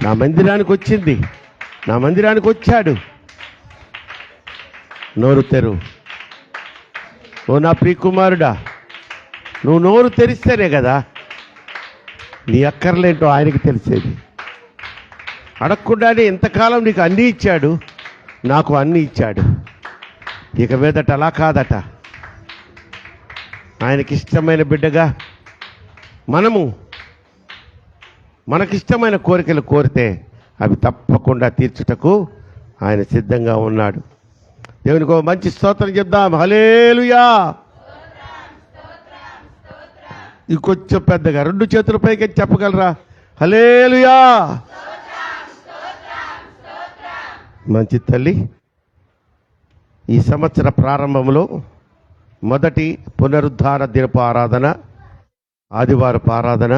నా మందిరానికి వచ్చింది, నా మందిరానికి వచ్చాడు. నోరు తెరు. ఓ నా ప్రియకుమారుడా, నువ్వు నోరు తెరిస్తేనే కదా నీ అక్కర్లేంటో ఆయనకి తెలిసేది. అడగకుండానే ఇంతకాలం నీకు అన్నీ ఇచ్చాడు, నాకు అన్నీ ఇచ్చాడు. ఇక మీదట అలా కాదట. ఆయనకిష్టమైన బిడ్డగా మనకిష్టమైన కోరికలు కోరితే అవి తప్పకుండా తీర్చుటకు ఆయన సిద్ధంగా ఉన్నాడు. దేవునికి ఒక మంచి స్తోత్రం చెప్దాం. హల్లెలూయా. ఇంకొంచెం పెద్దగా 2 చేతుల పైకి చెప్పగలరా? హల్లెలూయా. మంచి తల్లి, ఈ సంవత్సర ప్రారంభంలో మొదటి పునరుద్ధాన దినపు ఆరాధన, ఆదివారపు ఆరాధన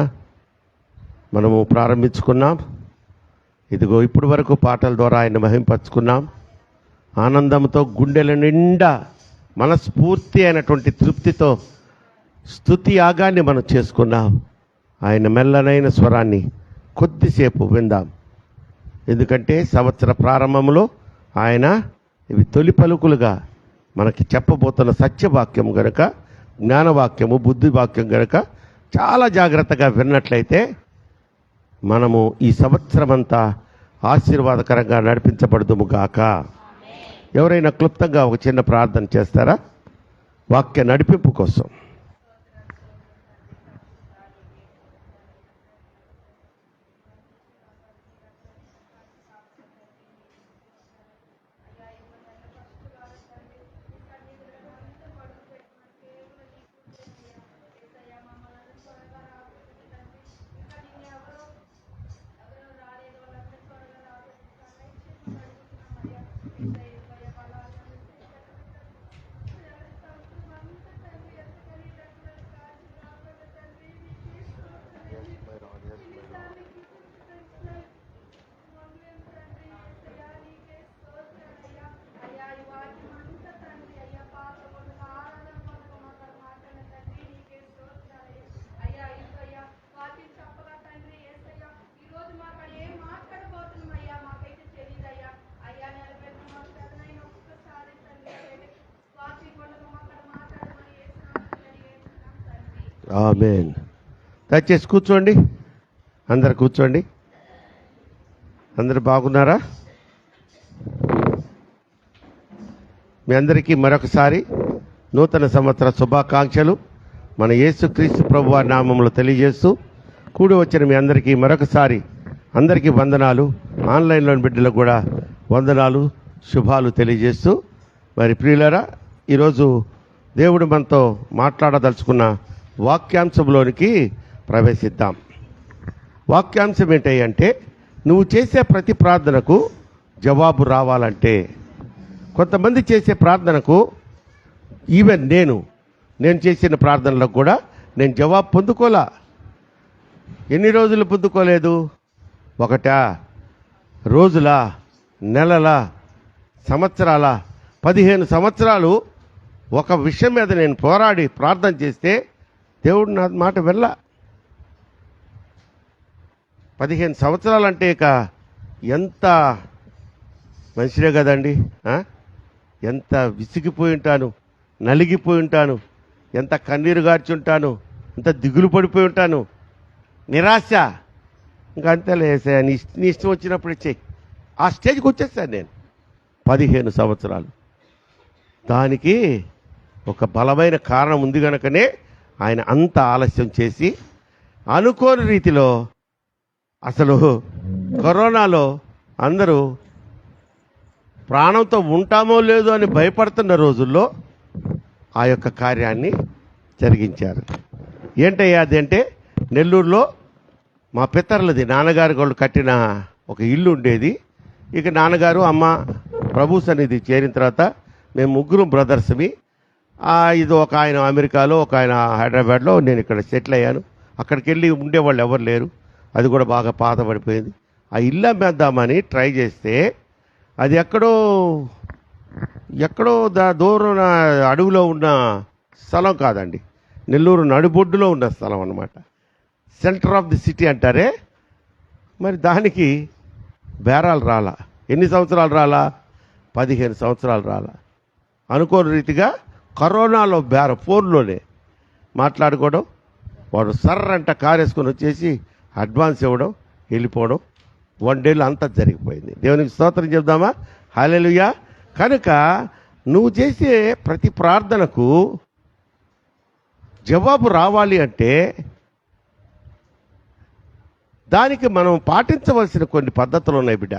మనము ప్రారంభించుకున్నాం. ఇదిగో ఇప్పటి వరకు పాటల ద్వారా ఆయన మహింపరుచుకున్నాం. ఆనందంతో గుండెల నిండా మనస్ఫూర్తి అయినటువంటి తృప్తితో స్తుతి యాగాన్ని మనం చేసుకున్నాం. ఆయన మెల్లనైన స్వరాన్ని కొద్దిసేపు విందాం. ఎందుకంటే సంవత్సర ప్రారంభంలో ఆయన ఇవి తొలి పలుకులుగా మనకి చెప్పబోతున్న సత్యవాక్యం గనక, జ్ఞానవాక్యము, బుద్ధివాక్యం గనక చాలా జాగ్రత్తగా విన్నట్లయితే మనము ఈ సంవత్సరమంతా ఆశీర్వాదకరంగా నడిపించబడదుము గాక. ఎవరైనా క్లుప్తంగా ఒక చిన్న ప్రార్థన చేస్తారా వాక్య నడిపింపు కోసం? ఆమేన్. దయచేసి కూర్చోండి, అందరు కూర్చోండి. అందరు బాగున్నారా? మీ అందరికీ మరొకసారి నూతన సంవత్సర శుభాకాంక్షలు మన యేసుక్రీస్తు ప్రభువారి నామములో తెలియజేస్తూ కూడి వచ్చిన మీ అందరికీ మరొకసారి అందరికీ వందనాలు. ఆన్లైన్లోని బిడ్డలకు కూడా వందనాలు, శుభాలు తెలియజేస్తూ, మరి ప్రియులారా, ఈరోజు దేవుడు మనతో మాట్లాడదలుచుకున్న వాక్యాంశంలోనికి ప్రవేశిద్దాం. వాక్యాంశం ఏంటంటే, నువ్వు చేసే ప్రతి ప్రార్థనకు జవాబు రావాలంటే, కొంతమంది చేసే ప్రార్థనకు ఈవెన్ నేను చేసిన ప్రార్థనలకు కూడా నేను జవాబు పొందుకోలే. ఎన్ని రోజులు పొందుకోలేదు? 1 రోజుల, నెలల, సంవత్సరాల, 15 సంవత్సరాలు ఒక విషయం మీద నేను పోరాడి ప్రార్థన చేస్తే దేవుడు నా మాట వెళ్ళ. 15 సంవత్సరాలంటే ఇక ఎంత మనిషినే కదండి. ఎంత విసిగిపోయి ఉంటాను, నలిగిపోయి ఉంటాను, ఎంత కన్నీరు గార్చుంటాను, ఎంత దిగులు పడిపోయి ఉంటాను, నిరాశ. ఇంకా అంతేలే, నీ ఇష్టం వచ్చినప్పుడు ఇచ్చేయి. ఆ స్టేజ్కి వచ్చేసాను నేను. 15 సంవత్సరాలు. దానికి ఒక బలమైన కారణం ఉంది కనుకనే ఆయన అంత ఆలస్యం చేసి, అనుకోని రీతిలో, అసలు కరోనాలో అందరూ ప్రాణంతో ఉంటామో లేదో అని భయపడుతున్న రోజుల్లో ఆ యొక్క కార్యాన్ని జరిగించారు. ఏంటయ్యా అదంటే, నెల్లూరులో మా పితరులది, నాన్నగారు వాళ్ళు కట్టిన ఒక ఇల్లు ఉండేది. ఇక నాన్నగారు, అమ్మ ప్రభు సన్నిధి చేరిన తర్వాత మేము 3 బ్రదర్స్మి. ఇది ఒక ఆయన అమెరికాలో, ఒక ఆయన హైదరాబాద్లో, నేను ఇక్కడ సెటిల్ అయ్యాను. అక్కడికి వెళ్ళి ఉండేవాళ్ళు ఎవరు లేరు. అది కూడా బాగా పాతబడిపోయింది. ఆ ఇల్లు అమ్మేద్దామని ట్రై చేస్తే అది ఎక్కడో దూరం అడవిలో ఉన్న స్థలం కాదండి, నెల్లూరు నడిబొడ్డులో ఉన్న స్థలం అన్నమాట. సెంటర్ ఆఫ్ ది సిటీ అంటారే. మరి దానికి బేరాలు రాలా. ఎన్ని సంవత్సరాలు రాలా? 15 సంవత్సరాలు రాలా. అనుకోని రీతిగా కరోనాలో ఫోన్లోనే మాట్లాడుకోవడం, వాడు సర్రంట కారు వేసుకొని వచ్చేసి అడ్వాన్స్ ఇవ్వడం, వెళ్ళిపోవడం, 1 డేలో అంతా జరిగిపోయింది. దేవునికి స్తోత్రం చెప్దామా? హల్లెలూయా. కనుక నువ్వు చేసే ప్రతి ప్రార్థనకు జవాబు రావాలి అంటే దానికి మనం పాటించవలసిన కొన్ని పద్ధతులు ఉన్నాయి బిడ్డ.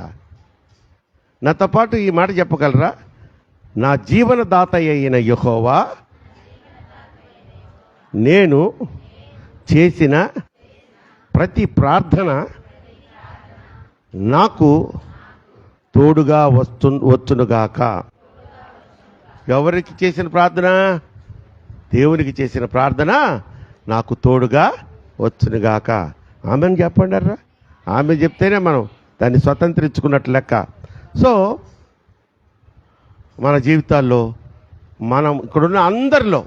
నాతో పాటు ఈ మాట చెప్పగలరా? నా జీవనదాత అయిన యెహోవా నేను చేసిన ప్రతి ప్రార్థన నాకు తోడుగా వచ్చునుగాక. ఎవరికి చేసిన ప్రార్థన? దేవునికి చేసిన ప్రార్థన నాకు తోడుగా వచ్చునుగాక. ఆమెను చెప్పండారా? ఆమె చెప్తేనే మనం దాన్ని స్వతంత్రించుకున్నట్లు లెక్క. సో మన జీవితాల్లో మనం ఇక్కడున్న అందరిలో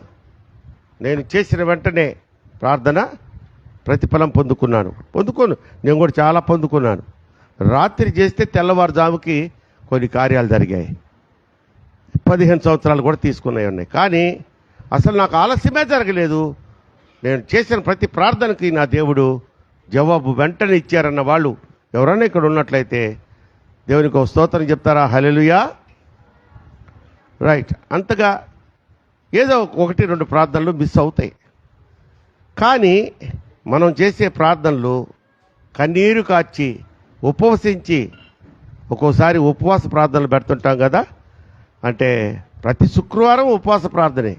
నేను చేసిన వెంటనే ప్రార్థన ప్రతిఫలం పొందుకోను. నేను కూడా చాలా పొందుకున్నాను. రాత్రి చేస్తే తెల్లవారుజాముకి కొన్ని కార్యాలు జరిగాయి. 15 సంవత్సరాలు కూడా తీసుకున్నాయి ఉన్నాయి. కానీ అసలు నాకు ఆలస్యమే జరగలేదు. నేను చేసిన ప్రతి ప్రార్థనకి నా దేవుడు జవాబు వెంటనే ఇచ్చారన్న వాళ్ళు ఎవరైనా ఇక్కడ ఉన్నట్లయితే దేవునికి ఒక స్తోత్రం చెప్తారా? హల్లెలూయా. రైట్. అంతగా ఏదో 1-2 ప్రార్థనలు మిస్ అవుతాయి. కానీ మనం చేసే ప్రార్థనలు కన్నీరు కార్చి ఉపవసించి, ఒక్కోసారి ఉపవాస ప్రార్థనలు పెడుతుంటాం కదా. అంటే ప్రతి శుక్రవారం ఉపవాస ప్రార్థనే.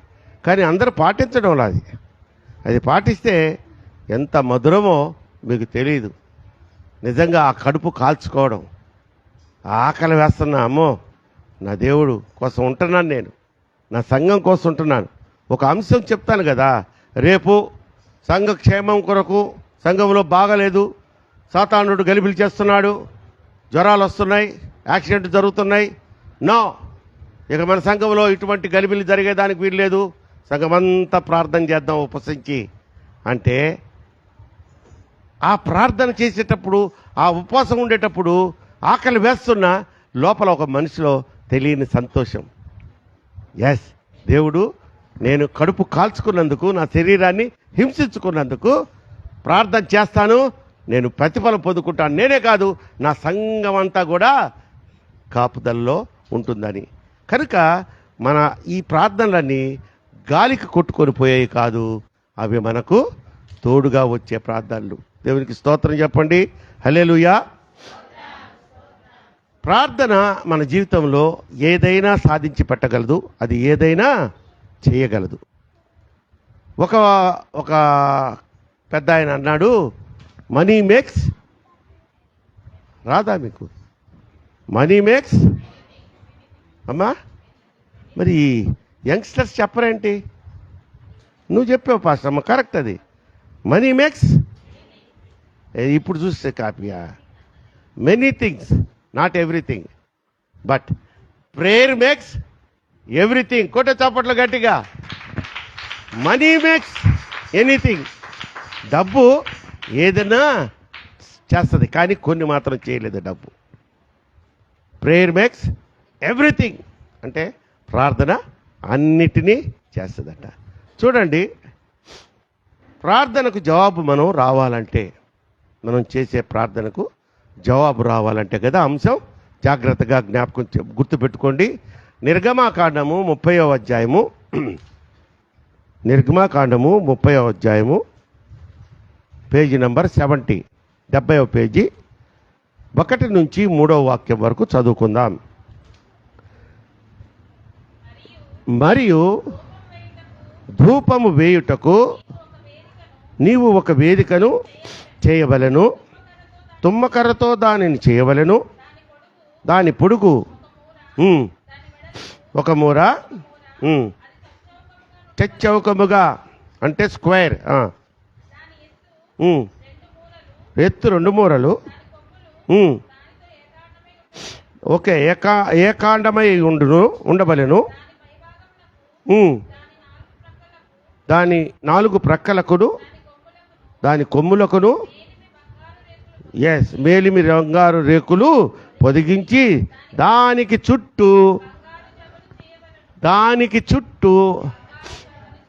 కానీ అందరూ పాటించడం అది పాటిస్తే ఎంత మధురమో మీకు తెలియదు. నిజంగా ఆ కడుపు కాల్చుకోవడం, ఆకలి వేస్తున్నా, అమ్మో నా దేవుడు కోసం ఉంటున్నాను, నేను నా సంఘం కోసం ఉంటున్నాను. ఒక అంశం చెప్తాను కదా, రేపు సంఘ క్షేమం కొరకు సంఘంలో బాగలేదు, సాతానుడు గలిబిలి చేస్తున్నాడు, జ్వరాలు వస్తున్నాయి, యాక్సిడెంట్ జరుగుతున్నాయి. నో, ఇక మన సంఘంలో ఇటువంటి గలిబిలి జరిగేదానికి వీల్లేదు, సంఘమంతా ప్రార్థన చేద్దాం ఉపవసించి అంటే, ఆ ప్రార్థన చేసేటప్పుడు, ఆ ఉపవాసం ఉండేటప్పుడు ఆకలి వేస్తున్న లోపల ఒక మనిషిలో తెలియని సంతోషం. ఎస్, దేవుడు నేను కడుపు కాల్చుకున్నందుకు, నా శరీరాన్ని హింసించుకున్నందుకు ప్రార్థన చేస్తాను, నేను ప్రతిఫలం పొందుకుంటాను. నేనే కాదు, నా సంఘం అంతా కూడా కాపుదల్లో ఉంటుందని. కనుక మన ఈ ప్రార్థనలన్నీ గాలికి కొట్టుకొని పోయేవి కాదు, అవి మనకు తోడుగా వచ్చే ప్రార్థనలు. దేవునికి స్తోత్రం చెప్పండి. హల్లెలూయా. ప్రార్థన మన జీవితంలో ఏదైనా సాధించి పెట్టగలదు, అది ఏదైనా చేయగలదు. ఒక పెద్ద ఆయన అన్నాడు, మనీ మేక్స్, రాదా మీకు? మనీ మేక్స్ అమ్మా. మరి యంగ్స్టర్స్ చెప్పరేంటి? నువ్వు చెప్పావు పాస్టర్ అమ్మ, కరెక్ట్. అది మనీ మేక్స్, ఇప్పుడు చూస్తే కాపీయా, many things, not everything, but prayer makes everything. కొట్ట చప్పట్లు గట్టిగా. Money makes anything. డబ్బు ఏదైనా చేస్తుంది, కానీ కొన్ని మాత్రం చేయలేదు డబ్బు. ప్రేయర్ మేక్స్ ఎవ్రీథింగ్ అంటే ప్రార్థన అన్నిటినీ చేస్తుందట. చూడండి, ప్రార్థనకు జవాబు మనం రావాలంటే, మనం చేసే ప్రార్థనకు జవాబు రావాలంటే కదా అంశం. జాగ్రత్తగా గుర్తుపెట్టుకోండి. నిర్గమాకాండము 30వ అధ్యాయము, నిర్గమాకాండము 30వ అధ్యాయము, పేజీ నంబర్ 70, 70వ పేజీ, 1 నుంచి 3వ వాక్యం వరకు చదువుకుందాం. మరియు ధూపము వేయుటకు నీవు ఒక వేదికను చేయవలెను, తుమ్మకర్రతో దానిని చేయవలెను, దాని పొడుగు 1 మూర, చచ్చౌకముగా అంటే స్క్వేర్, ఎత్తు 2 మూరలు, ఓకే, ఏకాండమై ఉండవలెను. దాని 4 ప్రక్కలకును దాని కొమ్ములకును మేలిమి బంగారు రేకులు పొదిగించి దానికి చుట్టూ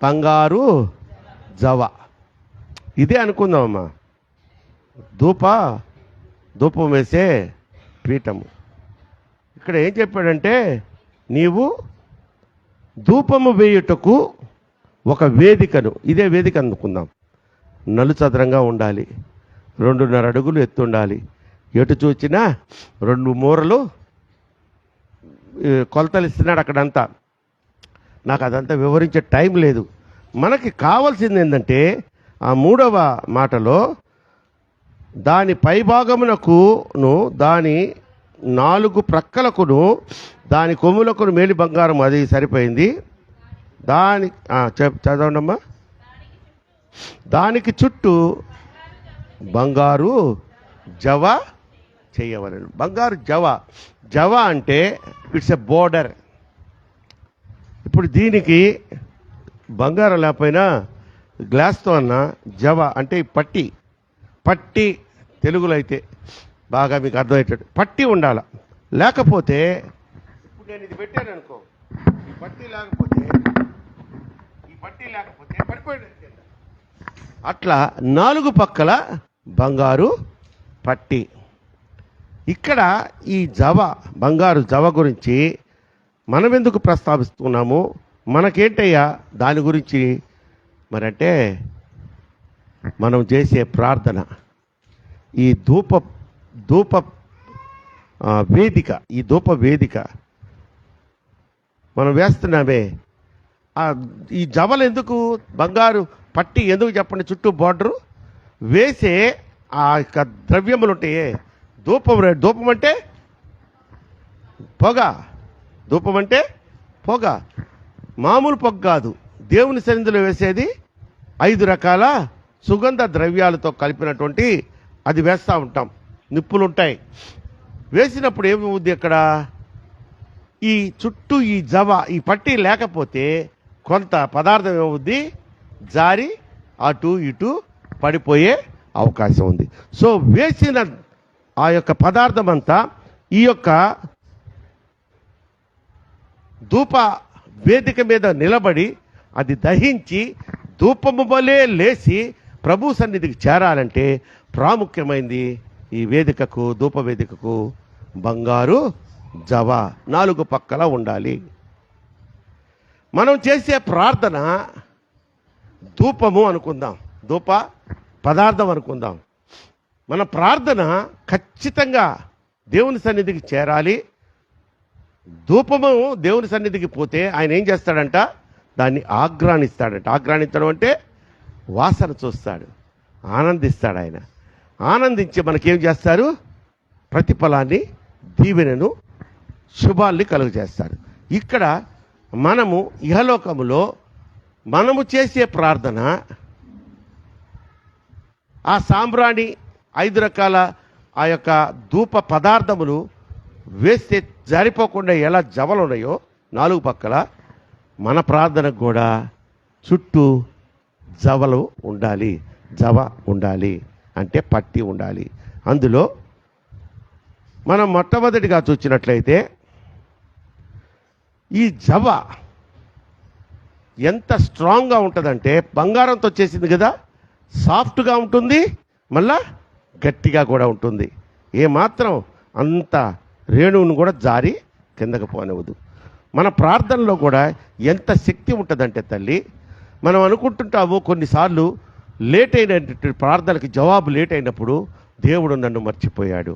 బంగారు జవ. ఇదే అనుకుందామమ్మా ధూపం వేసే పీఠము. ఇక్కడ ఏం చెప్పాడంటే, నీవు ధూపము వేయుటకు ఒక వేదికను, ఇదే వేదిక అనుకుందాం, నలుచదరంగా ఉండాలి, 2.5 అడుగులు ఎత్తుండాలి, ఎటు చూచినా 2 మూరలు కొలతలు ఇస్తున్నాడు అక్కడంతా. నాకు అదంతా వివరించే టైం లేదు. మనకి కావాల్సింది ఏంటంటే, ఆ 3వ మాటలో దాని పైభాగమునకును దాని 4 ప్రక్కలకును దాని కొమ్ములకును మేలి బంగారం, అది సరిపోయింది. చదవండమ్మా. దానికి చుట్టూ బంగారు జవ చేయవలెను. బంగారు జవ అంటే ఇట్స్ ఎ బోర్డర్. ఇప్పుడు దీనికి బంగారం లేకపోయినా గ్లాస్తో అన్న జవ అంటే పట్టి తెలుగులో అయితే బాగా మీకు అర్థమయ్యేటట్టు పట్టి ఉండాల. లేకపోతే ఇప్పుడు నేను ఇది పెట్టాను అనుకో, ఈ పట్టి లేకపోతే పడిపోయాడు. అట్లా 4 పక్కల బంగారు పట్టి. ఇక్కడ ఈ బంగారు జవ గురించి మనం ఎందుకు ప్రస్తావిస్తున్నాము, మనకేంటయ్యా దాని గురించి మరంటే, మనం చేసే ప్రార్థన, ఈ ధూప వేదిక, ఈ ధూప వేదిక మనం వేస్తున్నామే, ఈ జవలు ఎందుకు, బంగారు పట్టి ఎందుకు చెప్పండి, చుట్టూ బార్డరు వేసే ఆ యొక్క ద్రవ్యములు ఉంటాయే. ధూపం అంటే పొగ, మామూలు పొగ కాదు. దేవుని సన్నిధిలో వేసేది 5 రకాల సుగంధ ద్రవ్యాలతో కలిపినటువంటి అది వేస్తూ ఉంటాం. నిప్పులు ఉంటాయి. వేసినప్పుడు ఏమవుద్ది, అక్కడ ఈ చుట్టూ ఈ పట్టి లేకపోతే కొంత పదార్థం ఏమవుద్ది, జారి అటు ఇటు పడిపోయే అవకాశం ఉంది. సో వేసిన ఆ యొక్క పదార్థం అంతా ఈ యొక్క ధూప వేదిక మీద నిలబడి అది దహించి ధూపము వలె లేచి ప్రభు సన్నిధికి చేరాలంటే ప్రాముఖ్యమైనది ఈ వేదికకు, ధూప వేదికకు బంగారు జవ 4 పక్కల ఉండాలి. మనం చేసే ప్రార్థన ధూపము అనుకుందాం, ధూప పదార్థం అనుకుందాం. మన ప్రార్థన ఖచ్చితంగా దేవుని సన్నిధికి చేరాలి. ధూపము దేవుని సన్నిధికి పోతే ఆయన ఏం చేస్తాడంట, దాన్ని ఆఘ్రాణిస్తాడంట. ఆఘ్రాణించడం అంటే వాసన చూస్తాడు, ఆనందిస్తాడు. ఆయన ఆనందించి మనకేం చేస్తారు, ప్రతిఫలాన్ని, దీవెనను, శుభాల్ని కలుగజేస్తాడు. ఇక్కడ మనము ఇహలోకములో మనము చేసే ప్రార్థన, ఆ సాంబ్రాణి 5 రకాల ఆ యొక్క ధూప పదార్థములు వేస్తే జారిపోకుండా ఎలా జవలు ఉన్నాయో 4 పక్కల, మన ప్రార్థనకు కూడా చుట్టూ జవ ఉండాలి. అంటే పట్టి ఉండాలి. అందులో మనం మొట్టమొదటిగా చూసినట్లయితే ఈ జవ ఎంత స్ట్రాంగ్గా ఉంటుందంటే, బంగారంతో చేసింది కదా, సాఫ్ట్గా ఉంటుంది, మళ్ళా గట్టిగా కూడా ఉంటుంది. ఏమాత్రం అంత రేణువును కూడా జారి కిందకు పోనివ్వదు. మన ప్రార్థనలో కూడా ఎంత శక్తి ఉంటుందంటే తల్లి, మనం అనుకుంటుంటాము కొన్నిసార్లు లేట్ అయినటువంటి ప్రార్థనకి జవాబు లేట్ అయినప్పుడు, దేవుడు నన్ను మర్చిపోయాడు,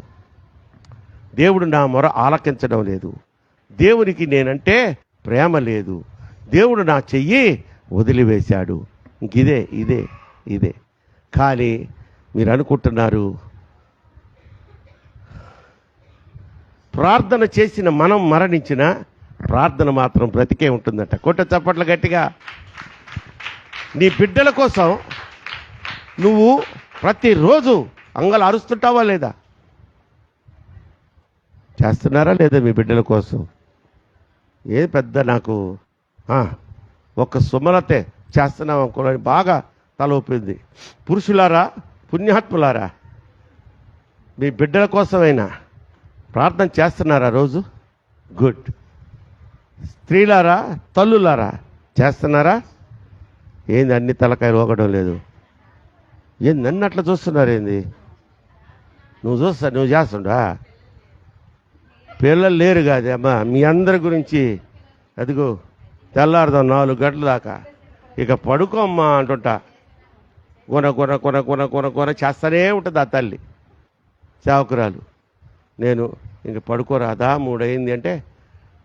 దేవుడు నా మొర ఆలకించడం లేదు, దేవునికి నేనంటే ప్రేమ లేదు, దేవుడు నా చెయ్యి వదిలివేశాడు. ఇదే కానీ మీరు అనుకుంటున్నారు, ప్రార్థన చేసిన మనం మరణించిన ప్రార్థన మాత్రం బ్రతికే ఉంటుందట. కొట్ట చప్పట్ల గట్టిగా. నీ బిడ్డల కోసం నువ్వు ప్రతిరోజు అంగలు అరుస్తుంటావా లేదా? చేస్తున్నారా లేదా మీ బిడ్డల కోసం? ఏ పెద్ద నాకు ఒక సుమలతే చేస్తున్నాం అనుకోని బాగా తల ఊపింది. పురుషులారా, పుణ్యాత్ములారా, మీ బిడ్డల కోసమైనా ప్రార్థన చేస్తున్నారా రోజు? గుడ్. స్త్రీలారా, తల్లులారా చేస్తున్నారా? ఏంది అన్ని తలకాయలు ఊగడం లేదు? ఏంది నన్ను అట్లా చూస్తున్నారు? ఏంది నువ్వు చేస్తుండా? పిల్లలు లేరు కాదే అమ్మా, మీ అందరి గురించి అదిగో తెల్లారుదాం 4 గంటల దాకా ఇక పడుకోమ్మా అంటుంటా. కొన చేస్తూనే ఉంటుంది ఆ తల్లి సేవకురాలు. నేను ఇంక పడుకోరాదా 3 అయింది అంటే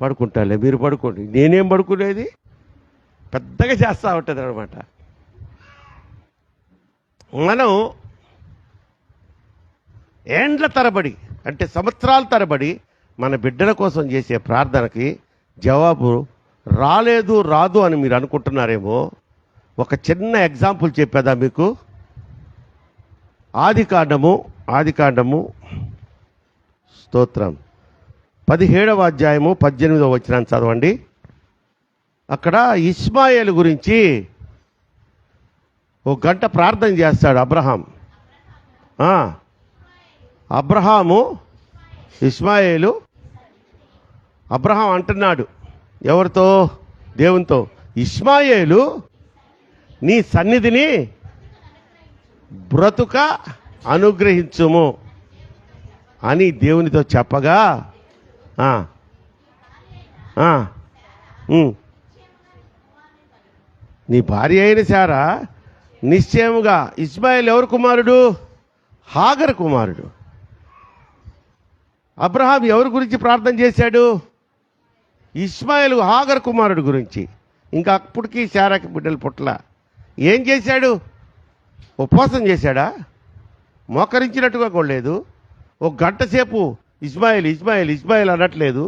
పడుకుంటాలే, మీరు పడుకోండి. నేనేం పడుకునేది? పెద్దగా చేస్తూ ఉంటుంది అనమాట. మనం ఏండ్ల తరబడి అంటే సంవత్సరాల తరబడి మన బిడ్డల కోసం చేసే ప్రార్థనకి జవాబు రాదు అని మీరు అనుకుంటున్నారేమో. ఒక చిన్న ఎగ్జాంపుల్ చెప్పేదా మీకు? ఆదికాండము స్తోత్రం 17వ అధ్యాయము 18వ వచనాన్ని చదవండి. అక్కడ ఇష్మాయేలు గురించి 1 గంట ప్రార్థన చేస్తాడు అబ్రహాము. ఇష్మాయేలు అబ్రహాం అంటున్నాడు ఎవరితో? దేవునితో. ఇష్మాయేలు నీ సన్నిధిని బ్రతుక అనుగ్రహించుము అని దేవునితో చెప్పగా నీ భార్య అయిన శారా నిశ్చయముగా. ఇష్మాయేలు ఎవరు కుమారుడు? హాగర్ కుమారుడు. అబ్రహాం ఎవరి గురించి ప్రార్థన చేశాడు? ఇష్మాయేలు హాగర్ కుమారుడు గురించి. ఇంకా అప్పటికి శారాకి బిడ్డలు పుట్ల. ఏం చేశాడు? ఉపవాసం చేశాడా? మోకరించినట్టుగా కూడా లేదు. 1 గంట సేపు ఇస్మాయిల్ అనట్లేదు.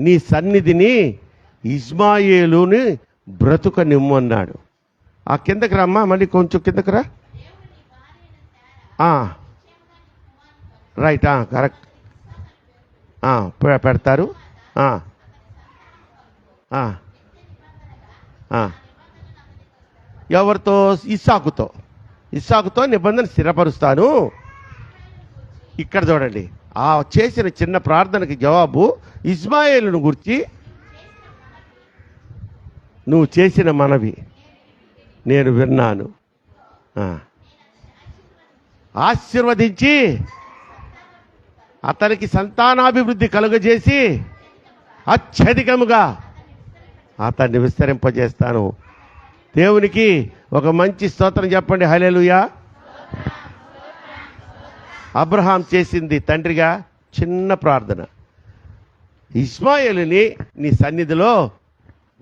నీ సన్నిధిని ఇస్మాయేలుని బ్రతుక నిమ్మన్నాడు. ఆ కిందకి రమ్మా, మళ్ళీ కొంచెం కిందకి రా. Right, correct. పెడతారు. ఎవరితో? ఇస్సాకుతో నిబంధన స్థిరపరుస్తాను. ఇక్కడ చూడండి, ఆ చేసిన చిన్న ప్రార్థనకి జవాబు ఇస్మాయేలును గురించి నువ్వు చేసిన మనవి నేను విన్నాను. ఆశీర్వదించి అతనికి సంతానాభివృద్ధి కలుగజేసి అత్యధికముగా అతన్ని విస్తరింపజేస్తాను. దేవునికి ఒక మంచి స్తోత్రం చెప్పండి. హల్లెలూయా. అబ్రహాం చేసింది తండ్రిగా చిన్న ప్రార్థన. ఇస్మాయేలుని నీ సన్నిధిలో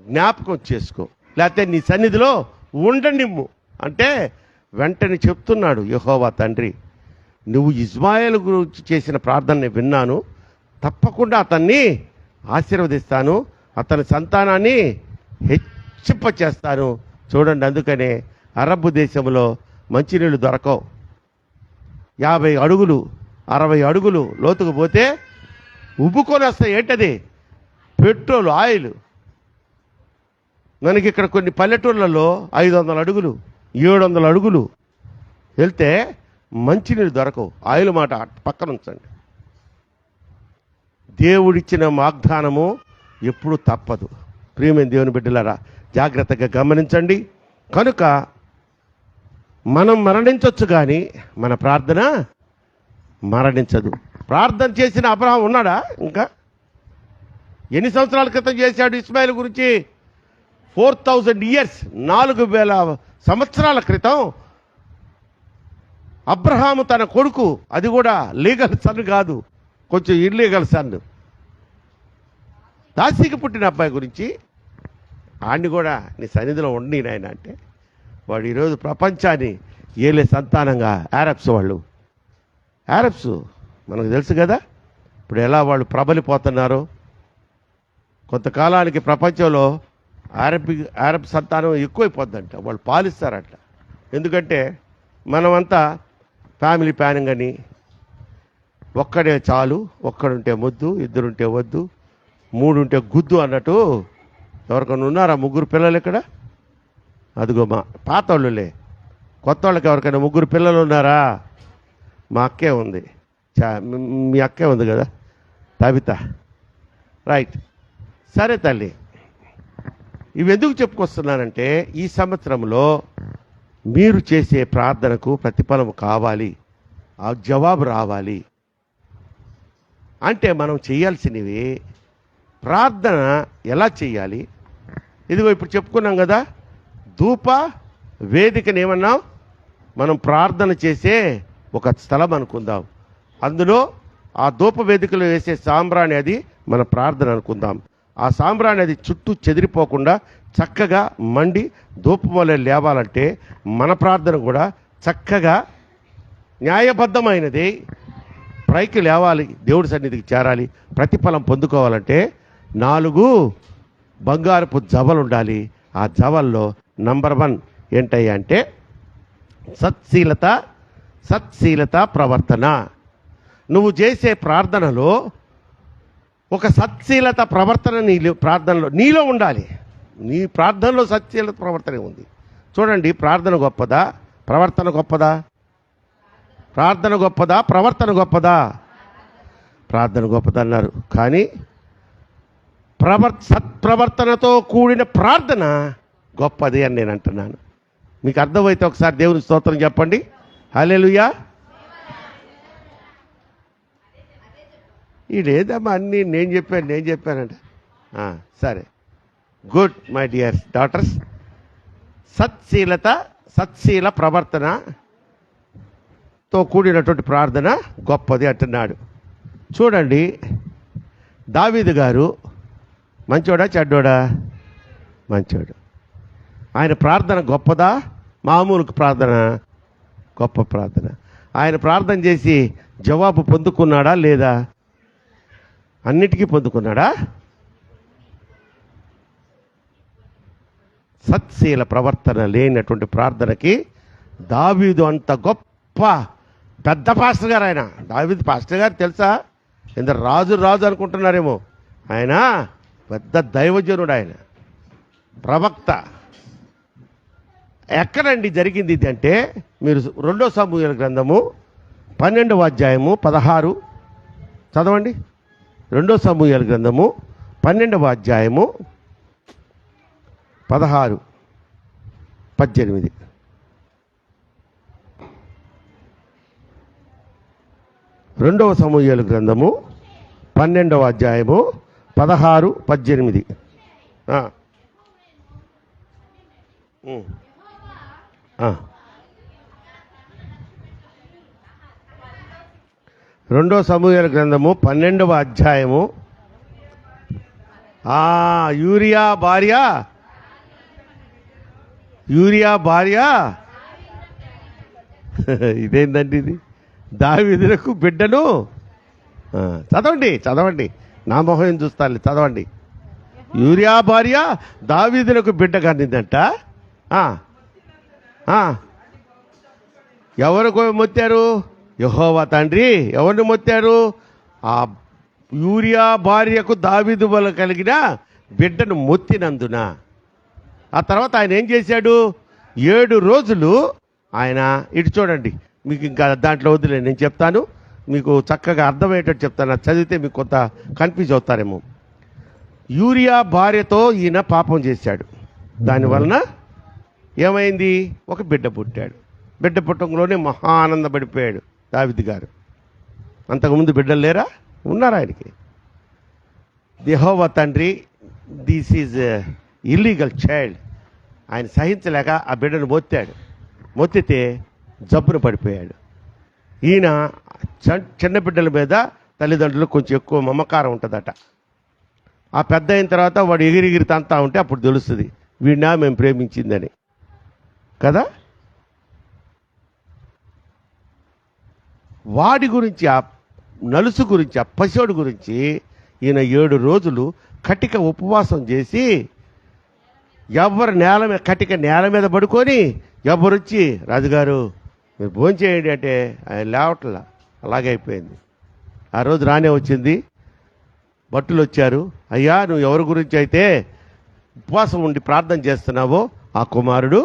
జ్ఞాపకం చేసుకో, లేకపోతే నీ సన్నిధిలో ఉండనిమ్ము అంటే వెంటనే చెప్తున్నాడు యెహోవా తండ్రి, నువ్వు ఇస్మాయేలు గురించి చేసిన ప్రార్థనని విన్నాను, తప్పకుండా అతన్ని ఆశీర్వదిస్తాను, అతని సంతానాన్ని హెచ్చింపచేస్తాను. చూడండి, అందుకనే అరబ్ దేశంలో మంచినీళ్ళు దొరకవు. 50 అడుగులు 60 అడుగులు లోతుకు పోతే ఉబ్బుకొని వస్తాయి. ఏంటది? Petrol, oil. మనకి ఇక్కడ కొన్ని పల్లెటూర్లలో 500 అడుగులు 700 అడుగులు వెళ్తే మంచినీళ్ళు దొరకవు. ఆయిల్ మాట పక్కన ఉంచండి. దేవుడిచ్చిన వాగ్దానము ఎప్పుడు తప్పదు. ప్రియమైన దేవుని బిడ్డలారా, జాగ్రత్తగా గమనించండి. కనుక మనం మరణించవచ్చు కానీ మన ప్రార్థన మరణించదు. ప్రార్థన చేసిన అబ్రహాం ఉన్నాడా? ఇంకా ఎన్ని సంవత్సరాల క్రితం చేశాడు ఇస్మాయిల్ గురించి? 4000 ఇయర్స్, 4000 సంవత్సరాల క్రితం అబ్రహాము తన కొడుకు, అది కూడా లీగల్ సన్ కాదు, కొంచెం ఇల్లీగల్ సన్, దాసికి పుట్టిన అబ్బాయి గురించి ఆడిని కూడా నీ సన్నిధిలో ఉండి నాయన అంటే, వాడు ఈరోజు ప్రపంచాన్ని ఏలే సంతానంగా ఆరబ్స్ వాళ్ళు. ఆరబ్స్ మనకు తెలుసు కదా ఇప్పుడు ఎలా వాళ్ళు ప్రబలిపోతున్నారో. కొంతకాలానికి ప్రపంచంలో ఆరబ్ సంతానం ఎక్కువైపోద్దంట, వాళ్ళు పాలిస్తారట. ఎందుకంటే మనమంతా ఫ్యామిలీ ప్లానింగ్ అని, ఒక్కడే చాలు, ఒక్కడుంటే ముద్దు, 2 ఉంటే వద్దు, 3 ఉంటే గుద్దు అన్నట్టు. ఎవరికైనా ఉన్నారా 3 పిల్లలు ఇక్కడ? అదిగో మా పాత వాళ్ళులే. కొత్త వాళ్ళకి ఎవరికైనా 3 పిల్లలు ఉన్నారా? మా అక్కే ఉంది, మీ అక్కే ఉంది కదా తబిత, రైట్. సరే తల్లి, ఇవి ఎందుకు చెప్పుకొస్తున్నానంటే ఈ సంవత్సరంలో మీరు చేసే ప్రార్థనకు ప్రతిఫలం కావాలి, ఆ జవాబు రావాలి అంటే మనం చేయాల్సినవి ప్రార్థన ఎలా చేయాలి. ఇదిగో ఇప్పుడు చెప్పుకున్నాం కదా, ధూప వేదికని ఏమన్నాం, మనం ప్రార్థన చేసే ఒక స్థలం అనుకుందాం. అందులో ఆ ధూప వేదికలో వేసే సాంబ్రాణి అది మన ప్రార్థన అనుకుందాం. ఆ సాంబ్రాణి అది చుట్టూ చెదిరిపోకుండా చక్కగా మండి ధూపం వలె లేవాలంటే మన ప్రార్థన కూడా చక్కగా న్యాయబద్ధమైనది పైకి లేవాలి, దేవుడి సన్నిధికి చేరాలి. ప్రతిఫలం పొందుకోవాలంటే 4 బంగారపు జవలు ఉండాలి. ఆ జవల్లో నంబర్ 1 ఏంటయ్యా అంటే సత్శీలత ప్రవర్తన. నువ్వు చేసే ప్రార్థనలో ఒక సత్శీలత ప్రవర్తన నీలో ఉండాలి. నీ ప్రార్థనలో సత్శీలత ప్రవర్తన ఉంది. చూడండి, ప్రార్థన గొప్పదా, ప్రవర్తన గొప్పదా? ప్రార్థన గొప్పదా, ప్రవర్తన గొప్పదా? ప్రార్థన గొప్పదా అన్నారు, కానీ సత్ప్రవర్తనతో కూడిన ప్రార్థన గొప్పది అని నేను అంటున్నాను. మీకు అర్థమైతే ఒకసారి దేవుని స్తోత్రం చెప్పండి. హల్లెలూయా. ఈ లేదమ్మా అన్నీ నేను చెప్పానంటే సరే, గుడ్ మై డియర్ డాటర్స్. సత్శీల ప్రవర్తనతో కూడినటువంటి ప్రార్థన గొప్పది అంటున్నాడు. చూడండి, దావీదు గారు మంచోడా చెడ్డోడా? మంచోడు. ఆయన ప్రార్థన గొప్పదా? మామూలు ప్రార్థన? గొప్ప ప్రార్థన. ఆయన ప్రార్థన చేసి జవాబు పొందుకున్నాడా లేదా? అన్నిటికీ పొందుకున్నాడా? సత్శీల ప్రవర్తన లేనటువంటి ప్రార్థనకి దావీదు అంత గొప్ప పెద్ద పాస్టర్ గారు ఆయన. దావీదు పాస్టర్ గారు తెలుసా? ఎంత రాజు అనుకుంటున్నారేమో. ఆయన పెద్ద దైవజనుడు, ఆయన ప్రవక్త. ఎక్కడండి జరిగింది ఇది అంటే, మీరు 2 సమూయేలు గ్రంథము 12వ అధ్యాయము 16 చదవండి. 2 సమూయేలు గ్రంథము 12వ అధ్యాయము 16, 18. 2 సమూయేలు గ్రంథము 12వ అధ్యాయము 16, 18. 2 సమూయేలు గ్రంథము 12వ అధ్యాయము. యూరియా భార్య ఇదేందండి ఇది? దావీదునకు బిడ్డను చదవండి, నా మొహం చూస్తాను, చదవండి. యూరియా భార్య దావీదునకు బిడ్డ కనిందంట. ఎవరికి మొత్తారు? యెహోవా తండ్రి ఎవరిని మొత్తారు? ఆ యూరియా భార్యకు దావీదు వల్ల కలిగిన బిడ్డను మొత్తినందున. ఆ తర్వాత ఆయన ఏం చేశాడు? 7 రోజులు ఆయన, ఇటు చూడండి, మీకు ఇంకా దాంట్లో వదిలే, నేను చెప్తాను, మీకు చక్కగా అర్థమయ్యేటట్టు చెప్తాను. చదివితే మీకు కొంత కన్ఫ్యూజ్ అవుతారేమో. యూరియా భార్యతో ఈయన పాపం చేశాడు. దానివలన ఏమైంది? ఒక బిడ్డ పుట్టాడు. బిడ్డ పుట్టంలోనే మహా ఆనందపడిపోయాడు దావీదు గారు. అంతకుముందు బిడ్డలు లేరా? ఉన్నారు ఆయనకి. యెహోవా తండ్రి, దిస్ ఈజ్ ఇల్లీగల్ చైల్డ్, ఆయన సహించలేక ఆ బిడ్డను మొత్తితే జబ్బున పడిపోయాడు. ఈయన చిన్న బిడ్డల మీద తల్లిదండ్రులకు కొంచెం ఎక్కువ మమకారం ఉంటుందట. ఆ పెద్ద అయిన తర్వాత వాడు ఎగిరిగిరి తంతా ఉంటే అప్పుడు తెలుస్తుంది వీడినా మేము ప్రేమించిందని కదా. వాడి గురించి, ఆ నలుసు గురించి, ఆ పశువుడి గురించి ఈయన 7 రోజులు కటిక ఉపవాసం చేసి, ఎవరు కటిక నేల మీద పడుకొని ఎవరొచ్చి రాజుగారు మీరు భోంచేయండి అంటే ఆయన లేవట్లా, అలాగే అయిపోయింది. ఆ రోజు రానే వచ్చింది, భట్టులు వచ్చారు. అయ్యా, నువ్వు ఎవరి గురించి అయితే ఉపవాసం ఉండి ప్రార్థన చేస్తున్నావో ఆ కుమారుడు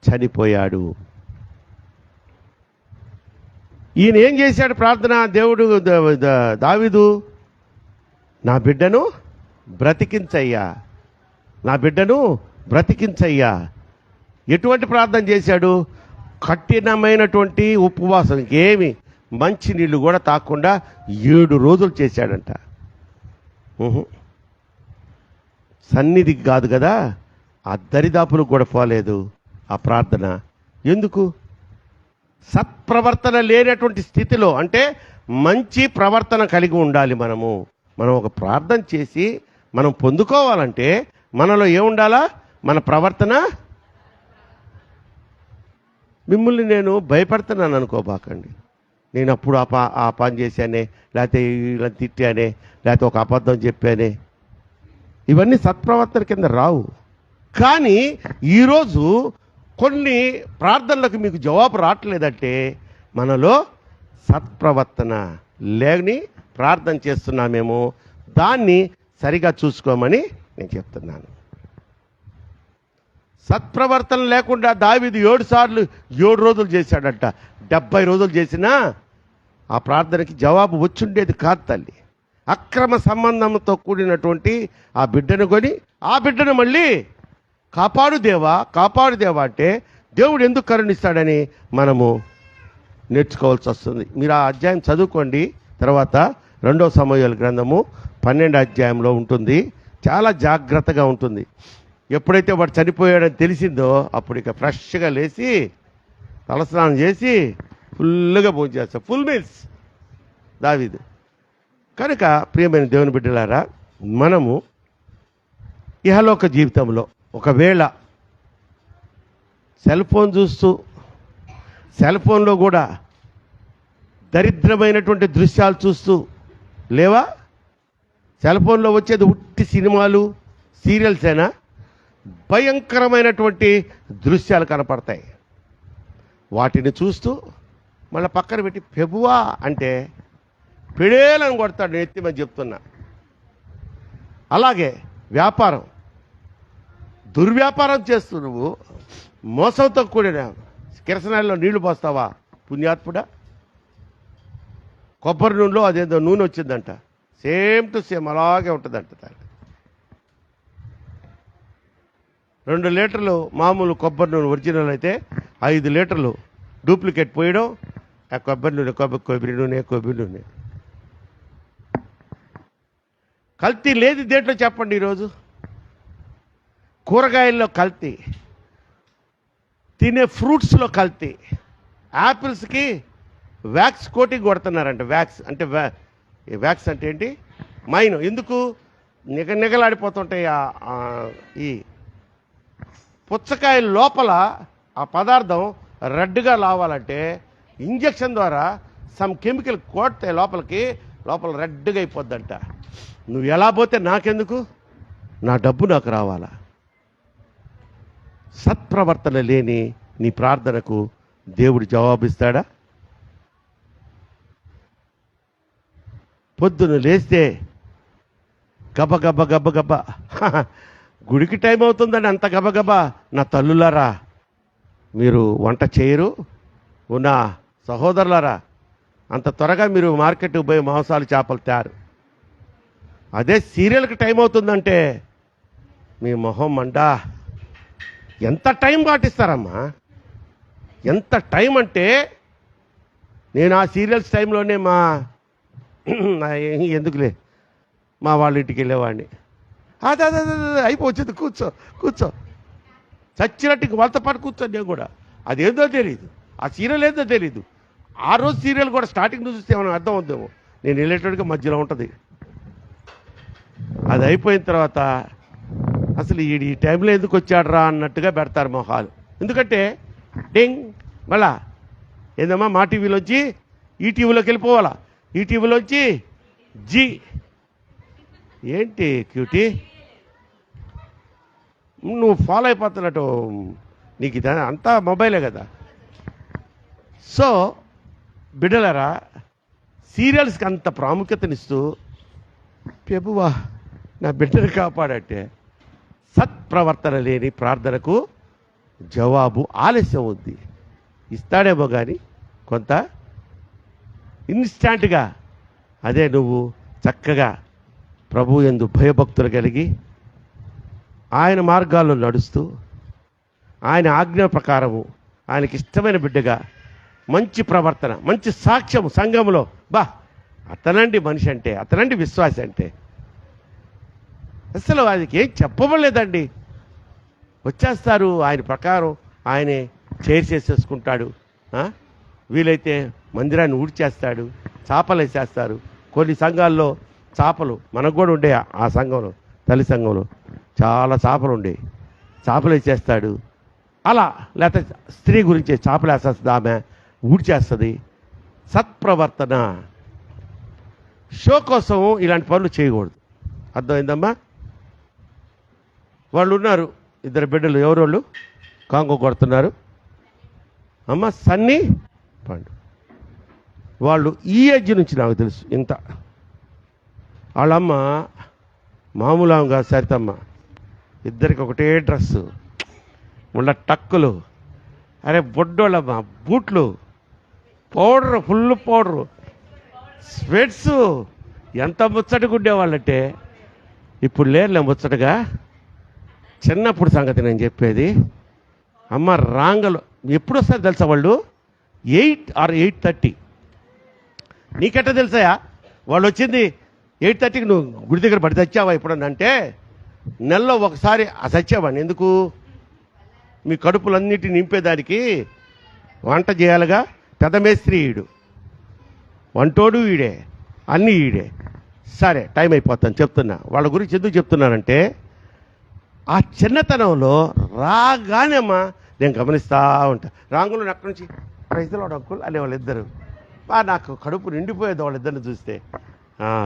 చనిపోయాడు. ఈయన ఏం చేశాడు ప్రార్థన? దేవుడు దావీదు, నా బిడ్డను బ్రతికించయ్యా, నా బిడ్డను బ్రతికించయ్యా. ఎటువంటి ప్రార్థన చేశాడు? కఠినమైనటువంటి ఉపవాసం, ఇంకేమి మంచి నీళ్లు కూడా తాకుండా 7 రోజులు చేశాడంట. సన్నిధికి కాదు కదా, ఆ దరిదాపులకు కూడా పోలేదు ఆ ప్రార్థన. ఎందుకు? సత్ప్రవర్తన లేనటువంటి స్థితిలో, అంటే మంచి ప్రవర్తన కలిగి ఉండాలి. మనం ఒక ప్రార్థన చేసి మనం పొందుకోవాలంటే మనలో ఏముండాలా? మన ప్రవర్తన. మిమ్మల్ని నేను భయపడుతున్నాను అనుకోబాకండి. నేను అప్పుడు ఆ పని చేశానే, లేకపోతే ఇలా తిట్టానే, లేకపోతే ఒక అబద్ధం చెప్పానే, ఇవన్నీ సత్ప్రవర్తన కింద రావు. కానీ ఈరోజు కొన్ని ప్రార్థనలకు మీకు జవాబు రావట్లేదంటే మనలో సత్ప్రవర్తన లేని ప్రార్థన చేస్తున్నామేమో. దాన్ని సరిగా చూసుకోమని నేను చెప్తున్నాను. సత్ప్రవర్తన లేకుండా దావీదు 7 సార్లు 7 రోజులు చేశాడంట. 70 రోజులు చేసినా ఆ ప్రార్థనకి జవాబు వచ్చుండేది కాదు తల్లి. అక్రమ సంబంధంతో కూడినటువంటి ఆ బిడ్డను కొని ఆ బిడ్డను మళ్ళీ కాపాడు దేవా, కాపాడు దేవా అంటే దేవుడు ఎందుకు కరుణిస్తాడని మనము నేర్చుకోవాల్సి వస్తుంది. మీరు ఆ అధ్యాయం చదువుకోండి. తర్వాత 2వ సమూయేలు గ్రంథము 12వ అధ్యాయంలో ఉంటుంది. చాలా జాగ్రత్తగా ఉంటుంది. ఎప్పుడైతే వాడు చనిపోయాడని తెలిసిందో అప్పుడు ఇక ఫ్రెష్గా లేచి తలస్నానం చేసి ఫుల్గా భోజనం చేస్తాడు. ఫుల్ మీల్స్ దావీదు. కనుక ప్రియమైన దేవుని బిడ్డలారా, మనము ఇహలోక జీవితంలో ఒకవేళ సెల్ ఫోన్ చూస్తూ, సెల్ ఫోన్లో కూడా దరిద్రమైనటువంటి దృశ్యాలు చూస్తూ లేవా? సెల్ ఫోన్లో వచ్చేది ఉట్టి సినిమాలు, సీరియల్సేనా? భయంకరమైనటువంటి దృశ్యాలు కనపడతాయి. వాటిని చూస్తూ మళ్ళీ పక్కన పెట్టి పెబువా అంటే పెడేలని కొడతాడు. నేను ఎత్తిమని చెప్తున్నా. అలాగే వ్యాపారం, దుర్వ్యాపారం చేస్తూ నువ్వు మోసంతో కూడిన కిరసనాయిలో నీళ్లు పోస్తావా పుణ్యాత్ముడా? కొబ్బరి నూనెలో అదేదో నూనె వచ్చిందంట, సేమ్ టు సేమ్ అలాగే ఉంటుందంట. 2 లీటర్లు మామూలు కొబ్బరి నూనె ఒరిజినల్ అయితే 5 లీటర్లు డూప్లికేట్ పోయడం. ఆ కొబ్బరి నూనె కల్తీ లేదు దేంట్లో చెప్పండి? ఈరోజు కూరగాయల్లో కల్తీ, తినే ఫ్రూట్స్లో కల్తీ, యాపిల్స్కి వ్యాక్స్ కోటింగ్ కొడుతున్నారంట. వ్యాక్స్ అంటే ఏంటి? మైన్. ఎందుకు? నిగలాడిపోతుంటాయి. ఈ పుచ్చకాయ లోపల ఆ పదార్థం రెడ్గా లావాలంటే ఇంజక్షన్ ద్వారా సమ్ కెమికల్ కొడితే లోపల రెడ్గా అయిపోద్దంట. నువ్వు ఎలా పోతే నాకెందుకు? నా డబ్బు నాకు రావాలా? సత్ప్రవర్తన లేని నీ ప్రార్థనకు దేవుడు జవాబిస్తాడా? పొద్దున లేస్తే గబ గుడికి టైం అవుతుందని అంత గబగబా. నా తల్లులారా, మీరు వంట చేయరు? నా సహోదరులారా, అంత త్వరగా మీరు మార్కెట్కి పోయి మాంసాలు చేపలు తేరు. అదే సీరియల్కి టైం అవుతుందంటే మీ మొహం మండా. ఎంత టైం పాటిస్తారమ్మా? ఎంత టైం అంటే, నేను ఆ సీరియల్స్ టైంలోనే ఎందుకులే మా వాళ్ళ ఇంటికి వెళ్ళేవాడిని. అదే అయిపోవచ్చింది, కూర్చో చచ్చినట్టు వాళ్ళతో పాటు కూర్చొని నేను కూడా. అదేందో తెలీదు, ఆ సీరియల్ ఏందో తెలీదు. ఆ రోజు సీరియల్ కూడా స్టార్టింగ్ చూస్తే ఏమైనా అర్థం అవుద్దేమో, నేను వెళ్ళేటోడికి మధ్యలో ఉంటుంది. అది అయిపోయిన తర్వాత అసలు ఈ టైంలో ఎందుకు వచ్చాడరా అన్నట్టుగా పెడతారు మొహాలు. ఎందుకంటే డింగ్ మళ్ళా ఏందమ్మా, మా టీవీలోంచి ఈ టీవీలోకి వెళ్ళిపోవాలా, ఈ టీవీలోంచి జీ. ఏంటి క్యూటీ, నువ్వు ఫాలో అయిపోతున్నట్టు, నీకు ఇది అంతా మొబైలే కదా. సో బిడ్డలారా, సీరియల్స్కి అంత ప్రాముఖ్యతనిస్తూ ప్రభువా నా బిడ్డను కాపాడంటే సత్ప్రవర్తన లేని ప్రార్థనకు జవాబు ఆలస్యం ఉంది. ఇస్తాడేమో కానీ కొంత ఇన్స్టాంట్గా. అదే నువ్వు చక్కగా ప్రభు యందు భయభక్తులు కలిగి ఆయన మార్గాల్లో నడుస్తూ ఆయన ఆజ్ఞ ప్రకారము ఆయనకి ఇష్టమైన బిడ్డగా మంచి ప్రవర్తన, మంచి సాక్ష్యం సంఘంలో. అతనండి మనిషి అంటే, అతనండి విశ్వాసి అంటే. అసలు ఆయనకి ఏం చెప్పబడలేదండి. వచ్చేస్తారు ఆయన ప్రకారం ఆయనే చేసేసుకుంటాడు. వీలైతే మందిరాన్ని ఊడ్చేస్తాడు, చాపలు వేసేస్తారు. కొన్ని సంఘాల్లో చాపలు, మనకు కూడా ఉండే ఆ సంఘంలో, తల్లి సంఘంలో చాలా చాపలు ఉండే, చాపలు వేసేస్తాడు. అలా లేకపోతే స్త్రీ గురించి చాపలు వేసేస్తుంది, ఆమె ఊడ్చేస్తుంది. సత్ప్రవర్తన. షో కోసం ఇలాంటి పనులు చేయకూడదు. అర్థమైందమ్మా? వాళ్ళు ఉన్నారు, ఇద్దరు బిడ్డలు. ఎవరోళ్ళు కాంగో కొడుతున్నారు అమ్మ, సన్నీ పండు. వాళ్ళు ఈ ఏజ్ నుంచి నాకు తెలుసు. ఇంత వాళ్ళమ్మ మామూలుగా సరితమ్మ, ఇద్దరికి ఒకటే డ్రెస్సు, మళ్ళీ టక్కులు, అరే బొడ్డోళ్ళమ్మ, బూట్లు, పౌడరు, ఫుల్ పౌడరు, స్వెట్స్. ఎంత ముచ్చటగా ఉండేవాళ్ళంటే ఇప్పుడు లేరులే ముచ్చటగా. చిన్నప్పుడు సంగతి నేను చెప్పేది. అమ్మ రాంగలు ఎప్పుడు వస్తారు తెలుసా వాళ్ళు? 8 or 8:30. నీకెట్ట తెలుసాయా వాళ్ళు వచ్చింది? 8:30కి నువ్వు గుడి దగ్గర పడి తెచ్చావా ఎప్పుడన్నా అంటే, నెలలో ఒకసారి చచ్చావాడిని. ఎందుకు? మీ కడుపులన్నిటిని నింపేదానికి వంట చేయాలిగా. పెద్ద మేస్త్రి ఈడు, వంటోడు ఈడే, అన్నీ ఈడే. సరే టైం అయిపోతాను చెప్తున్నా. వాళ్ళ గురించి ఎందుకు చెప్తున్నానంటే, ఆ చిన్నతనంలో రాగానే అమ్మా నేను గమనిస్తూ ఉంటా. రాంగులు అక్కడి నుంచి ప్రైజ్లో అంకుల్ అనేవాళ్ళు ఇద్దరు. నాకు కడుపు నిండిపోయేది వాళ్ళిద్దరిని చూస్తే.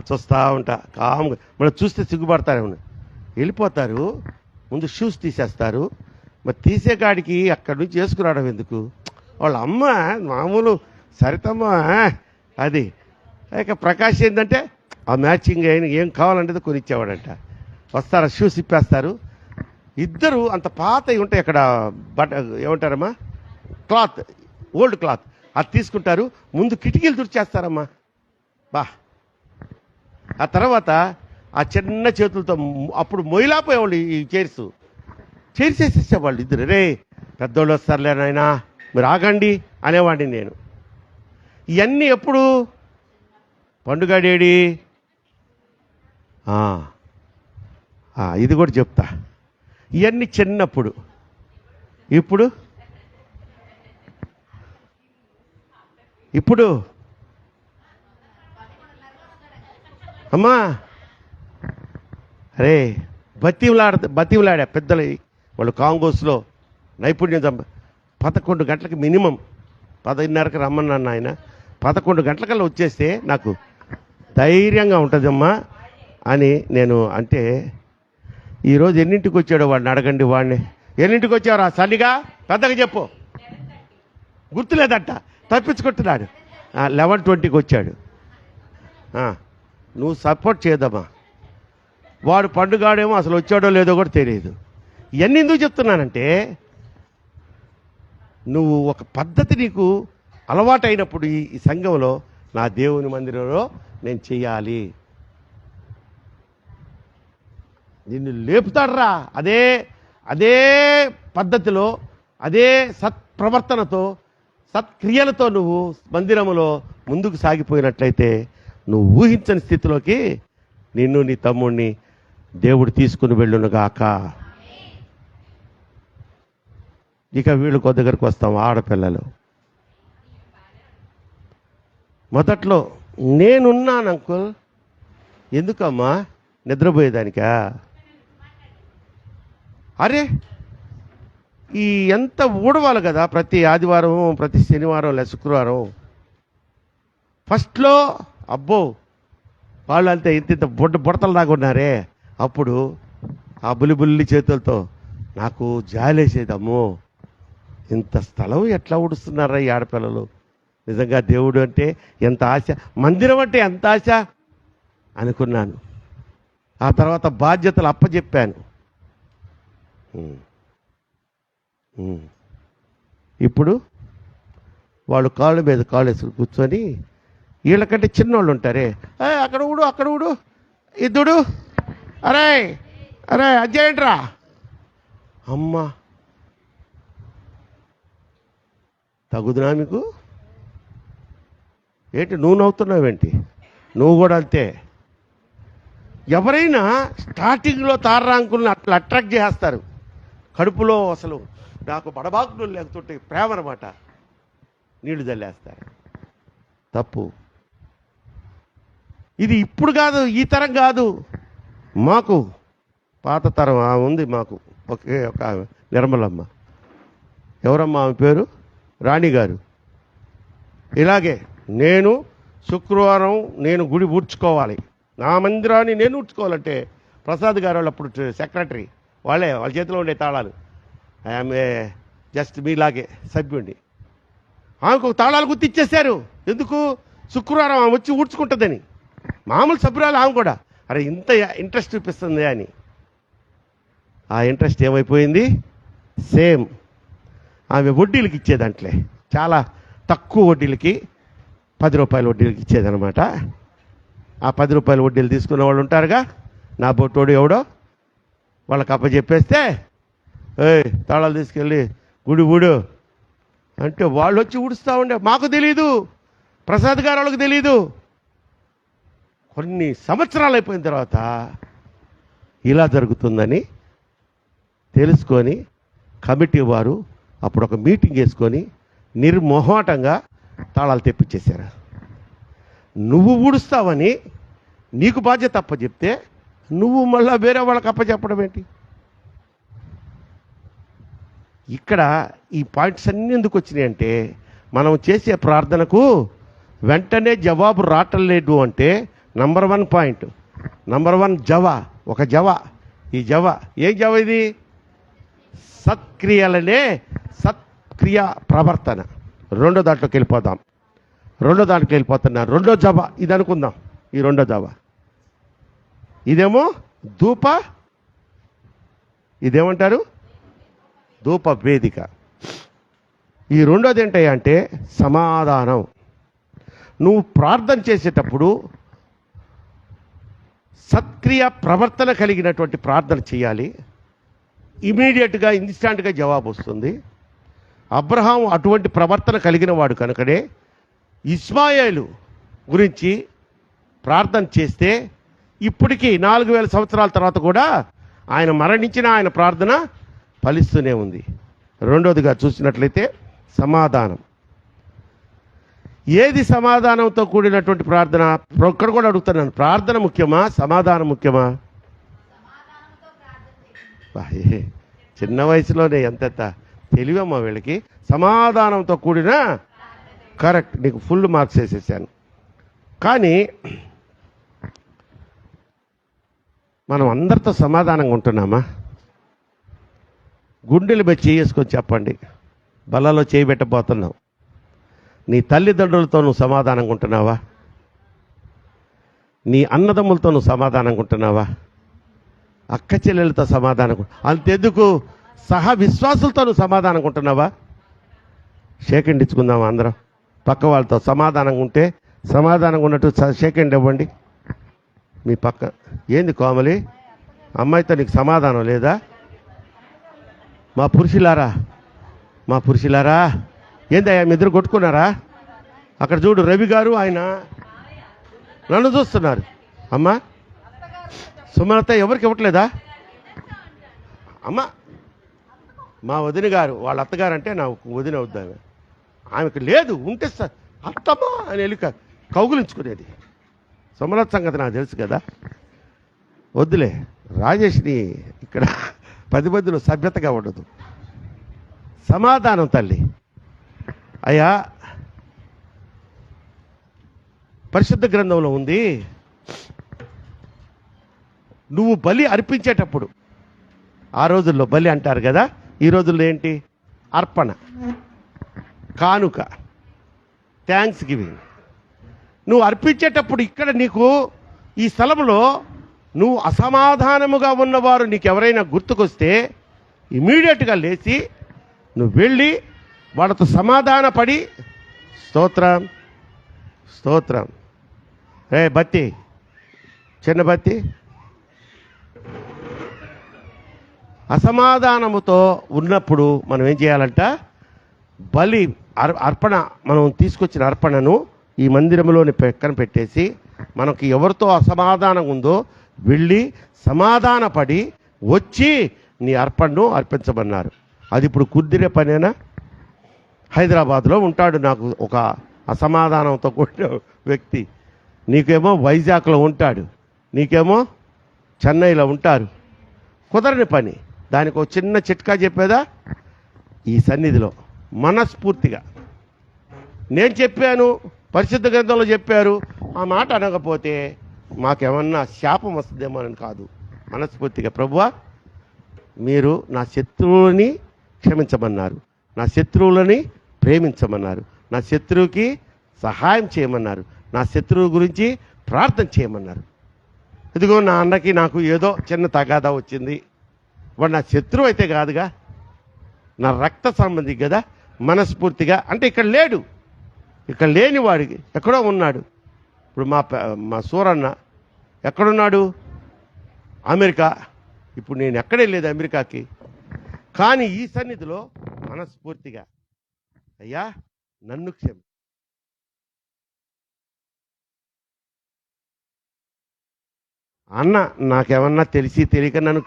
చూస్తూ ఉంటా కామ్గా. మనం చూస్తే సిగ్గుపడతారేమో. వెళ్ళిపోతారు, ముందు షూస్ తీసేస్తారు. మరి తీసే కాడికి అక్కడి నుంచి వేసుకురావడం ఎందుకు? వాళ్ళ అమ్మ మామూలు సరితమ్మ అది. ఇక ప్రకాష్ ఏంటంటే ఆ మ్యాచింగ్ అయిన ఏం కావాలంటే కొనిచ్చేవాడంట. వస్తారా, షూస్ ఇప్పేస్తారు. ఇద్దరు అంత పాతవి ఉంటాయి అక్కడ, ఏమంటారమ్మా, క్లాత్, ఓల్డ్ క్లాత్, అది తీసుకుంటారు. ముందు కిటికీలు తుడిచేస్తారమ్మా. ఆ తర్వాత ఆ చిన్న చేతులతో అప్పుడు మొయిలాపోయేవాళ్ళు ఈ చైర్స్ వేసేసేవాళ్ళు ఇద్దరు. రే పెద్దోళ్ళు వస్తారులే నాయనా, మీరు ఆగండి అనేవాడిని నేను. ఇవన్నీ ఎప్పుడు? పండుగడేడి. ఇది కూడా చెప్తా. ఇవన్నీ చిన్నప్పుడు. ఇప్పుడు అమ్మా అరే బతివులాడా పెద్దలు వాళ్ళు కాంగోస్లో నైపుణ్యం 11 గంటలకు మినిమం, 10:30కి రమ్మన్నాను ఆయన. 11 గంటలకల్లా వచ్చేస్తే నాకు ధైర్యంగా ఉంటుందమ్మా అని నేను అంటే. ఈరోజు ఎన్నింటికి వచ్చాడో వాడిని అడగండి. వాడిని ఎన్నింటికి వచ్చారా సన్నిగా పెద్దగా చెప్పు. గుర్తులేదట, తప్పించుకుంటున్నాడు. 11:20కి వచ్చాడు. నువ్వు సపోర్ట్ చేయదమ్మా. వాడు పండుగాడేమో అసలు వచ్చాడో లేదో కూడా తెలియదు. ఇవన్నీ ఎందుకు చెప్తున్నానంటే, నువ్వు ఒక పద్ధతి నీకు అలవాటు అయినప్పుడు ఈ సంఘంలో నా దేవుని మందిరంలో నేను చెయ్యాలి, నిన్ను లేపుతాడరా. అదే పద్ధతిలో, అదే సత్ప్రవర్తనతో, సత్క్రియలతో నువ్వు మందిరములో ముందుకు సాగిపోయినట్లయితే నువ్వు ఊహించని స్థితిలోకి నిన్ను నీ తమ్ముడిని దేవుడు తీసుకుని వెళ్ళునుగాక. ఇక వీళ్ళు కొద్ది దగ్గరకు వస్తాం. ఆడపిల్లలు మొదట్లో నేనున్నాను అంకుల్. ఎందుకమ్మా? నిద్రపోయేదానికా? అరే ఎంత ఊడవాలి కదా ప్రతి ఆదివారం, ప్రతి శనివారం లేదా శుక్రవారం. ఫస్ట్లో అబ్బో వాళ్ళు అంతే ఇంత బుడతలు దాకా ఉన్నారే. అప్పుడు ఆ బుల్లి చేతులతో నాకు జాలేసేదమ్మో, ఇంత స్థలం ఎట్లా ఊడుస్తున్నారా ఈ ఆడపిల్లలు. నిజంగా దేవుడు అంటే ఎంత ఆశ, మందిరం అంటే ఎంత ఆశ అనుకున్నాను. ఆ తర్వాత బాధ్యతలు అప్పచెప్పాను. ఇప్పుడు వాళ్ళు కాళ్ళ మీద కాళ్ళు వేసుకుని కూర్చొని వీళ్ళకంటే చిన్నోళ్ళు ఉంటారే, అక్కడ ఊడు అక్కడ ఊడు ఇద్దుడు, అరే అరే అజ్జేంట్రా అమ్మా, తగుదునా మీకు? ఏంటి నువ్వు నవ్వుతున్నావేంటి? నువ్వు కూడా అంతే. ఎవరైనా స్టార్టింగ్లో తారరాంకుల్ని అట్లా అట్రాక్ట్ చేస్తారు. కడుపులో అసలు నాకు బడబాకులు లేకుంటే ప్రేమ అనమాట, నీళ్లు చల్లేస్తారు. తప్పు. ఇది ఇప్పుడు కాదు, ఈ తరం కాదు, మాకు పాత తరం ఉంది. మాకు ఒకే ఒక నిర్మలమ్మ, ఎవరమ్మా ఆమె పేరు, రాణి గారు. ఇలాగే నేను శుక్రవారం నేను గుడి ఊడ్చుకోవాలి, నా మందిరాన్ని నేను ఊడ్చుకోవాలంటే ప్రసాద్ గారు వాళ్ళు అప్పుడు సెక్రటరీ, వాళ్ళ చేతిలో ఉండే తాళాలు. ఆమె జస్ట్ మీలాగే సభ్యుండి. ఆమెకు తాళాలు గుర్తిచ్చేశారు. ఎందుకు? శుక్రవారం ఆమె వచ్చి ఊడ్చుకుంటుందని. మామూలు సభ్యురాలు ఆమె కూడా. అరే ఇంత ఇంట్రెస్ట్ చూపిస్తుంది అని. ఆ ఇంట్రెస్ట్ ఏమైపోయింది? సేమ్ ఆమె వడ్డీలకి ఇచ్చేదంట్లే, చాలా తక్కువ వడ్డీలకి, 10 రూపాయల వడ్డీలకి ఇచ్చేదనమాట. ఆ 10 రూపాయల వడ్డీలు తీసుకున్న వాళ్ళు ఉంటారుగా, నా బొట్టోడు ఎవడో, వాళ్ళకి అప్పచెప్పేస్తే తాళాలు తీసుకెళ్ళి గుడి ఊడు అంటే వాళ్ళు వచ్చి ఊడుస్తూ ఉండే. మాకు తెలీదు, ప్రసాద్ గారు వాళ్ళకి తెలీదు. కొన్ని సంవత్సరాలు అయిపోయిన తర్వాత ఇలా జరుగుతుందని తెలుసుకొని కమిటీ వారు అప్పుడు ఒక మీటింగ్ వేసుకొని నిర్మోహమాటంగా తాళాలు తెప్పించేశారు. నువ్వు ఊడుస్తావని నీకు బాధ్యత అప్పచెప్తే నువ్వు మళ్ళీ వేరే వాళ్ళకి అప్పచెప్పడం ఏంటి? ఇక్కడ ఈ పాయింట్స్ అన్నీ ఎందుకు వచ్చినాయి అంటే, మనం చేసే ప్రార్థనకు వెంటనే జవాబు రావట్లేదు అంటే నంబర్ 1 పాయింట్, నంబర్ 1 జవ, ఒక జవ. ఈ జవ ఏ జవ? ఇది సత్క్రియలనే సత్క్రియ ప్రవర్తన. రెండో దాంట్లోకి వెళ్ళిపోదాం. రెండో జవ ఇది అనుకుందాం. ఈ రెండో జవ ఇదేమో ధూప, ఇదేమంటారు? ధూప వేదిక. ఈ రెండోది ఏంటయ్యా అంటే సమాధానం. నువ్వు ప్రార్థన చేసేటప్పుడు సత్క్రియ ప్రవర్తన కలిగినటువంటి ప్రార్థన చేయాలి. ఇమీడియట్గా ఇన్స్టాంట్గా జవాబు వస్తుంది. అబ్రహాం అటువంటి ప్రవర్తన కలిగిన వాడు కనుకనే ఇస్మాయేలు గురించి ప్రార్థన చేస్తే ఇప్పటికీ 4000 సంవత్సరాల తర్వాత కూడా ఆయన మరణించిన ఆయన ప్రార్థన ఫలిస్తూనే ఉంది. రెండోదిగా చూసినట్లయితే సమాధానం. ఏది సమాధానంతో కూడినటువంటి ప్రార్థన? ఇక్కడ కూడా అడుగుతున్నాను, ప్రార్థన ముఖ్యమా, సమాధానం ముఖ్యమా? చిన్న వయసులోనే ఎంత తెలివమ్మా వీళ్ళకి. సమాధానంతో కూడిన, కరెక్ట్, నీకు ఫుల్ మార్క్స్ వేసేసాను. కానీ మనం అందరితో సమాధానంగా ఉంటున్నామా? గుండెలు మీద చేసుకొని చెప్పండి, బల్లలో చేయబెట్టబోతున్నావు. నీ తల్లిదండ్రులతో నువ్వు సమాధానంగా ఉంటున్నావా? నీ అన్నదమ్ములతో నువ్వు సమాధానంగా ఉంటున్నావా? అక్క చెల్లెలతో సమాధానం, అంతెందుకు సహా విశ్వాసులతో నువ్వు సమాధానంగా ఉంటున్నావా? షేక్ హ్యాండ్ ఇచ్చుకుందామా అందరం? పక్క వాళ్ళతో సమాధానంగా ఉంటే, సమాధానంగా ఉన్నట్టు షేక్ హ్యాండ్ ఇవ్వండి. మీ పక్క ఏంది కోమలి, అమ్మాయితో నీకు సమాధానం లేదా? మా పురుషులారా ఏందయ్యా మీ ఇద్దరు కొట్టుకున్నారా? అక్కడ చూడు రవి గారు, ఆయన నన్ను చూస్తున్నారు. అమ్మా సుమలత ఎవరికి ఇవ్వట్లేదా? అమ్మ మా వదిన గారు, వాళ్ళ అత్తగారు అంటే నా వదిన అవుద్దామె, ఆమెకు లేదు, ఉంటే అత్తమ్మా అని వెళ్ళి కౌగులించుకునేది. సుమలత సంగతి నాకు తెలుసు కదా. వద్దులే, రాజేష్ని ఇక్కడ 10 మందిలో సభ్యతగా ఉండదు. సమాధానం తల్లి. అయ్యా పరిశుద్ధ గ్రంథంలో ఉంది, నువ్వు బలి అర్పించేటప్పుడు, ఆ రోజుల్లో బలి అంటారు కదా, ఈ రోజుల్లో ఏంటి? అర్పణ, కానుక, థ్యాంక్స్ గివింగ్. నువ్వు అర్పించేటప్పుడు ఇక్కడ నీకు ఈ స్థలంలో నువ్వు అసమాధానముగా ఉన్నవారు నీకు ఎవరైనా గుర్తుకొస్తే ఇమీడియట్గా లేచి నువ్వు వెళ్ళి వాళ్ళతో సమాధానపడి, స్తోత్రం, స్తోత్రం. బత్తి, చిన్న బత్తి. అసమాధానముతో ఉన్నప్పుడు మనం ఏం చేయాలంట? బలి అర్పణ, మనం తీసుకొచ్చిన అర్పణను ఈ మందిరంలోని పక్కన పెట్టేసి, మనకి ఎవరితో అసమాధానం ఉందో వెళ్ళి సమాధానపడి వచ్చి నీ అర్పణను అర్పించమన్నారు. అది ఇప్పుడు కుదిరే పనేనా? హైదరాబాద్లో ఉంటాడు నాకు ఒక అసమాధానంతో కూడిన వ్యక్తి, నీకేమో వైజాగ్లో ఉంటాడు, నీకేమో చెన్నైలో ఉంటారు. కుదరని పని. దానికి ఒక చిన్న చిట్కా చెప్పేదా? ఈ సన్నిధిలో మనస్ఫూర్తిగా నేను చెప్పాను, పరిశుద్ధ గ్రంథంలో చెప్పారు, ఆ మాట అనకపోతే మాకేమన్నా శాపం వస్తుందేమో అని కాదు. మనస్ఫూర్తిగా ప్రభువా, మీరు నా శత్రువులని క్షమించమన్నారు, నా శత్రువులని ప్రేమించమన్నారు, నా శత్రువుకి సహాయం చేయమన్నారు, నా శత్రువు గురించి ప్రార్థన చేయమన్నారు. ఇదిగో నా అన్నకి నాకు ఏదో చిన్న తగాదా వచ్చింది, వాడు నా శత్రువు అయితే కాదుగా, నా రక్త సంబంధి కదా. మనస్ఫూర్తిగా అంటే ఇక్కడ లేడు, ఇక్కడ లేని వాడికి ఎక్కడో ఉన్నాడు. ఇప్పుడు మా సూరన్న ఎక్కడున్నాడు? అమెరికా. ఇప్పుడు నేను ఎక్కడే లేదు అమెరికాకి. కానీ ఈ సన్నిధిలో మనస్ఫూర్తిగా అయ్యా నన్ను క్షమి, అన్న నాకేమన్నా తెలిసి తెలియక నన్ను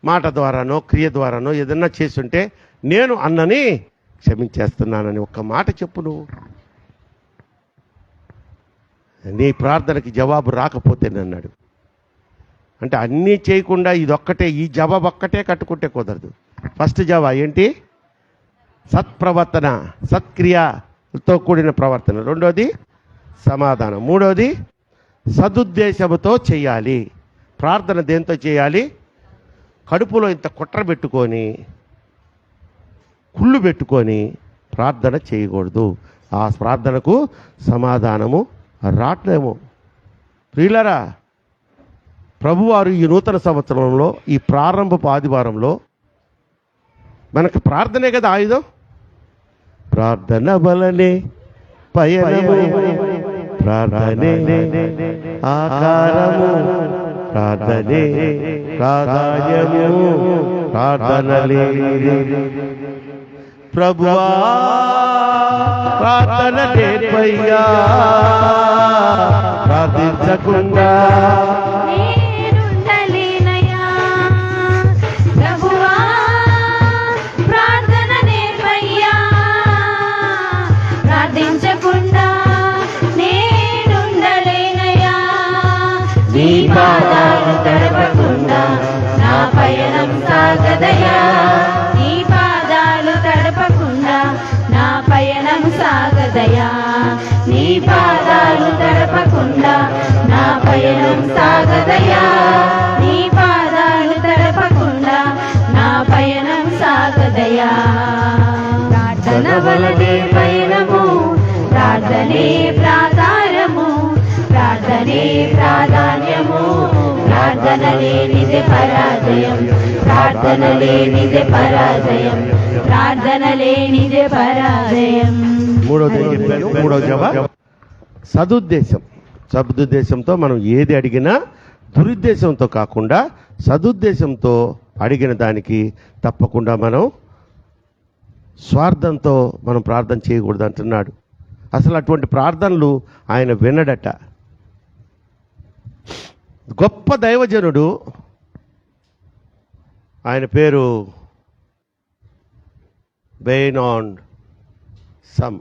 మాట ద్వారానో క్రియ ద్వారానో ఏదన్నా చేసుంటే నేను అన్నని క్షమించేస్తున్నానని ఒక్క మాట చెప్పు. నువ్వు నీ ప్రార్థనకి జవాబు రాకపోతే అన్నాడు. అంటే అన్నీ చేయకుండా ఇదొక్కటే, ఈ జవాబు ఒక్కటే కట్టుకుంటే కుదరదు. ఫస్ట్ జవాబు ఏంటి? సత్ప్రవర్తన, సత్క్రియతో కూడిన ప్రవర్తన. రెండోది సమాధానం. మూడోది సదుద్దేశముతో చేయాలి. ప్రార్థన దేంతో చేయాలి? కడుపులో ఇంత కుట్ర పెట్టుకొని, కుళ్ళు పెట్టుకొని ప్రార్థన చేయకూడదు. ఆ ప్రార్థనకు సమాధానము రాట్లేము. ప్రియులరా, ప్రభువారు ఈ నూతన సంవత్సరంలో, ఈ ప్రారంభపు ఆదివారంలో మనకు ప్రార్థనే కదా ఆయుధం. ప్రార్థన వలనే పయనము, ప్రార్థనే ఆకారము, ప్రార్థనే ప్రాధాన్యము, ప్రార్థనలే ప్రభువా ప్రార్థన నేర్పయ్యా, ప్రార్థించకుండా నీ పాదాలు తడపకుండా నా పయనం సాగదయా, నీ పాదాలు తడపకుండా నా పయనం సాగదయా, నీ పాదాలు తడపకుండా నా పయనం సాగదయా, నీ పాదాలు తడపకుండా నా పయనం సాగదయా. ప్రార్థన వలనే పయనము, ప్రార్థనే ప్రాధాన్యము, ప్రార్థనే ప్రాధాన్యము, ప్రార్థన లేనిదే పరాజయం, ప్రార్థన లేనిదే పరాజయం, ప్రార్థన లేనిదే పరాజయం. మూడో జవాబు సదుద్దేశం. సదుద్దేశంతో మనం ఏది అడిగినా దురుద్దేశంతో కాకుండా సదుద్దేశంతో అడిగిన దానికి తప్పకుండా మనం స్వార్థంతో మనం ప్రార్థన చేయకూడదు అంటున్నాడు. అసలు అటువంటి ప్రార్థనలు ఆయన వినడట. గొప్ప దైవజనుడు, ఆయన పేరు బెయినాండ్ సమ్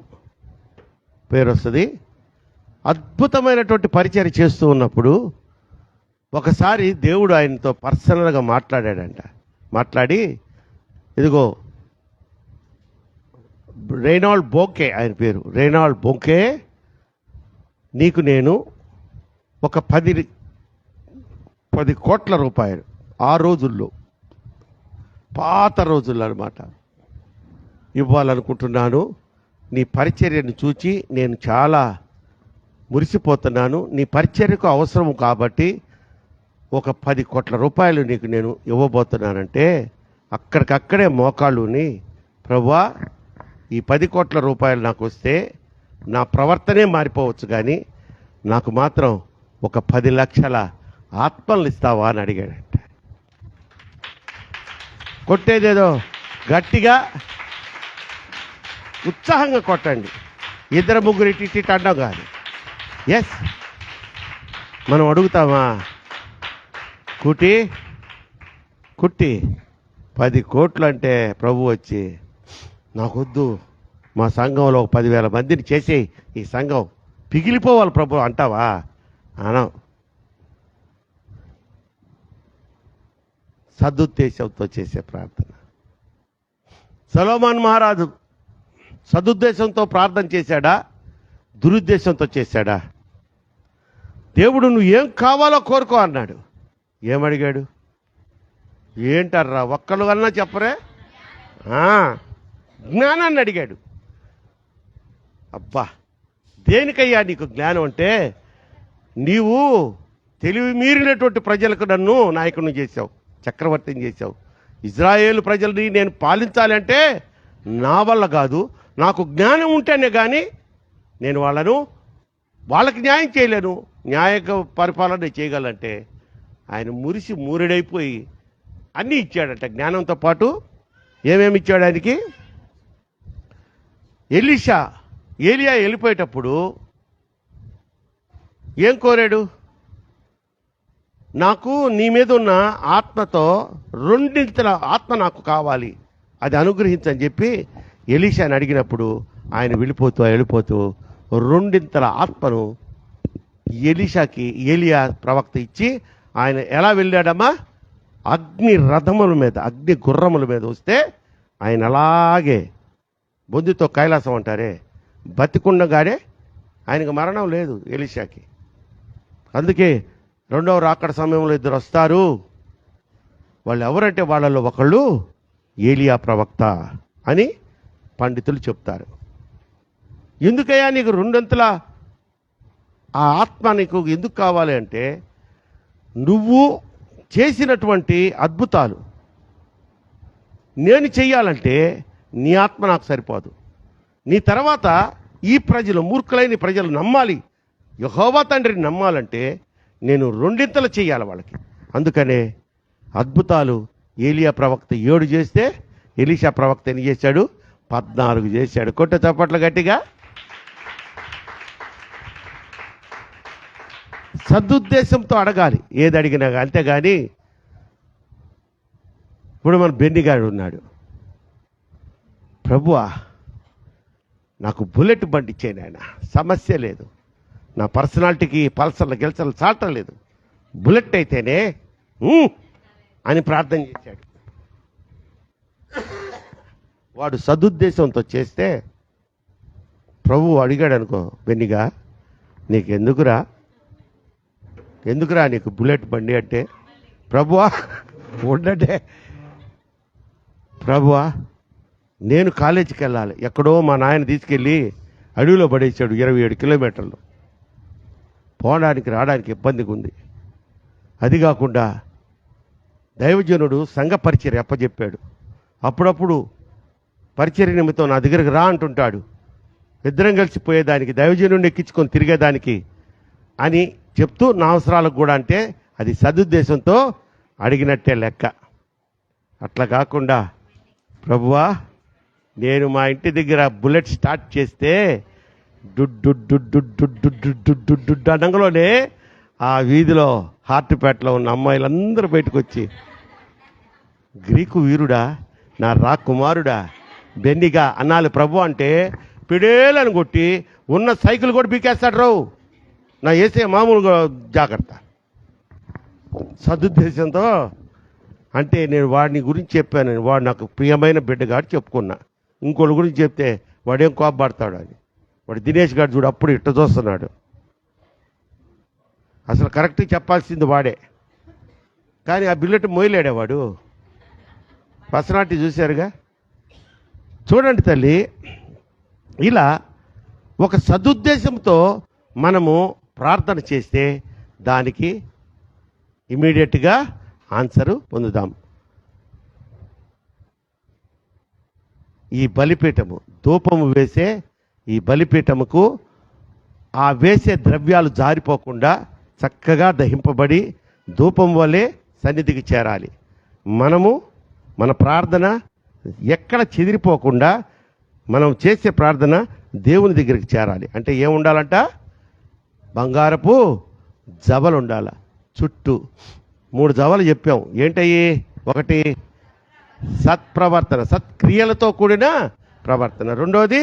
పేరు వస్తుంది. అద్భుతమైనటువంటి పరిచర్య చేస్తూ ఉన్నప్పుడు ఒకసారి దేవుడు ఆయనతో పర్సనల్గా మాట్లాడాడంట. మాట్లాడి, ఇదిగో రేనాల్డ్ బోంకే, ఆయన పేరు రేనాల్డ్ బోంకే, నీకు నేను ఒక 10 కోట్ల రూపాయలు, ఆ రోజుల్లో పాత రోజుల్లో అన్నమాట, ఇవ్వాలనుకుంటున్నాను. నీ పరిచర్యను చూచి నేను చాలా మురిసిపోతున్నాను. నీ పరిచర్యకు అవసరం కాబట్టి ఒక 10 కోట్ల రూపాయలు నీకు నేను ఇవ్వబోతున్నానంటే అక్కడికక్కడే మోకాళ్ళుని, ప్రభువా ఈ 10 కోట్ల రూపాయలు నాకు వస్తే నా ప్రవర్తనే మారిపోవచ్చు, కానీ నాకు మాత్రం ఒక 10 లక్షల ఆత్మలను ఇస్తావా అని అడిగాడంట. కొట్టేదేదో గట్టిగా ఉత్సాహంగా కొట్టండి, 2-3 ఇటు అంటాం కాదు. ఎస్, మనం అడుగుతామా? కుట్టి 10 కోట్లు అంటే ప్రభు వచ్చి నాకొద్దు, మా సంఘంలో 10,000 మందిని చేసి ఈ సంఘం పిగిలిపోవాలి ప్రభు అంటావా? అనం. సదుద్దేశంతో చేసే ప్రార్థన. సొలొమోను మహారాజు సదుద్దేశంతో ప్రార్థన చేశాడా, దురుద్దేశంతో చేశాడా? దేవుడు నువ్వు ఏం కావాలో కోరుకో అన్నాడు. ఏమడిగాడు? ఏంటర్రా ఒక్కళ్ళు అన్నా చెప్పరే? జ్ఞానాన్ని అడిగాడు. అబ్బా, దేనికయ్యా నీకు జ్ఞానం అంటే, నీవు తెలివి మీరినటువంటి ప్రజలకు నన్ను నాయకుడిని చేశావు, చక్రవర్తిని చేశావు. ఇజ్రాయేలు ప్రజల్ని నేను పాలించాలి అంటే నా వల్ల కాదు, నాకు జ్ఞానం ఉంటేనే కానీ నేను వాళ్ళకి న్యాయం చేయలేను. న్యాయ పరిపాలన చేయగలంటే ఆయన మురిసి మూరెడైపోయి అన్నీ ఇచ్చాడట. జ్ఞానంతో పాటు ఏమేమి ఇచ్చాడు ఆయనకి? ఏలియా వెళ్ళిపోయేటప్పుడు ఏం కోరాడు? నాకు నీ మీద ఉన్న ఆత్మతో 2 ఆత్మ నాకు కావాలి, అది అనుగ్రహించని చెప్పి ఎలీషాని అడిగినప్పుడు ఆయన వెళ్ళిపోతూ 2 ఆత్మను ఏలియా ప్రవక్త ఇచ్చి, ఆయన ఎలా వెళ్ళాడమ్మా? అగ్ని రథముల మీద, అగ్ని గుర్రముల మీద వస్తే ఆయన అలాగే బొద్దుతో కైలాసం అంటారే, బతికుండగానే ఆయనకు మరణం లేదు ఎలీషాకి. అందుకే 2వ రాకడ సమయంలో 2 వస్తారు. వాళ్ళు ఎవరంటే వాళ్ళలో ఒకళ్ళు ఏలియా ప్రవక్త అని పండితులు చెప్తారు. ఎందుకయ్యా నీకు 2 ఆ ఆత్మ నీకు ఎందుకు కావాలి అంటే, నువ్వు చేసినటువంటి అద్భుతాలు నేను చెయ్యాలంటే నీ ఆత్మ నాకు సరిపోదు. నీ తర్వాత ఈ ప్రజలు, మూర్ఖులైన ప్రజలు నమ్మాలి, యెహోవా తండ్రిని నమ్మాలంటే నేను 2 చెయ్యాలి వాళ్ళకి. అందుకనే అద్భుతాలు ఏలియా ప్రవక్త 7 చేస్తే ఎలీషా ప్రవక్త ఎన్ని చేశాడు? 14 చేశాడు. కొట్ట చప్పట్లు గట్టిగా. సదుద్దేశంతో అడగాలి ఏది అడిగినా. అంతేగాని ఇప్పుడు మన బెన్నిగాడు ఉన్నాడు, ప్రభువా నాకు బుల్లెట్ బండి ఇచ్చేయండి, ఆయన సమస్య లేదు, నా పర్సనాలిటీకి పల్సర్లు గెలిచలు చాలటం లేదు, బుల్లెట్ అయితేనే అని ప్రార్థన చేశాడు. వాడు సదుద్దేశంతో చేస్తే ప్రభువు అడిగాడు అనుకో, బెన్నిగా నీకు ఎందుకురా నీకు బుల్లెట్ బండి అంటే, ప్రభువా ఉండంటే, ప్రభువా నేను కాలేజీకి వెళ్ళాలి, ఎక్కడో మా నాయన తీసుకెళ్ళి అడవిలో పడేసాడు 27 కిలోమీటర్లు, పోవడానికి రావడానికి ఇబ్బందిగా ఉంది. అది కాకుండా దైవజనుడు సంఘ పరిచర్య అప్పచెప్పాడు, అప్పుడప్పుడు పరిచర్య నిమిత్తం నా దగ్గరికి రా అంటుంటాడు, ఇద్దరం కలిసిపోయేదానికి, దైవజనుడిని ఎక్కించుకొని తిరిగేదానికి అని చెప్తూ నా అవసరాలకు కూడా, అంటే అది సదుద్దేశంతో అడిగినట్టే లెక్క. అట్లా కాకుండా ప్రభువా నేను మా ఇంటి దగ్గర బుల్లెట్ స్టార్ట్ చేస్తే డుడ్ అనంగలోనే ఆ వీధిలో హార్ట్పేటలో ఉన్న అమ్మాయిలందరూ బయటకు వచ్చి, గ్రీకు వీరుడా, నా కుమారుడా బెన్నిగా అన్నాలి ప్రభు అంటే, పిడేలని కొట్టి ఉన్న సైకిల్ కూడా బీకేస్తాడు రావు. నా వేసే మామూలుగా జాగ్రత్త. సదుద్దేశంతో అంటే నేను వాడిని గురించి చెప్పాను, వాడు నాకు ప్రియమైన బిడ్డగాడు చెప్పుకున్నా. ఇంకోళ్ళ గురించి చెప్తే వాడేం కోపపడతాడు అని. వాడు దినేష్ గారు చూడు అప్పుడు ఇట్ట చూస్తున్నాడు. అసలు కరెక్ట్గా చెప్పాల్సింది వాడే, కానీ ఆ బిల్లెట్ మోయలేడే వాడు. పర్సనాలిటీ చూశారుగా. చూడండి తల్లి, ఇలా ఒక సదుద్దేశంతో మనము ప్రార్థన చేస్తే దానికి ఇమీడియట్గా ఆన్సరు పొందుదాం. ఈ బలిపీఠము ధూపము వేసే ఈ బలిపీఠముకు ఆ వేసే ద్రవ్యాలు జారిపోకుండా చక్కగా దహింపబడి ధూపం వలె సన్నిధికి చేరాలి. మనము మన ప్రార్థన ఎక్కడ చెదిరిపోకుండా మనం చేసే ప్రార్థన దేవుని దగ్గరికి చేరాలి. అంటే ఏముండాలంట? బంగారపు జవలు ఉండాల. చుట్టూ 3 జవలు చెప్పాం. ఏంటయ్యి? ఒకటి సత్ప్రవర్తన, సత్క్రియలతో కూడిన ప్రవర్తన. రెండోది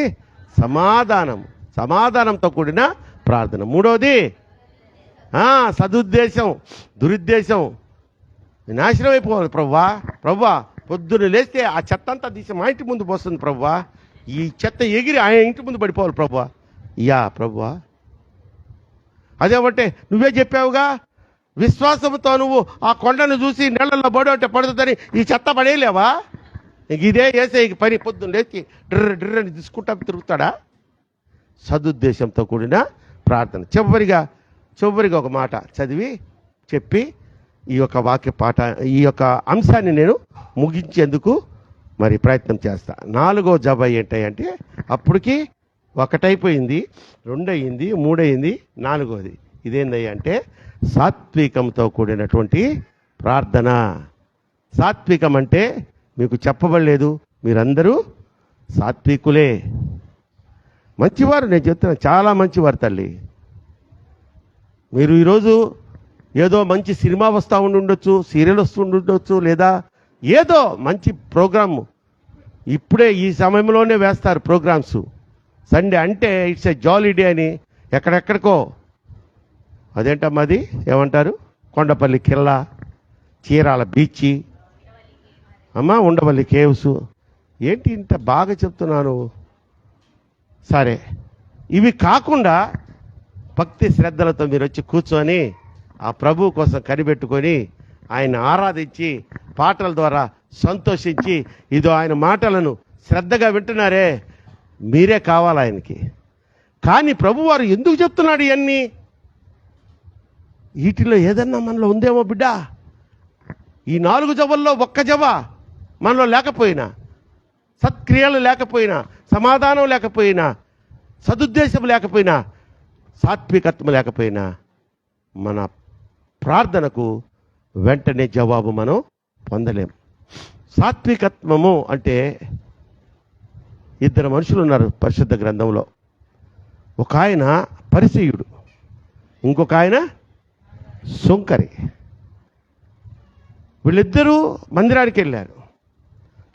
సమాధానంతో కూడిన ప్రార్థన. మూడోది సదుద్దేశం, దురుద్దేశం నాశనం అయిపోవాలి. ప్రభువా పొద్దున్న లేస్తే ఆ చెత్త అంతా తీసి మా ఇంటి ముందు పోస్తుంది ప్రభువా, ఈ చెత్త ఎగిరి ఆయన ఇంటి ముందు పడిపోవాలి ప్రభువా. ప్రభువా అదేమంటే నువ్వే చెప్పావుగా, విశ్వాసంతో నువ్వు ఆ కొండను చూసి నీళ్ళల్లో పడి పడుతుందని ఈ చెత్త పడేయలేవా? ఇదే వేసే పని. పొద్దున్న లేచి డ్రని తీసుకుంటా తిరుగుతాడా? సదుద్దేశంతో కూడిన ప్రార్థన. చివరిగా ఒక మాట చదివి చెప్పి ఈ యొక్క వాక్య పాఠ ఈ యొక్క అంశాన్ని నేను ముగించేందుకు మరి ప్రయత్నం చేస్తా. 4వ జప ఏంటంటే అప్పటికి 1 అయిపోయింది, 2 అయింది, 3 అయింది, 4వది ఇదేందయ్య అంటే సాత్వికంతో కూడినటువంటి ప్రార్థన. సాత్వికం అంటే మీకు చెప్పబడలేదు, మీరందరూ సాత్వికులే, మంచివారు. నేను చెప్తున్నా, చాలా మంచివారు తల్లి. మీరు ఈరోజు ఏదో మంచి సినిమా వస్తూ ఉండొచ్చు, సీరియల్ వస్తుండొచ్చు, లేదా ఏదో మంచి ప్రోగ్రామ్ ఇప్పుడే ఈ సమయంలోనే వేస్తారు ప్రోగ్రామ్స్. సండే అంటే ఇట్స్ ఎ జాలీ డే అని ఎక్కడెక్కడికో, అదేంటమ్మా అది ఏమంటారు, కొండపల్లి కిల్లా, చీరాల బీచి, ఉండవల్లి కేవ్స్. ఏంటి ఇంత బాగా చెప్తున్నాను? సరే, ఇవి కాకుండా భక్తి శ్రద్ధలతో మీరు వచ్చి కూర్చొని ఆ ప్రభు కోసం కనిపెట్టుకొని ఆయన ఆరాధించి పాటల ద్వారా సంతోషించి ఇదో ఆయన మాటలను శ్రద్ధగా వింటున్నారే, మీరే కావాలి ఆయనకి. కానీ ప్రభువారు ఎందుకు చెప్తున్నాడు ఇవన్నీ? వీటిలో ఏదన్నా మనలో ఉందేమో బిడ్డ. ఈ 4 జవల్లో 1 జవ మనలో లేకపోయినా, సత్క్రియలు లేకపోయినా, సమాధానం లేకపోయినా, సదుద్దేశం లేకపోయినా, సాత్వికత్వం లేకపోయినా, మన ప్రార్థనకు వెంటనే జవాబు మనం పొందలేం. సాత్వికత్వము అంటే 2 మనుషులు ఉన్నారు పరిశుద్ధ గ్రంథంలో. ఒక ఆయన పరిసయ్యుడు, ఇంకొక ఆయన సుంకరి. వీళ్ళిద్దరూ మందిరానికి వెళ్ళారు.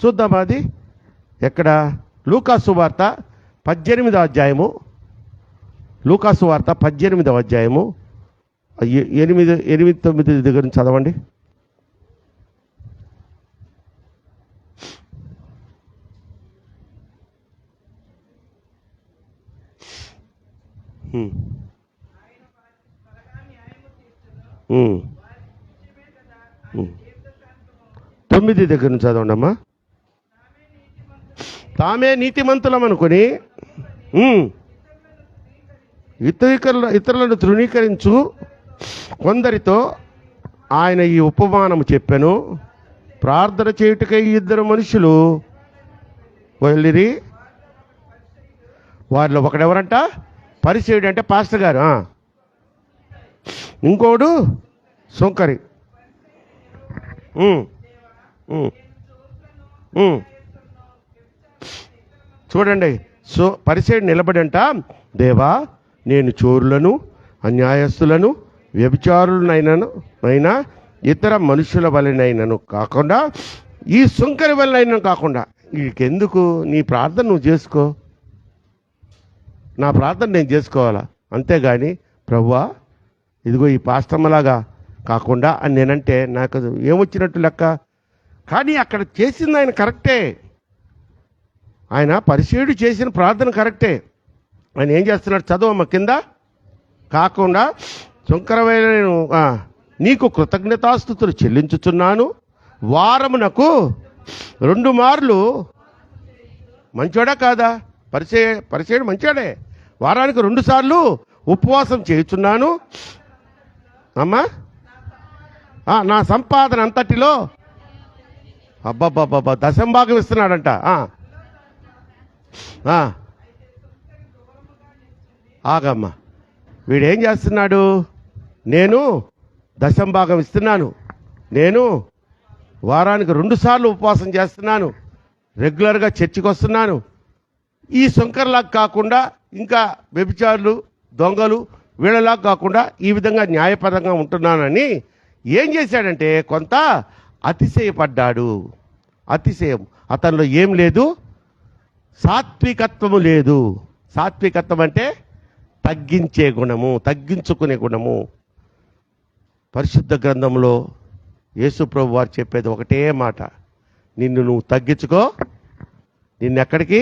చూద్దామా అది ఎక్కడ? లూకాసు వార్త 18వ అధ్యాయము. లూకాసు వార్త 18వ అధ్యాయము 8-9 దగ్గర నుంచి చదవండి. తొమ్మిది దగ్గర నుంచి చదవండి అమ్మా. తామే నీతిమంతులం అనుకుని ఇతరులను తృణీకరించు కొందరితో ఆయన ఈ ఉపమానము చెప్పెను. ప్రార్థన చేయుటకై 2 మనుషులు వెళ్ళిరి. వారిలో ఒకడెవరంట? పరిసయ్యుడు, అంటే పాస్టర్ గారు. ఇంకోడు సుంకరి. చూడండి, పరిసయ్యుడు నిలబడంట, దేవా నేను చోరులను, అన్యాయస్తులను, వ్యభిచారులనైనా ఇతర మనుషుల వలనైనను కాకుండా, ఈ సుంకరి వలనైనా కాకుండా, వీడికెందుకు? నీ ప్రార్థన నువ్వు చేసుకో, నా ప్రార్థన నేను చేసుకోవాలా, అంతేగాని ప్రభువా ఇదిగో ఈ పాస్టమ్మలాగా కాకుండా అని నేనంటే నాకు ఏమొచ్చినట్టు లెక్క. కానీ అక్కడ చేసింది ఆయన కరెక్టే. ఆయన పరిసయ్యుడు చేసిన ప్రార్థన కరెక్టే. ఆయన ఏం చేస్తున్నాడు? చదవమ్మ కింద. కాకుండా సుంకరమైన నీకు కృతజ్ఞతాస్తుతులు చెల్లించుచున్నాను, వారమునకు 2 మార్లు. మంచోడా కాదా? పరిసయ్యుడు మంచోడే. వారానికి 2 సార్లు ఉపవాసం చేయుచున్నాను అమ్మా, నా సంపాదన అంతటిలో అబ్బాబ్బాబ్బా 10% ఇస్తున్నాడంట. ఆగమ్మ, వీడేం చేస్తున్నాడు? నేను దశంభాగం ఇస్తున్నాను, నేను వారానికి 2 సార్లు ఉపవాసం చేస్తున్నాను, రెగ్యులర్గా చర్చికి వస్తున్నాను. ఈ శంకర్లాగా కాకుండా, ఇంకా వ్యభిచారులు దొంగలు వీళ్ళలాగా కాకుండా ఈ విధంగా న్యాయపరంగా ఉంటున్నానని ఏం చేశాడంటే కొంత అతిశయపడ్డాడు. అతిశయం, అతనిలో ఏం లేదు? సాత్వికత్వము లేదు. సాత్వికత్వం అంటే తగ్గించే గుణము, తగ్గించుకునే గుణము. పరిశుద్ధ గ్రంథంలో యేసు ప్రభు వారు చెప్పేది ఒకటే మాట, నిన్ను నువ్వు తగ్గించుకో, నిన్నెక్కడికి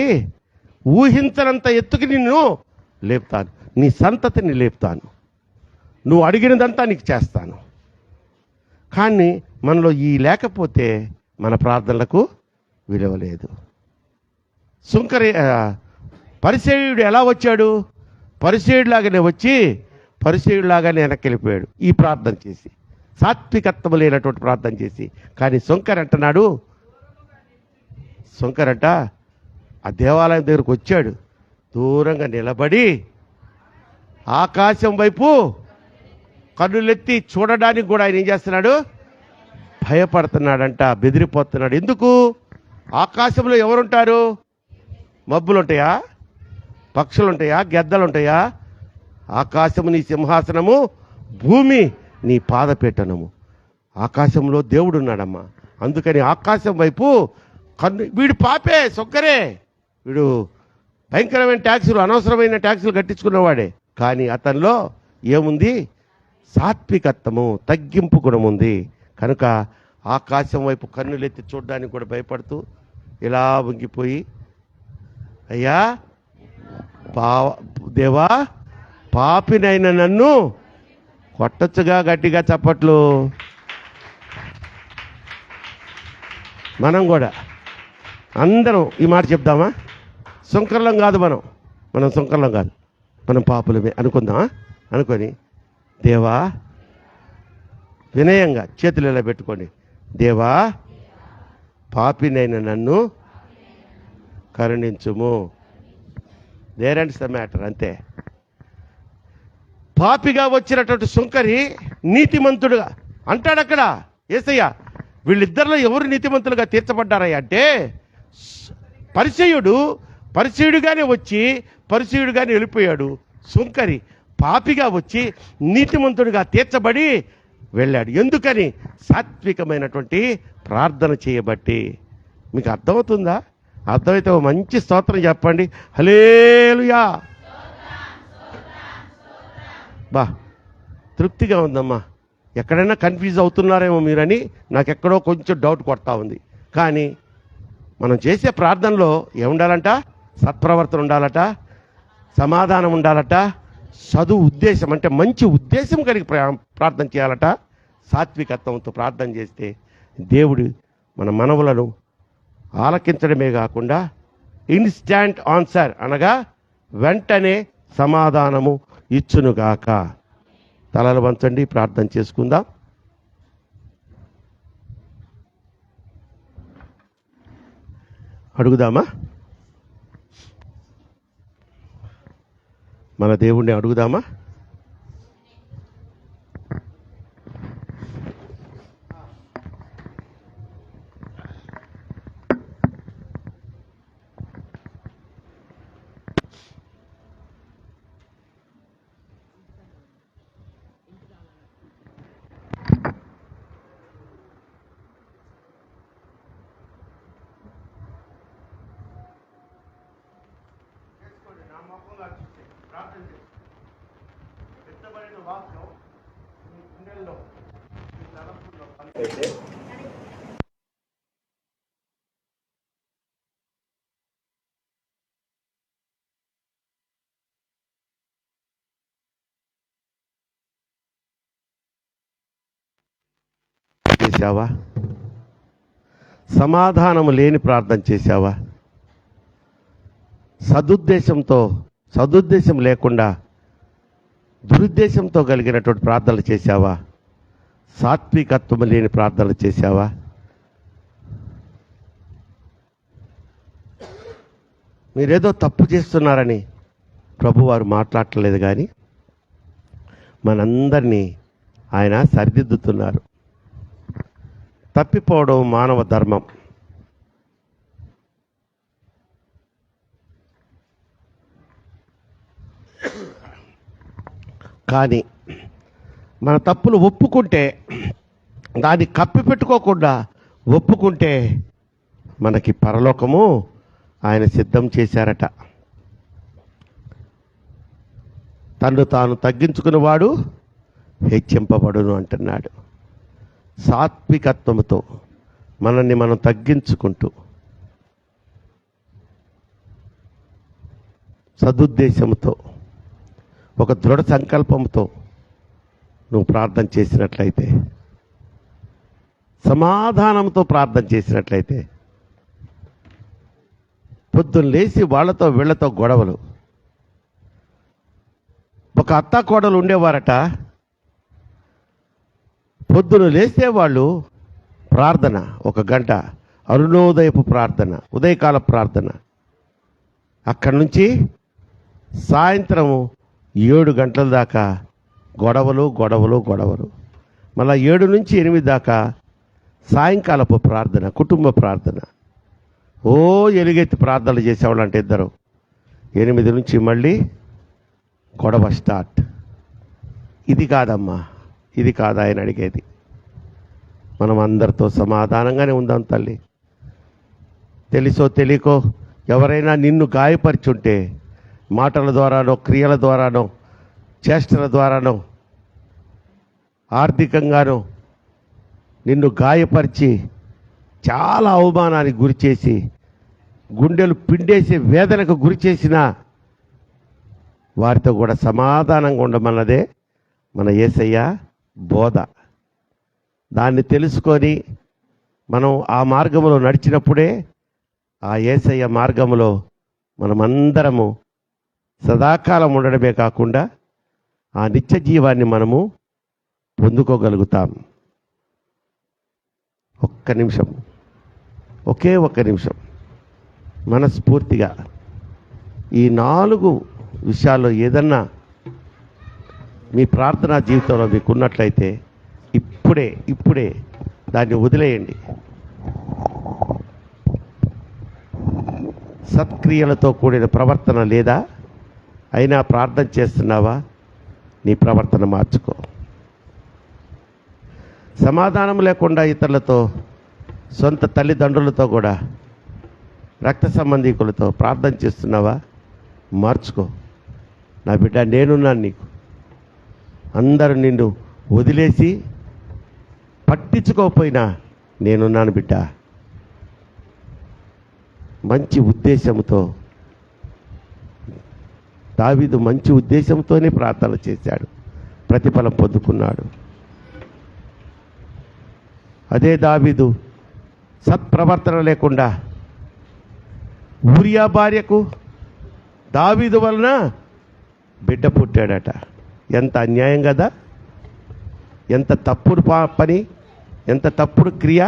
ఊహించనంత ఎత్తుకి నిన్ను లేపుతాను, నీ సంతతిని లేపుతాను, నువ్వు అడిగినదంతా నీకు చేస్తాను. కానీ మనలో ఈ లేకపోతే మన ప్రార్థనలకు విలువ లేదు. పరిసేయుడు ఎలా వచ్చాడు? పరిసేయుడిలాగానే వచ్చి పరిసేయుడిలాగానే వెనక్కి వెళ్ళిపోయాడు ఈ ప్రార్థన చేసి, సాత్వికత్వం లేనటువంటి ప్రార్థన చేసి. కానీ అంటున్నాడు, శంకరంట ఆ దేవాలయం దగ్గరకు వచ్చాడు, దూరంగా నిలబడి ఆకాశం వైపు కన్నులెత్తి చూడడానికి కూడా ఆయన ఏం చేస్తున్నాడు? భయపడుతున్నాడంట, బెదిరిపోతున్నాడు. ఎందుకు? ఆకాశంలో ఎవరుంటారు? మబ్బులు ఉంటాయా? పక్షులు ఉంటాయా? గెద్దలు ఉంటాయా? ఆకాశము నీ సింహాసనము, భూమి నీ పాదపీఠనము. ఆకాశంలో దేవుడు ఉన్నాడమ్మా. అందుకని ఆకాశం వైపు వీడు పాపే, సొక్కరే, వీడు భయంకరమైన ట్యాక్సులు, అనవసరమైన ట్యాక్సులు కట్టించుకున్నవాడే. కానీ అతనిలో ఏముంది? సాత్వికత్వము, తగ్గింపు గుణం ఉంది. కనుక ఆకాశం వైపు కన్నులెత్తి చూడడానికి కూడా భయపడుతూ ఇలా వంగిపోయి, అయ్యా దేవా, పాపినైన నన్ను కొట్టచ్చుగా, గట్టిగా చప్పట్లు. మనం కూడా అందరం ఈ మాట చెప్దామా? శంకర్లం కాదు, మనం శంకర్లం కాదు, మనం పాపులమే అనుకుందామా? అనుకొని దేవా, వినయంగా చేతులు ఇలా పెట్టుకోండి, దేవా పాపినైన నన్ను కరుణించుము. దేర్ అండ్స్ ద మ్యాటర్, అంతే. పాపిగా వచ్చినటువంటి శంకరి నీతిమంతుడుగా అంటాడు అక్కడ యేసయ్య. వీళ్ళిద్దరిలో ఎవరు నీతిమంతులుగా తీర్చబడ్డారయ్య అంటే, పరిసయ్యుడుగానే వచ్చి పరిసయ్యుడుగానే వెళ్ళిపోయాడు. శంకరి పాపిగా వచ్చి నీతిమంతుడిగా తీర్చబడి వెళ్ళాడు. ఎందుకని? సాత్వికమైనటువంటి ప్రార్థన చేయబట్టి. మీకు అర్థమవుతుందా? అర్థమైతే ఒక మంచి స్తోత్రం చెప్పండి, హల్లెలూయా. బా, తృప్తిగా ఉందమ్మా. ఎక్కడైనా కన్ఫ్యూజ్ అవుతున్నారేమో మీరని నాకెక్కడో కొంచెం డౌట్ కొడతా ఉంది. కానీ మనం చేసే ప్రార్థనలో ఏముండాలంట? సత్ప్రవర్తన ఉండాలట, సమాధానం ఉండాలట, చదువు ఉద్దేశం అంటే మంచి ఉద్దేశం కలిగి ప్రార్థన చేయాలట. సాత్వికత్వంతో ప్రార్థన చేస్తే దేవుడు మన మనవులను ఆలకించడమే కాకుండా ఇన్స్టాంట్ ఆన్సర్, అనగా వెంటనే సమాధానము ఇచ్చునుగాక. తలలు వంచండి, ప్రార్థన చేసుకుందాం. అడుగుదామా? మన దేవుణ్ణి అడుగుదామా? చేశావా? సమాధానము లేని ప్రార్థన చేశావా? సదుద్దేశం లేకుండా దురుద్దేశంతో కలిగినటువంటి ప్రార్థనలు చేశావా? సాత్వికత్వం లేని ప్రార్థనలు చేశావా? మీరేదో తప్పు చేస్తున్నారని ప్రభువారు మాట్లాడలేదు, కానీ మనందరినీ ఆయన సరిదిద్దుతున్నారు. తప్పిపోవడం మానవ ధర్మం. కానీ మన తప్పులు ఒప్పుకుంటే, దాన్ని కప్పిపెట్టుకోకుండా ఒప్పుకుంటే మనకి పరలోకము ఆయన సిద్ధం చేశారట. తన్ను తాను తగ్గించుకునేవాడు హెచ్చింపబడును అంటున్నాడు. సాత్వికత్వముతో మనల్ని మనం తగ్గించుకుంటూ, సదుద్దేశంతో, ఒక దృఢ సంకల్పంతో నువ్వు ప్రార్థన చేసినట్లయితే, సమాధానంతో ప్రార్థన చేసినట్లయితే, పొద్దున్న లేచి వాళ్ళతో వీళ్ళతో గొడవలు. ఒక అత్త కోడలు ఉండేవారట. పొద్దున లేస్తే వాళ్ళు ప్రార్థన, 1 గంట అరుణోదయపు ప్రార్థన, ఉదయకాల ప్రార్థన. అక్కడి నుంచి సాయంత్రం 7 గంటల దాకా గొడవలు గొడవలు గొడవలు. మళ్ళీ 7 నుంచి 8 దాకా సాయంకాలపు ప్రార్థన, కుటుంబ ప్రార్థన. ఎలుగెత్తి ప్రార్థనలు చేసేవాళ్ళు అంటే ఇద్దరు. 8 నుంచి మళ్ళీ గొడవ స్టార్ట్. ఇది కాదమ్మా, ఇది కాదు ఆయన అడిగేది. మనం అందరితో సమాధానంగానే ఉందాం తల్లి. తెలుసో తెలియకో ఎవరైనా నిన్ను గాయపరిచుంటే, మాటల ద్వారానో, క్రియల ద్వారానో, చేష్టల ద్వారానో, ఆర్థికంగానో నిన్ను గాయపరిచి చాలా అవమానానికి గురి చేసి, గుండెలు పిండేసి వేదనకు గురి చేసిన వారితో కూడా సమాధానంగా ఉండమన్నదే మన యేసయ్య బోధ. దాన్ని తెలుసుకొని మనం ఆ మార్గంలో నడిచినప్పుడే ఆ యేసయ్య మార్గంలో మనమందరము సదాకాలం ఉండడమే కాకుండా ఆ నిత్య జీవాన్ని మనము పొందుకోగలుగుతాం. ఒక్క నిమిషం, ఒకే ఒక్క నిమిషం మనస్ఫూర్తిగా ఈ 4 విషయాల్లో ఏదన్నా మీ ప్రార్థనా జీవితంలో మీకు ఉన్నట్లయితే ఇప్పుడే దాన్ని వదిలేయండి. సత్క్రియలతో కూడిన ప్రవర్తన లేదా? అయినా ప్రార్థన చేస్తున్నావా? నీ ప్రవర్తన మార్చుకో. సమాధానం లేకుండా ఇతరులతో, సొంత తల్లిదండ్రులతో కూడా, రక్త సంబంధీకులతో ప్రార్థన చేస్తున్నావా? మార్చుకో. నా బిడ్డ, నేనున్నాను నీకు. అందరూ నిన్ను వదిలేసి పట్టించుకోకపోయినా నేనున్నాను బిడ్డ. మంచి ఉద్దేశంతో దావీదు మంచి ఉద్దేశంతోనే ప్రార్థన చేశాడు, ప్రతిఫలం పొందుకున్నాడు. అదే దావీదు సత్ప్రవర్తన లేకుండా ఊరియా భార్యకు దావీదు వలన బిడ్డ పుట్టాడట. ఎంత అన్యాయం కదా! ఎంత తప్పుడు పని, ఎంత తప్పుడు క్రియ.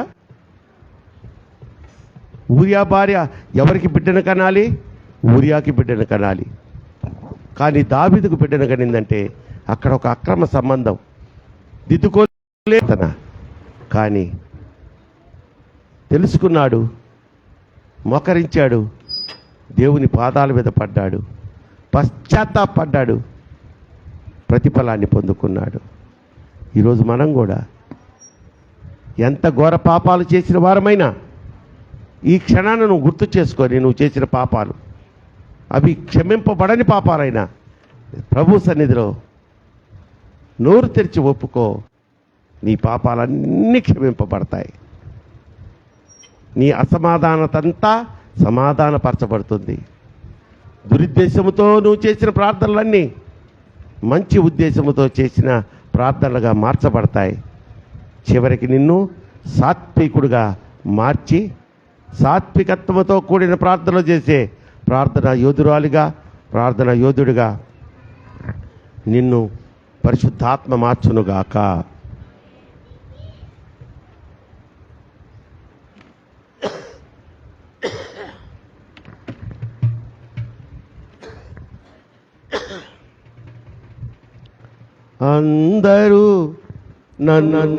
ఊరియా భార్య ఎవరికి బిడ్డను కనాలి? ఊరియాకి బిడ్డను కనాలి. కానీ దావీదుకు బిడ్డను కనిందంటే అక్కడ ఒక అక్రమ సంబంధం దిద్దుకోలేతన. కానీ తెలుసుకున్నాడు, మోకరించాడు, దేవుని పాదాల మీద పడ్డాడు, పశ్చాత్తాపడ్డాడు, ప్రతిఫలాన్ని పొందుకున్నాడు. ఈరోజు మనం కూడా ఎంత ఘోర పాపాలు చేసిన వారమైనా ఈ క్షణాన్ని నువ్వు గుర్తు చేసుకొని, నువ్వు చేసిన పాపాలు అవి క్షమింపబడని పాపాలైనా ప్రభు సన్నిధిలో నోరు తెరిచి ఒప్పుకో, నీ పాపాలన్నీ క్షమింపబడతాయి. నీ అసమాధానతంతా సమాధానపరచబడుతుంది. దురుద్దేశముతో నువ్వు చేసిన ప్రార్థనలన్నీ మంచి ఉద్దేశముతో చేసిన ప్రార్థనలుగా మార్చబడతాయి. చివరికి నిన్ను సాత్వికుడుగా మార్చి, సాత్వికత్వంతో కూడిన ప్రార్థనలు చేసే ప్రార్థన యోధురాలిగా, ప్రార్థన యోధుడిగా నిన్ను పరిశుద్ధాత్మ మార్చునుగాక. అందరూ నన్ను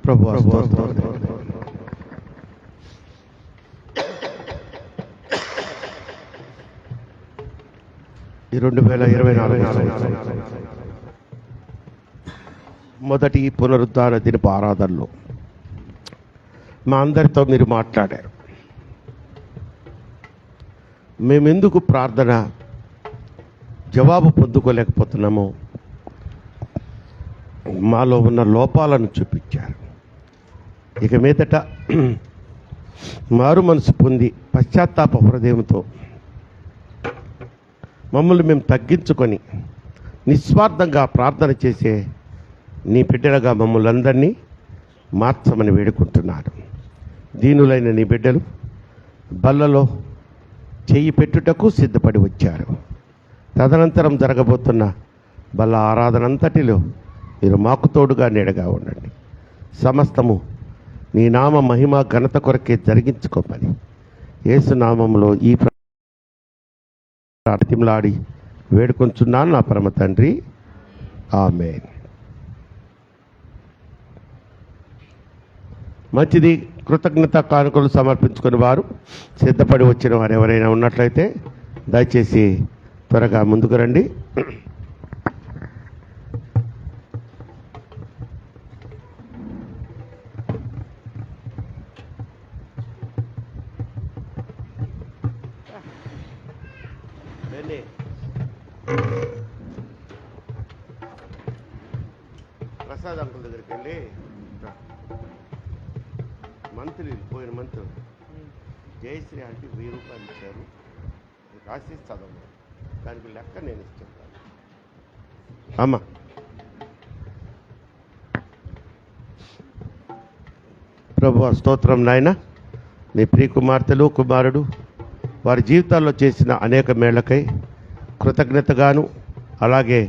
ప్రభు ఈ 2024 మొదటి పునరుద్ధాన దినపు ఆరాధనలో మా అందరితో మీరు మాట్లాడారు. మేమెందుకు ప్రార్థన జవాబు పొందుకోలేకపోతున్నామో మాలో ఉన్న లోపాలను చూపించారు. ఇక మీదట మారు మనసు పొంది పశ్చాత్తాప హృదయంతో మమ్మల్ని మేము తగ్గించుకొని నిస్వార్థంగా ప్రార్థన చేసే నీ బిడ్డలుగా మమ్మల్ని అందరినీ మార్చమని వేడుకుంటున్నాను. దీనులైన నీ బిడ్డలు బల్లలో చెయ్యి పెట్టుటకు సిద్ధపడి వచ్చారు. తదనంతరం జరగబోతున్న బల్ల ఆరాధన అంతటిలో మీరు మాకు తోడుగా నీడగా ఉండండి. సమస్తము నీ నామ మహిమ ఘనత కొరకే జరిగించుకోమని యేసు నామంలో ఈ ప్రార్థనలాడి వేడుకొంచున్నాను నా పరమ తండ్రి, ఆమేన్. మంచిది. కృతజ్ఞత కానుకలు సమర్పించుకుని వారు సిద్ధపడి వచ్చిన వారు ఎవరైనా ఉన్నట్లయితే దయచేసి త్వరగా ముందుకు రండి. ప్రసాద్ అంకుల్ దగ్గరికి వెళ్ళి పోయిన మంత్ జయశ్రీ ఆంటీ 1000 రూపాయలు ఇచ్చారు, రాసి చదవను, దానికి లెక్క నేను ఇస్తాను అమ్మా. ప్రభు స్తోత్రం నాయన. నీ ప్రియ కుమార్తెలు కుమారుడు వారి జీవితాల్లో చేసిన అనేక మేళ్లకై కృతజ్ఞతగాను, అలాగే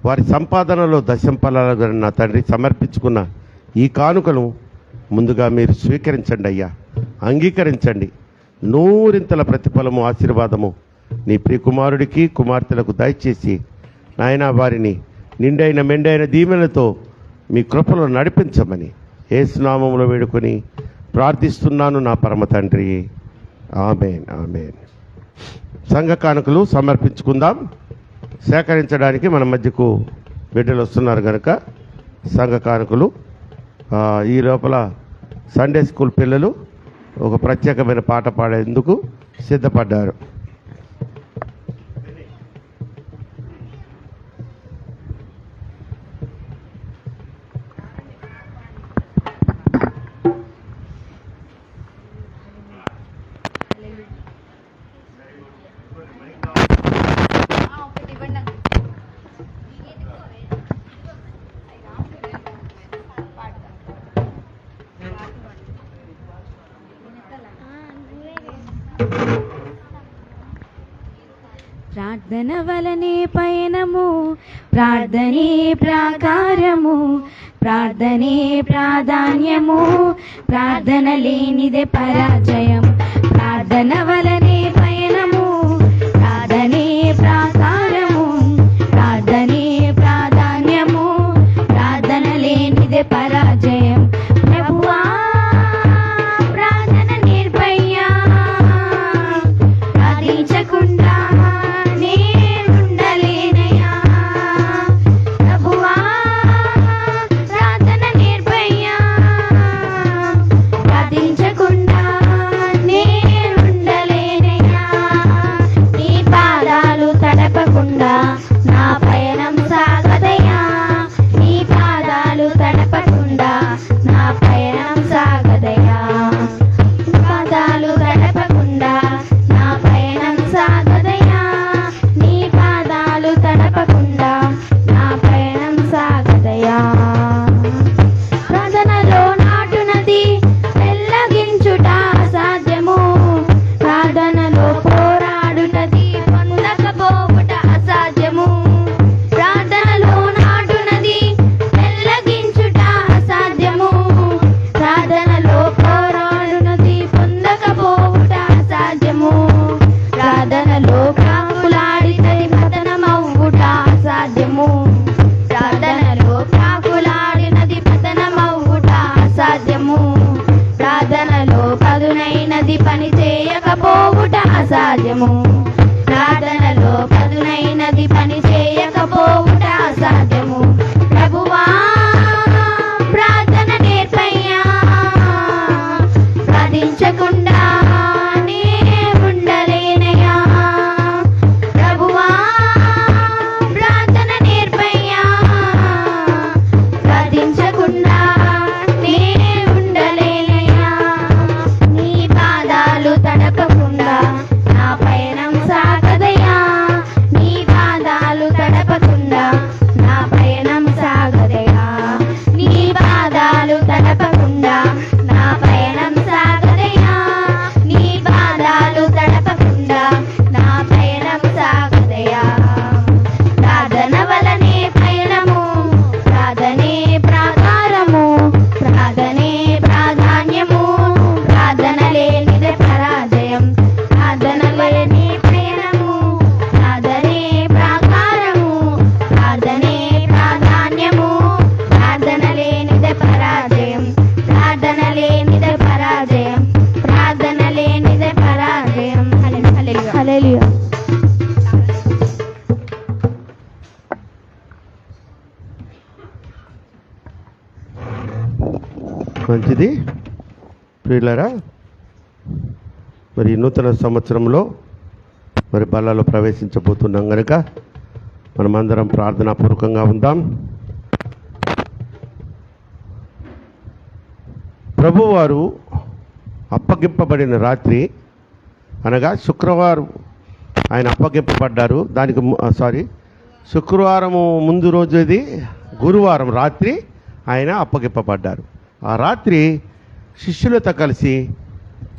వారి సంపాదనలో దశంఫలాలుగా నా తండ్రి సమర్పించుకున్న ఈ కానుకను ముందుగా మీరు స్వీకరించండి అయ్యా, అంగీకరించండి. 100 ప్రతిఫలము ఆశీర్వాదము నీ ప్రియ కుమారుడికి కుమార్తెలకు దయచేసి నాయన వారిని నిండైన మెండైన దీవెనలతో మీ కృపలో నడిపించమని యేసు నామములో వేడుకొని ప్రార్థిస్తున్నాను నా పరమ తండ్రి, ఆమేన్ ఆమేన్. సంఘ కానుకలు సమర్పించుకుందాం. సేకరించడానికి మన మధ్యకు బిడ్డలు వస్తున్నారు కనుక సంఘ కానుకలు ఈ లోపల సండే స్కూల్ పిల్లలు ఒక ప్రత్యేకమైన పాట పాడేందుకు సిద్ధపడ్డారు. ప్రార్థన వలనే పయనము, ప్రార్థనే ప్రాకారము, ప్రార్థనే ప్రాధాన్యము, ప్రార్థన లేనిదే పరాజయం. ప్రార్థన వలనే పయనము, ప్రార్థనే ప్రాకారము, ప్రార్థనే ప్రాధాన్యము, ప్రార్థన లేనిదే పరాజయం. ప్రభువా ప్రార్థన నిర్భయ్యా, ప్రార్థించకుండా నేనుండలేనయ్యా. ప్రభువా ప్రార్థన నిర్భయ్యా, ప్రార్థించకుండా నేనుండలేనయ్యా. మంచిది ప్రియులారా. మరి నూతన సంవత్సరంలో మరి బల్లలో ప్రవేశించబోతున్నాం కనుక మనమందరం ప్రార్థనాపూర్వకంగా ఉందాం. ప్రభువారు అప్పగింపబడిన రాత్రి అనగా శుక్రవారం ఆయన అప్పగింపబడ్డారు. దానికి శుక్రవారము ముందు రోజు ఇది గురువారం రాత్రి ఆయన అప్పగింపబడ్డారు. ఆ రాత్రి శిష్యులతో కలిసి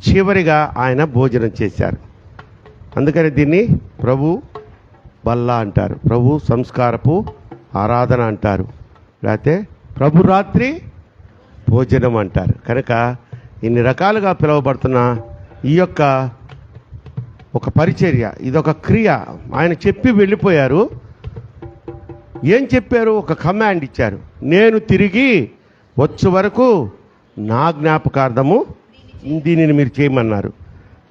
చివరిగా ఆయన భోజనం చేశారు. అందుకని దీన్ని ప్రభు బల్ల అంటారు, ప్రభు సంస్కారపు ఆరాధన అంటారు, లేకపోతే ప్రభు రాత్రి భోజనం అంటారు. కనుక ఇన్ని రకాలుగా పిలువబడుతున్న ఈ యొక్క ఒక పరిచర్య, ఇదొక క్రియ. ఆయన చెప్పి వెళ్ళిపోయారు. ఏం చెప్పారు? ఒక కమాండ్ ఇచ్చారు, నేను తిరిగి వచ్చే వరకు నా జ్ఞాపకార్థము దీనిని మీరు చేయమన్నారు.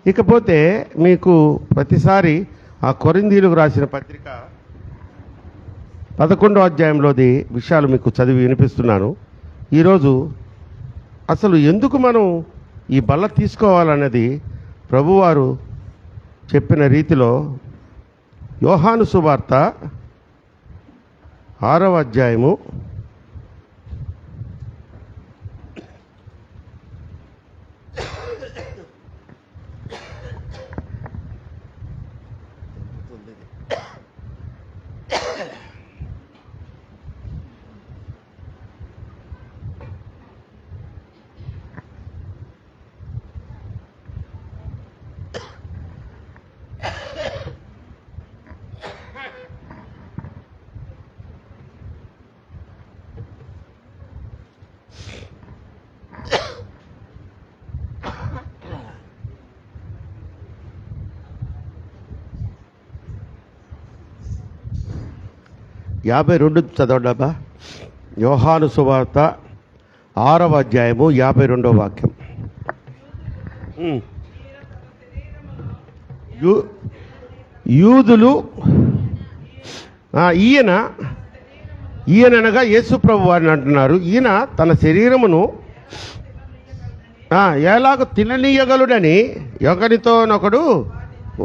ఇకపోతే మీకు ప్రతిసారి ఆ కొరింథీయులకు రాసిన పత్రిక 11వ అధ్యాయంలోది విషయాలు మీకు చదివి వినిపిస్తున్నాను. ఈరోజు అసలు ఎందుకు మనం ఈ బల్ల తీసుకోవాలన్నది ప్రభువారు చెప్పిన రీతిలో యోహాను సువార్త 6వ అధ్యాయము 52 చదవడబ్బా. యోహాను సువార్త 6వ అధ్యాయము 52వ వాక్యం. యూదులు ఈయనగా యేసు ప్రభు వారిని అంటున్నారు. ఈయన తన శరీరమును ఎలాగో తిననీయగలుడని ఒకరితోనొకడు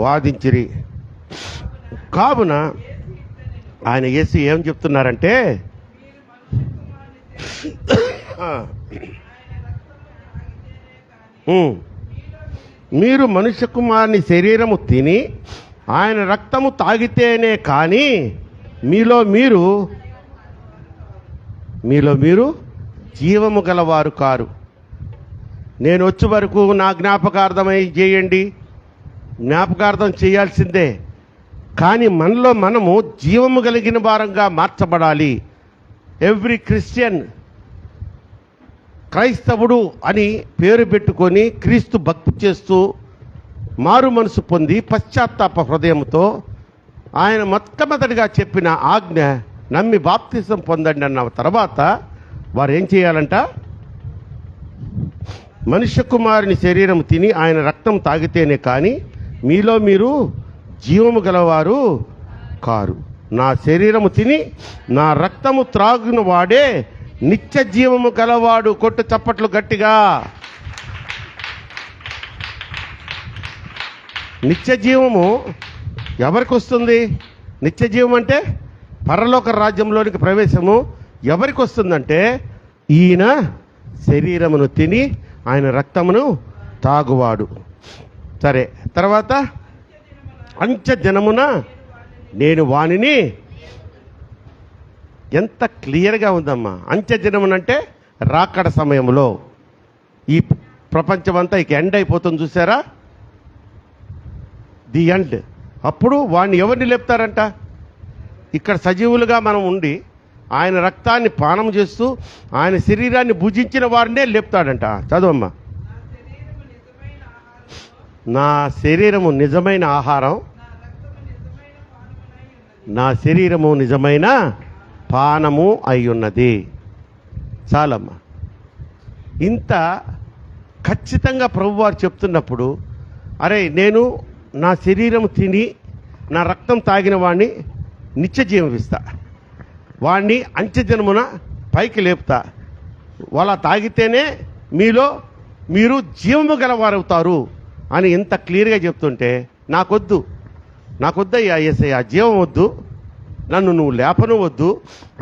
వాదించిరి. కావున ఆయన యేసు ఏం చెప్తున్నారంటే, మీరు మనుష్య కుమారుని శరీరము తిని ఆయన రక్తము తాగితేనే కానీ మీలో మీరు జీవము గలవారు కారు. నేను వచ్చే వరకు నా జ్ఞాపకార్థమై చేయండి, జ్ఞాపకార్థం చేయాల్సిందే. కానీ మనలో మనము జీవము కలిగిన వారంగా మార్చబడాలి. ఎవ్రీ క్రిస్టియన్, క్రైస్తవుడు అని పేరు పెట్టుకొని క్రీస్తు భక్తి చేస్తూ మారు మనసు పొంది పశ్చాత్తాప హృదయంతో ఆయన మొట్టమొదటిగా చెప్పిన ఆజ్ఞ నమ్మి బాప్తిసం పొందండి అన్న తర్వాత వారు ఏం చేయాలంట? మనుష్య కుమారుని శరీరం తిని ఆయన రక్తం తాగితేనే కానీ మీలో మీరు జీవము గలవారు కారు. నా శరీరము తిని నా రక్తము త్రాగిన వాడే నిత్య జీవము గలవాడు. కొట్టు చప్పట్లు గట్టిగా. నిత్య జీవము ఎవరికి వస్తుంది? నిత్య జీవం అంటే పరలోక రాజ్యంలోనికి ప్రవేశము ఎవరికి వస్తుందంటే ఈయన శరీరమును తిని ఆయన రక్తమును తాగువాడు. సరే, తర్వాత అంత్య దినమున నేను వానిని, ఎంత క్లియర్గా ఉందమ్మా. అంత్య దినమునంటే రాకడ సమయంలో ఈ ప్రపంచమంతా ఇక ఎండ్ అయిపోతుంది చూసారా, ది ఎండ్. అప్పుడు వాడిని ఎవరిని లేపుతారంట? ఇక్కడ సజీవులుగా మనం ఉండి ఆయన రక్తాన్ని పానం చేస్తూ ఆయన శరీరాన్ని భుజించిన వారినే లేపుతాడంట. చదవమ్మా. నా శరీరము నిజమైన ఆహారం, నా శరీరము నిజమైన పానము అయ్యున్నది. చాలమ్మా. ఇంత ఖచ్చితంగా ప్రభువారు చెప్తున్నప్పుడు, అరే నేను నా శరీరము తిని నా రక్తం తాగిన వాడిని నిత్య జీవం ఇస్తా, వాడిని అంత్యజన్మున పైకి లేపుతా, వాళ్ళ తాగితేనే మీలో మీరు జీవము గలవారవుతారు అని ఇంత క్లియర్గా చెప్తుంటే నాకొద్దయ్యా యేసయ్యా, జీవం వద్దు, నన్ను నువ్వు లేపను వద్దు,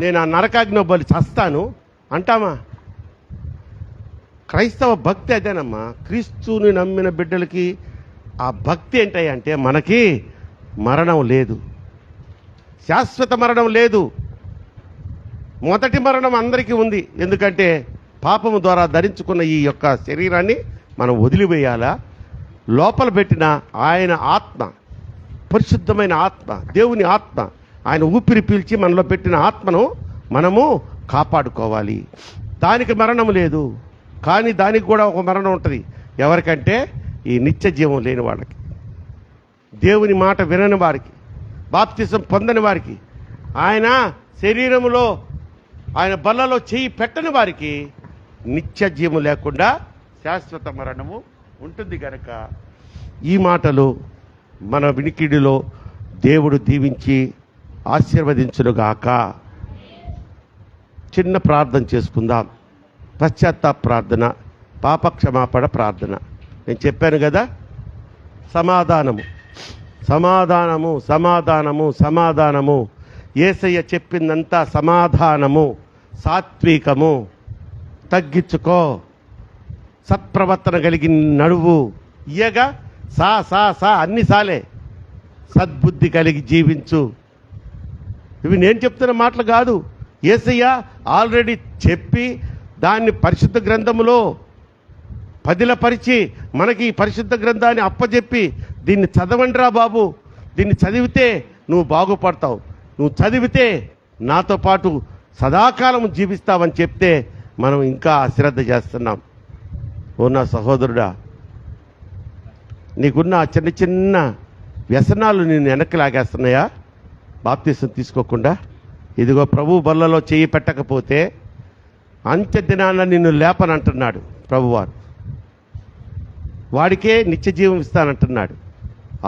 నేను ఆ నరకాగ్ని బలి చస్తాను అంటామా? క్రైస్తవ భక్తి అదేనమ్మా. క్రీస్తుని నమ్మిన బిడ్డలకి ఆ భక్తి ఏంటంటే మనకి మరణం లేదు, శాశ్వత మరణం లేదు. మొదటి మరణం అందరికీ ఉంది. ఎందుకంటే పాపము ద్వారా ధరించుకున్న ఈ యొక్క శరీరాన్ని మనం వదిలివేయాలా? లోపల పెట్టిన ఆయన ఆత్మ, పరిశుద్ధమైన ఆత్మ, దేవుని ఆత్మ, ఆయన ఊపిరి పీల్చి మనలో పెట్టిన ఆత్మను మనము కాపాడుకోవాలి. దానికి మరణం లేదు. కానీ దానికి కూడా ఒక మరణం ఉంటుంది. ఎవరికంటే ఈ నిత్య జీవం లేని వాళ్ళకి, దేవుని మాట వినని వారికి, బాప్తిసం పొందని వారికి, ఆయన శరీరములో ఆయన బల్లలో చేయి పెట్టని వారికి నిత్య జీవం లేకుండా శాశ్వత మరణము ఉంటుంది. కనుక ఈ మాటలు మన వినికిడిలో దేవుడు దీవించి ఆశీర్వదించునుగాక. చిన్న ప్రార్థన చేసుకుందాం. పశ్చాత్తాప ప్రార్థన, పాపక్షమాపణ ప్రార్థన. నేను చెప్పాను కదా, సమాధానము సమాధానము సమాధానము సమాధానము. యేసయ్య చెప్పిందంతా సమాధానము, సాత్వికము, తగ్గించుకో, సత్ప్రవర్తన కలిగి నడువు, ఇయగా సా సా సా అన్ని సాలే, సద్బుద్ధి కలిగి జీవించు. ఇవి నేను చెప్తున్న మాటలు కాదు. యేసయ్య ఆల్రెడీ చెప్పి దాన్ని పరిశుద్ధ గ్రంథములో పదిలపరిచి మనకి ఈ పరిశుద్ధ గ్రంథాన్ని అప్పచెప్పి, దీన్ని చదవండిరా బాబు, దీన్ని చదివితే నువ్వు బాగుపడతావు, నువ్వు చదివితే నాతో పాటు సదాకాలం జీవిస్తావని చెప్తే మనం ఇంకా అశ్రద్ధ చేస్తున్నాం. ఓ నా సహోదరుడా, నీకున్న చిన్న చిన్న వ్యసనాలు నిన్ను వెనక్కి లాగేస్తున్నాయా? బాప్తీసం తీసుకోకుండా ఇదిగో ప్రభు బల్లలో చేయి పెట్టకపోతే అంత్య దినాన నిన్ను లేపనంటున్నాడు ప్రభువారు. వాడికే నిత్య జీవం ఇస్తానంటున్నాడు.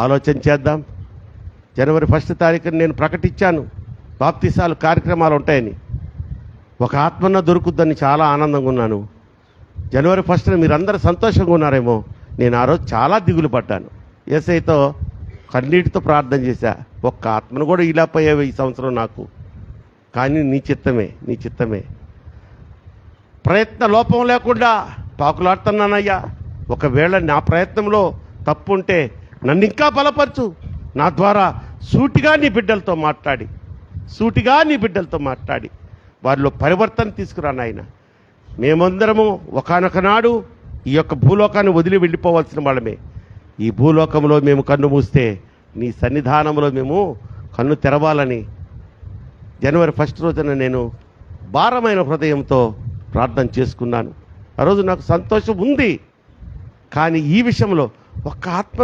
ఆలోచన చేద్దాం. జనవరి 1 తారీఖున నేను ప్రకటించాను బాప్తీసాలు కార్యక్రమాలు ఉంటాయని. ఒక ఆత్మన్న దొరుకుద్దని చాలా ఆనందంగా ఉన్నాను. జనవరి 1న మీరందరూ సంతోషంగా ఉన్నారేమో. నేను ఆ రోజు చాలా దిగులు పడ్డాను. యేసయ్యతో కన్నీటితో ప్రార్థన చేశా, ఒక్క ఆత్మను కూడా ఇలా పోయేవి ఈ సంవత్సరం నాకు. కానీ నీ చిత్తమే, నీ చిత్తమే. ప్రయత్న లోపం లేకుండా పాకులాడుతున్నానయ్యా. ఒకవేళ నా ప్రయత్నంలో తప్పు ఉంటే నన్ను ఇంకా బలపరచు. నా ద్వారా సూటిగా నీ బిడ్డలతో మాట్లాడి వారిలో పరివర్తన తీసుకురా నాయన. మేమందరము ఒకానొక నాడు ఈ యొక్క భూలోకాన్ని వదిలి వెళ్ళిపోవాల్సిన వాళ్ళమే. ఈ భూలోకంలో మేము కన్ను మూస్తే నీ సన్నిధానంలో మేము కన్ను తెరవాలని జనవరి 1 రోజున నేను భారమైన హృదయంతో ప్రార్థన చేసుకున్నాను. ఆ రోజు నాకు సంతోషం ఉంది. కానీ ఈ విషయంలో ఒక్క ఆత్మ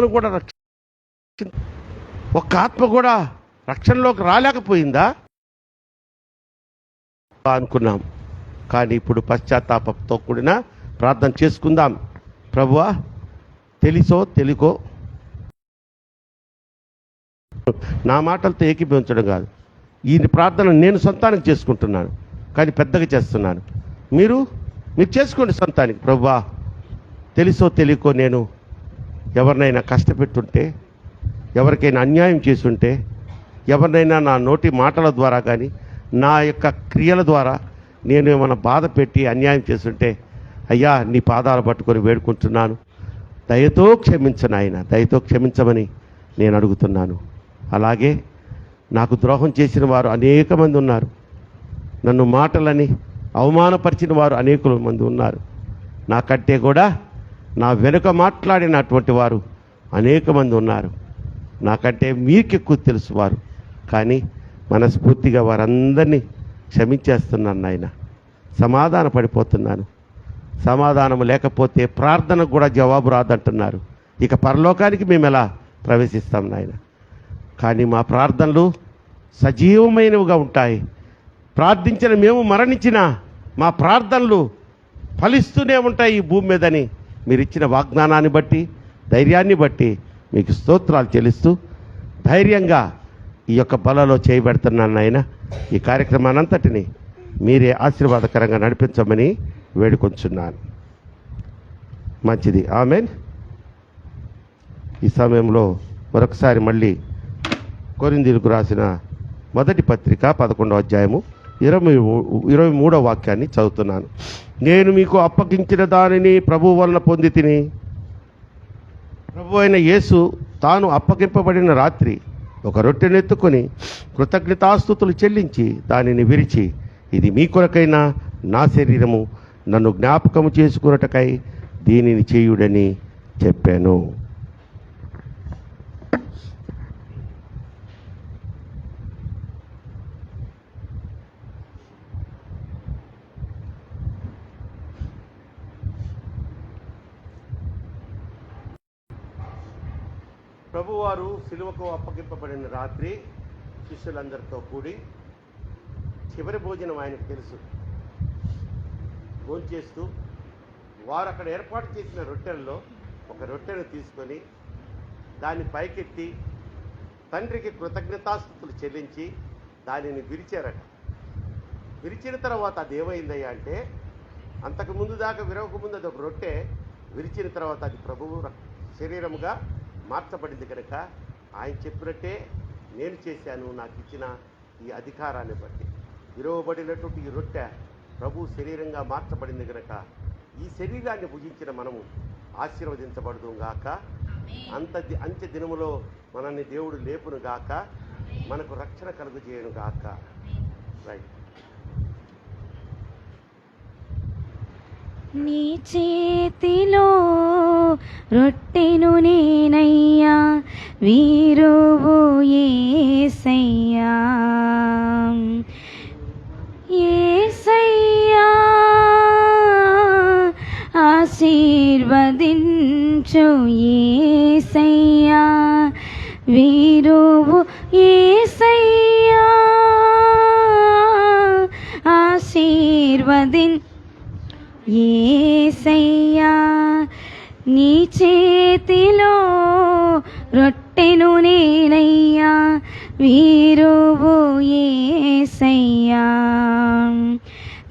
కూడా రక్షణలోకి రాలేకపోయిందా అనుకున్నాం. కానీ ఇప్పుడు పశ్చాత్తాపంతో కూడిన ప్రార్థన చేసుకుందాం. ప్రభువా, తెలిసో తెలియకో నా మాటలతో ఏకీభవించడం కాదు, ఈ ప్రార్థన నేను సొంతానికి చేసుకుంటున్నాను, కానీ పెద్దగా చేస్తున్నాను. మీరు చేసుకోండి సొంతానికి. ప్రభువా, తెలిసో తెలియకో నేను ఎవరినైనా కష్టపెట్టుంటే, ఎవరికైనా అన్యాయం చేసుంటే, ఎవరినైనా నా నోటి మాటల ద్వారా కానీ నా యొక్క క్రియల ద్వారా నేను ఏమైనా బాధ పెట్టి అన్యాయం చేస్తుంటే, అయ్యా నీ పాదాలు పట్టుకొని వేడుకుంటున్నాను, దయతో క్షమించను ఆయన, దయతో క్షమించమని నేను అడుగుతున్నాను. అలాగే నాకు ద్రోహం చేసిన వారు అనేక మంది ఉన్నారు. నన్ను మాటలని అవమానపరిచిన వారు అనేక మంది ఉన్నారు. నాకంటే కూడా నా వెనుక మాట్లాడినటువంటి వారు అనేక మంది ఉన్నారు. నాకంటే మీకు ఎక్కువ తెలుసు వారు. కానీ మనస్ఫూర్తిగా వారందరినీ క్షమించేస్తున్నాను నాయన. సమాధాన పడిపోతున్నాను. సమాధానం లేకపోతే ప్రార్థనకు కూడా జవాబు రాదంటున్నారు. ఇక పరలోకానికి మేము ఎలా ప్రవేశిస్తాం నాయన? కానీ మా ప్రార్థనలు సజీవమైనవిగా ఉంటాయి. ప్రార్థించిన మేము మరణించిన మా ప్రార్థనలు ఫలిస్తూనే ఉంటాయి ఈ భూమి మీదని మీరు ఇచ్చిన వాగ్దానాన్ని బట్టి, ధైర్యాన్ని బట్టి మీకు స్తోత్రాలు చెల్లిస్తూ ధైర్యంగా ఈ యొక్క బలలో చేయబెడుతున్నాను నాయన. ఈ కార్యక్రమాన్నంతటిని మీరే ఆశీర్వాదకరంగా నడిపించమని వేడుకొంచున్నాను. మంచిది. ఆమేన్. ఈ సమయంలో మరొకసారి మళ్ళీ కొరింథీయులకు రాసిన మొదటి పత్రిక 11వ అధ్యాయము 23వ వాక్యాన్ని చదువుతున్నాను. నేను మీకు అప్పగించిన దానిని ప్రభువు వలన పొంది తిని, ప్రభు అయిన యేసు తాను అప్పగింపబడిన రాత్రి ఒక రొట్టెనెత్తుకొని కృతజ్ఞతాస్తుతులు చెల్లించి దానిని విరిచి, ఇది మీ కొరకైన నా శరీరము, నన్ను జ్ఞాపకము చేసుకున్నటకై దీనిని చేయుడని చెప్పాను. ప్రభువారు సిలువకు అప్పగింపబడిన రాత్రి శిష్యులందరితో కూడి చివరి భోజనం ఆయనకు తెలుసు. భోంచేస్తూ వారు అక్కడ ఏర్పాటు చేసిన రొట్టెల్లో ఒక రొట్టెను తీసుకొని దాన్ని పైకెత్తి తండ్రికి కృతజ్ఞతాస్తుతులు చెల్లించి దానిని విరిచారట. విరిచిన తర్వాత అది ఏమైందయ్యా అంటే, అంతకు ముందు దాకా విరవకముందు అది ఒక రొట్టె, విరిచిన తర్వాత అది ప్రభువు శరీరముగా మార్చబడింది కనుక ఆయన చెప్పినట్టే నేను చేశాను, నాకు ఇచ్చిన ఈ అధికారాన్ని బట్టి. విరవబడినటువంటి ఈ రొట్టె ప్రభు శరీరంగా మార్చబడింది కనుక ఈ శరీరాన్ని భుజించిన మనము ఆశీర్వదించబడదు గాక. అంత్య దినములో మనల్ని దేవుడు లేపును గాక, మనకు రక్షణ కలుగజేయను గాక. రైట్. నీ చేతిలో రొట్టెను నేనయ్యా, వీరువు యేసయ్యా, యేసయ్యా ఆశీర్వదించు, యేసయ్యా వీరువు, యేసయ్యా ఆశీర్వదించు, యేసయ్యా నీ చేతిలో రొట్టెను నేనయ్యా, వీరువు యేసయ్యా.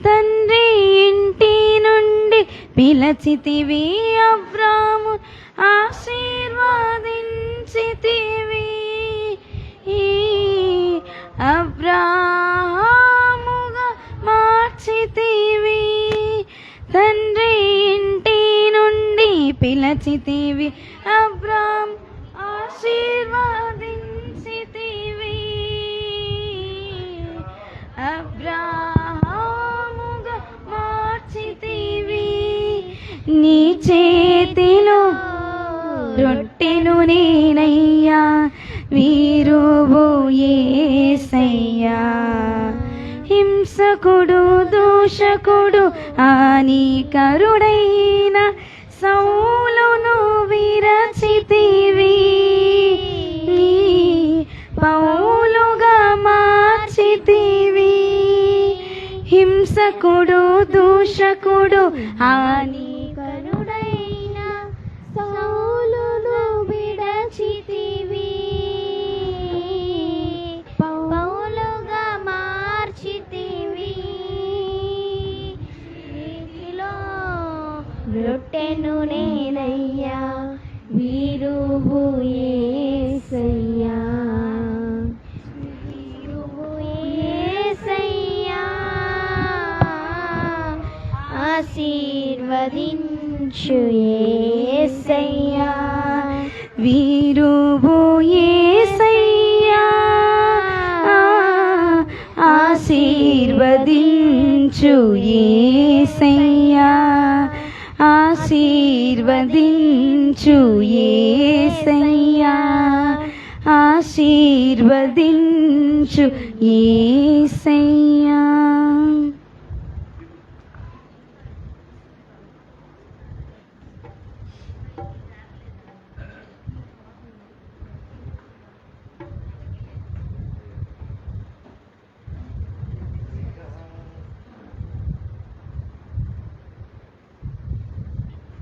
తండ్రి ఇంటి నుండి పిలచితివి, అబ్రాము ఆశీర్వదించితివి, అబ్రాహాముగా మార్చితివి. తండ్రి ఇంటి నుండి పిలచితివి, అబ్రాం ఆశీర్వదించితివి, అబ్రాహాముగా మార్చితివి. నీ చేతిలో రొట్టెను నేనయ్యా, వీరువు యేసయ్యా. హింసకుడు, దూషకుడు, హానికరుడైన సౌలును విరచితివి, పౌలుగా మార్చితివి. హింసకుడు, దూషకుడు, హానికరుడైన సౌలును విరచితివి, పౌలుగా మార్చితివి. రొట్టెను నేనయ్యా, వీరువు యేసయ్యా, వీరువు యేసయ్యా ఆశీర్వదించు, యేసయ్యా వీరువు యేసయ్యా ఆశీర్వదించు, యేసయ్యా ఆశీర్వదించు, యేసయ్యా ఆశీర్వదించు, యేసయ్యా.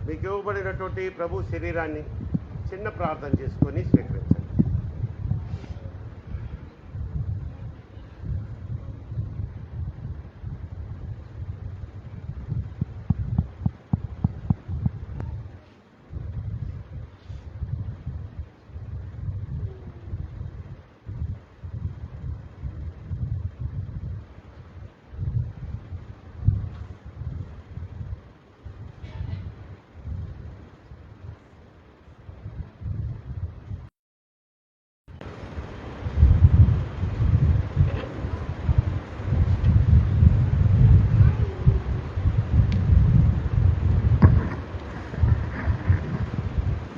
మీకు ఇవ్వబడినటువంటి ప్రభు శరీరాన్ని చిన్న ప్రార్థన చేసుకొని స్వీకరించండి.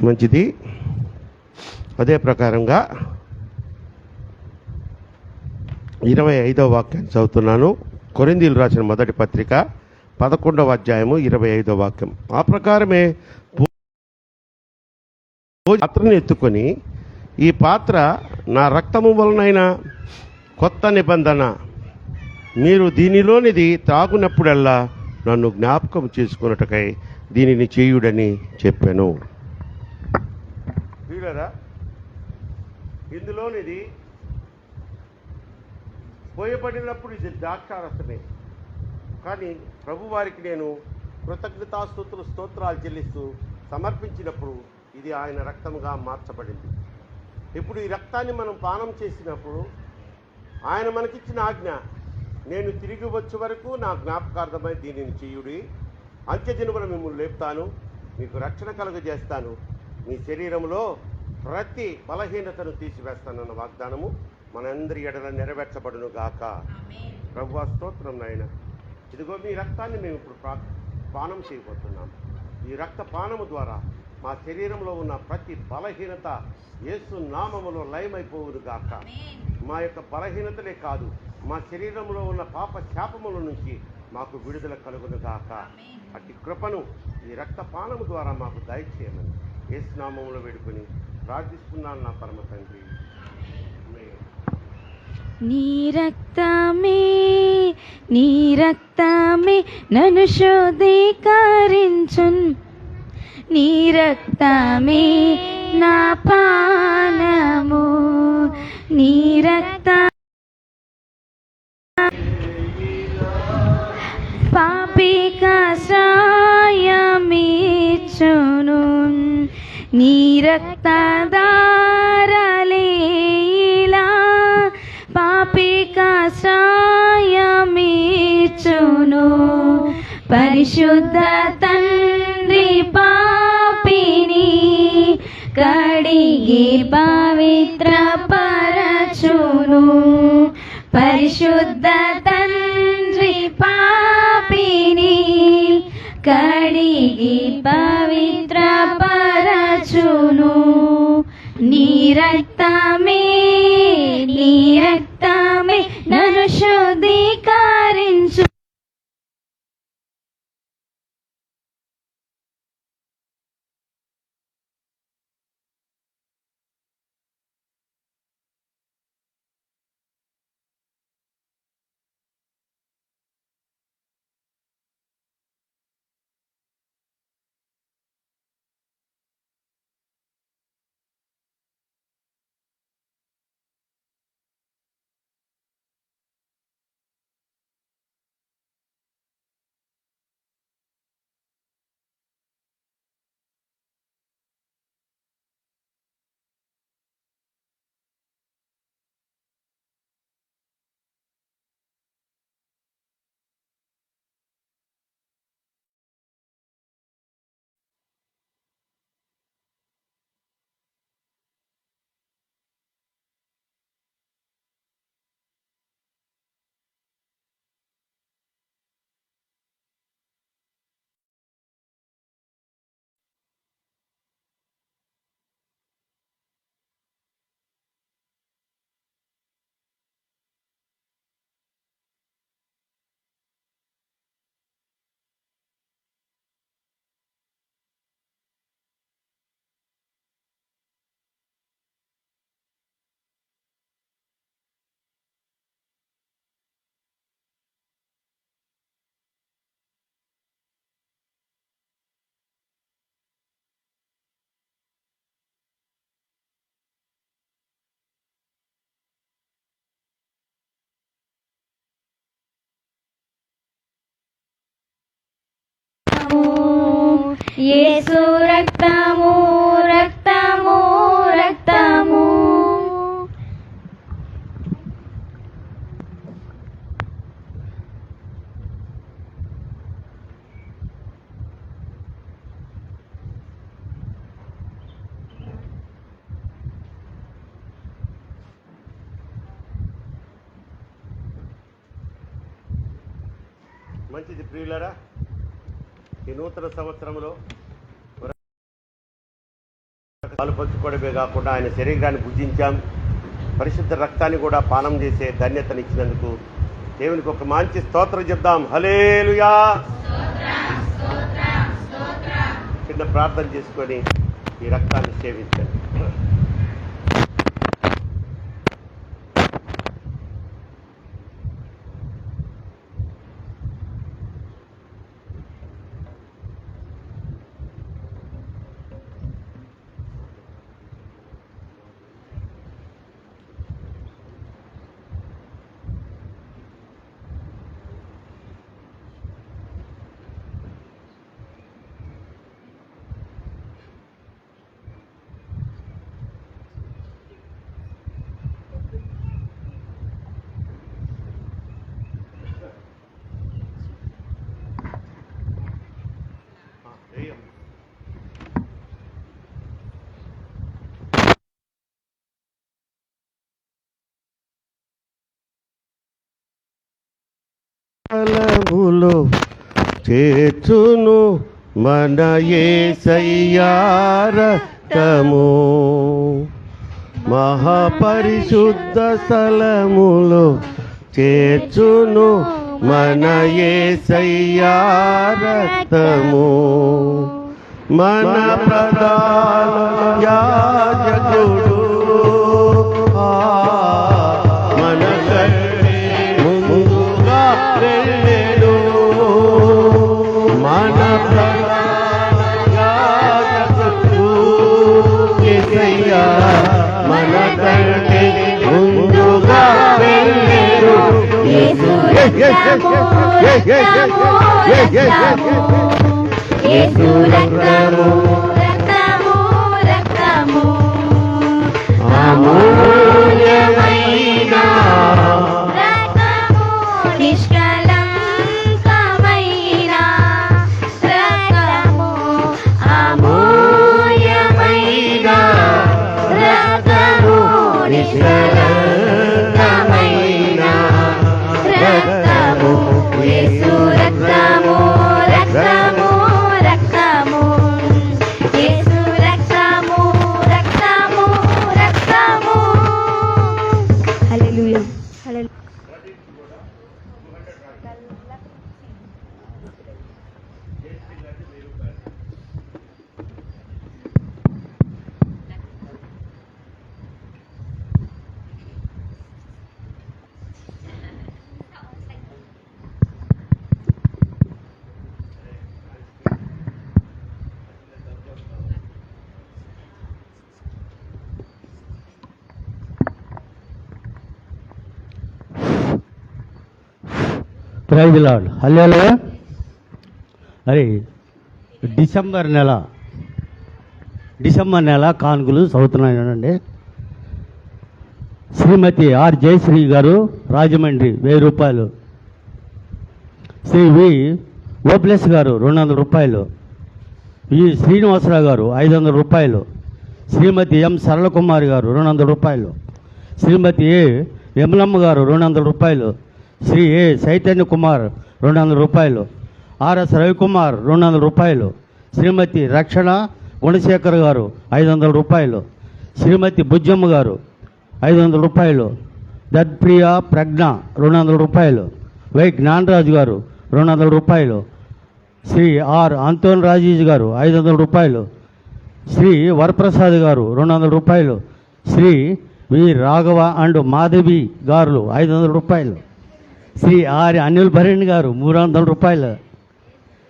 మంచిది. అదే ప్రకారంగా 25వ వాక్యాన్ని చదువుతున్నాను. కొరింథీయులు రాసిన మొదటి పత్రిక 11వ అధ్యాయము 25వ వాక్యం. ఆ ప్రకారమే పాత్రను ఎత్తుకొని, ఈ పాత్ర నా రక్తము వలనైన కొత్త నిబంధన, మీరు దీనిలోనిది త్రాగునప్పుడల్లా నన్ను జ్ఞాపకం చేసుకున్నట్టుకై దీనిని చేయుడని చెప్పాను. వీళ్ళరా, ఇందులోనిది పోయబడినప్పుడు ఇది ద్రాక్షారసమే, కానీ ప్రభువారికి నేను స్తోత్రాలు చెల్లిస్తూ సమర్పించినప్పుడు ఇది ఆయన రక్తముగా మార్చబడింది. ఇప్పుడు ఈ రక్తాన్ని మనం పానం చేసినప్పుడు ఆయన మనకిచ్చిన ఆజ్ఞ, నేను తిరిగి వచ్చే వరకు నా జ్ఞాపకార్థమై దీనిని చేయుడి, అంత్యదినమున మిమ్మల్ని లేపుతాను, మీకు రక్షణ కలుగజేస్తాను, మీ శరీరంలో ప్రతి బలహీనతను తీసివేస్తానన్న వాగ్దానము మనందరి ఎడల నెరవేర్చబడును గాక. ప్రభువా స్తోత్రం నాయన. ఇదిగో మీ రక్తాన్ని మేము ఇప్పుడు పానం చేయబోతున్నాం. ఈ రక్త పానము ద్వారా మా శరీరంలో ఉన్న ప్రతి బలహీనత యేసు నామములో లయమైపోవును గాక. మా యొక్క బలహీనతలే కాదు, మా శరీరంలో ఉన్న పాప శాపముల నుంచి మాకు విడుదల కలుగును గాక. అట్టి కృపను ఈ రక్త పానము ద్వారా మాకు దయచేయమని యేసు నామములో వేడుకొని ప్రార్థిస్తున్నాను నా పరమ తండ్రి. నీ రక్తమే నన్ను శుద్ధీకరించున్, నీ రక్తమే నా పానము, నీ రక్త పాపికాశ్రయమిచ్చును, నీ రక్తధారలేలా పాపికాశ్రయమిచ్చును. పరిశుద్ధ తండ్రి పాపిని కడిగి పవిత్రపరచును, పరిశుద్ధ తండ్రి పాపిని కడిగి పవిత్రపరచును. నీ రక్తమే నన్ను శుద్ధీకరించు. యేసు రక్తము రక్తము రక్తము. మంచిది ప్రియులారా, ఈ నూతన సంవత్సరంలో పాలు పంచుకోవడమే కాకుండా ఆయన శరీరాన్ని భుజించాం, పరిశుద్ధ రక్తాన్ని కూడా పానం చేసే ధన్యతనిచ్చినందుకు దేవునికి ఒక మంచి స్తోత్రం చెప్దాం. హల్లెలూయా. చిన్న ప్రార్థన చేసుకొని ఈ రక్తాన్ని సేవించండి. ఫలములో చేర్చును మన యేసయ్యా రక్తము, మహాపరిశుద్ధ స్థలములో చేర్చును మన యేసయ్యా రక్తము, మన ప్రధాన యాజకుడు మన ముందుగా వెళ్ళెను, మన ప్రధాన యాజకుడు యేసయ్యా మన కంటే ముందుగా వెళ్ళెను. యేసు రక్తము రక్తము అమూల్యమైన రక్తము, నిష్కళంకమైన రక్తము, అమూల్యమైన రక్తము, నిష్కళంకమైన రక్తము, యేసు రక్తము రక్తము రక్తము, యేసు రక్తము రక్తము రక్తము. హల్లెలూయా. Praise Lord. హల్లెలూయా. అది డిసెంబర్ నెల కానుకలు చదువుతున్నానండి. శ్రీమతి ఆర్ జయశ్రీ గారు రాజమండ్రి 1000 రూపాయలు, శ్రీ వి ఓప్లెస్ గారు 200 రూపాయలు, వి శ్రీనివాసరావు గారు 500 రూపాయలు, శ్రీమతి ఎం సరళకుమారి గారు 200 రూపాయలు, శ్రీమతి ఏ యమలమ్మ గారు 200 రూపాయలు, శ్రీ ఏ చైతన్య కుమార్ 200 రూపాయలు, ఆర్ఎస్ రవికుమార్ 200 రూపాయలు, శ్రీమతి రక్షణ గుణశేఖర్ గారు 500 రూపాయలు, శ్రీమతి బుజ్జమ్మ గారు 500 రూపాయలు, దత్ప్రియ ప్రజ్ఞ 200 రూపాయలు, వై జ్ఞానరాజు గారు 200 రూపాయలు, శ్రీ ఆర్ అంతోన్ రాజీజ్ గారు 500 రూపాయలు, శ్రీ వరప్రసాద్ గారు 200 రూపాయలు, శ్రీ వి రాఘవ అండ్ మాధవి గారు 500 రూపాయలు, శ్రీ ఆర్ అనిల్ భరణ్ గారు 300 రూపాయలు,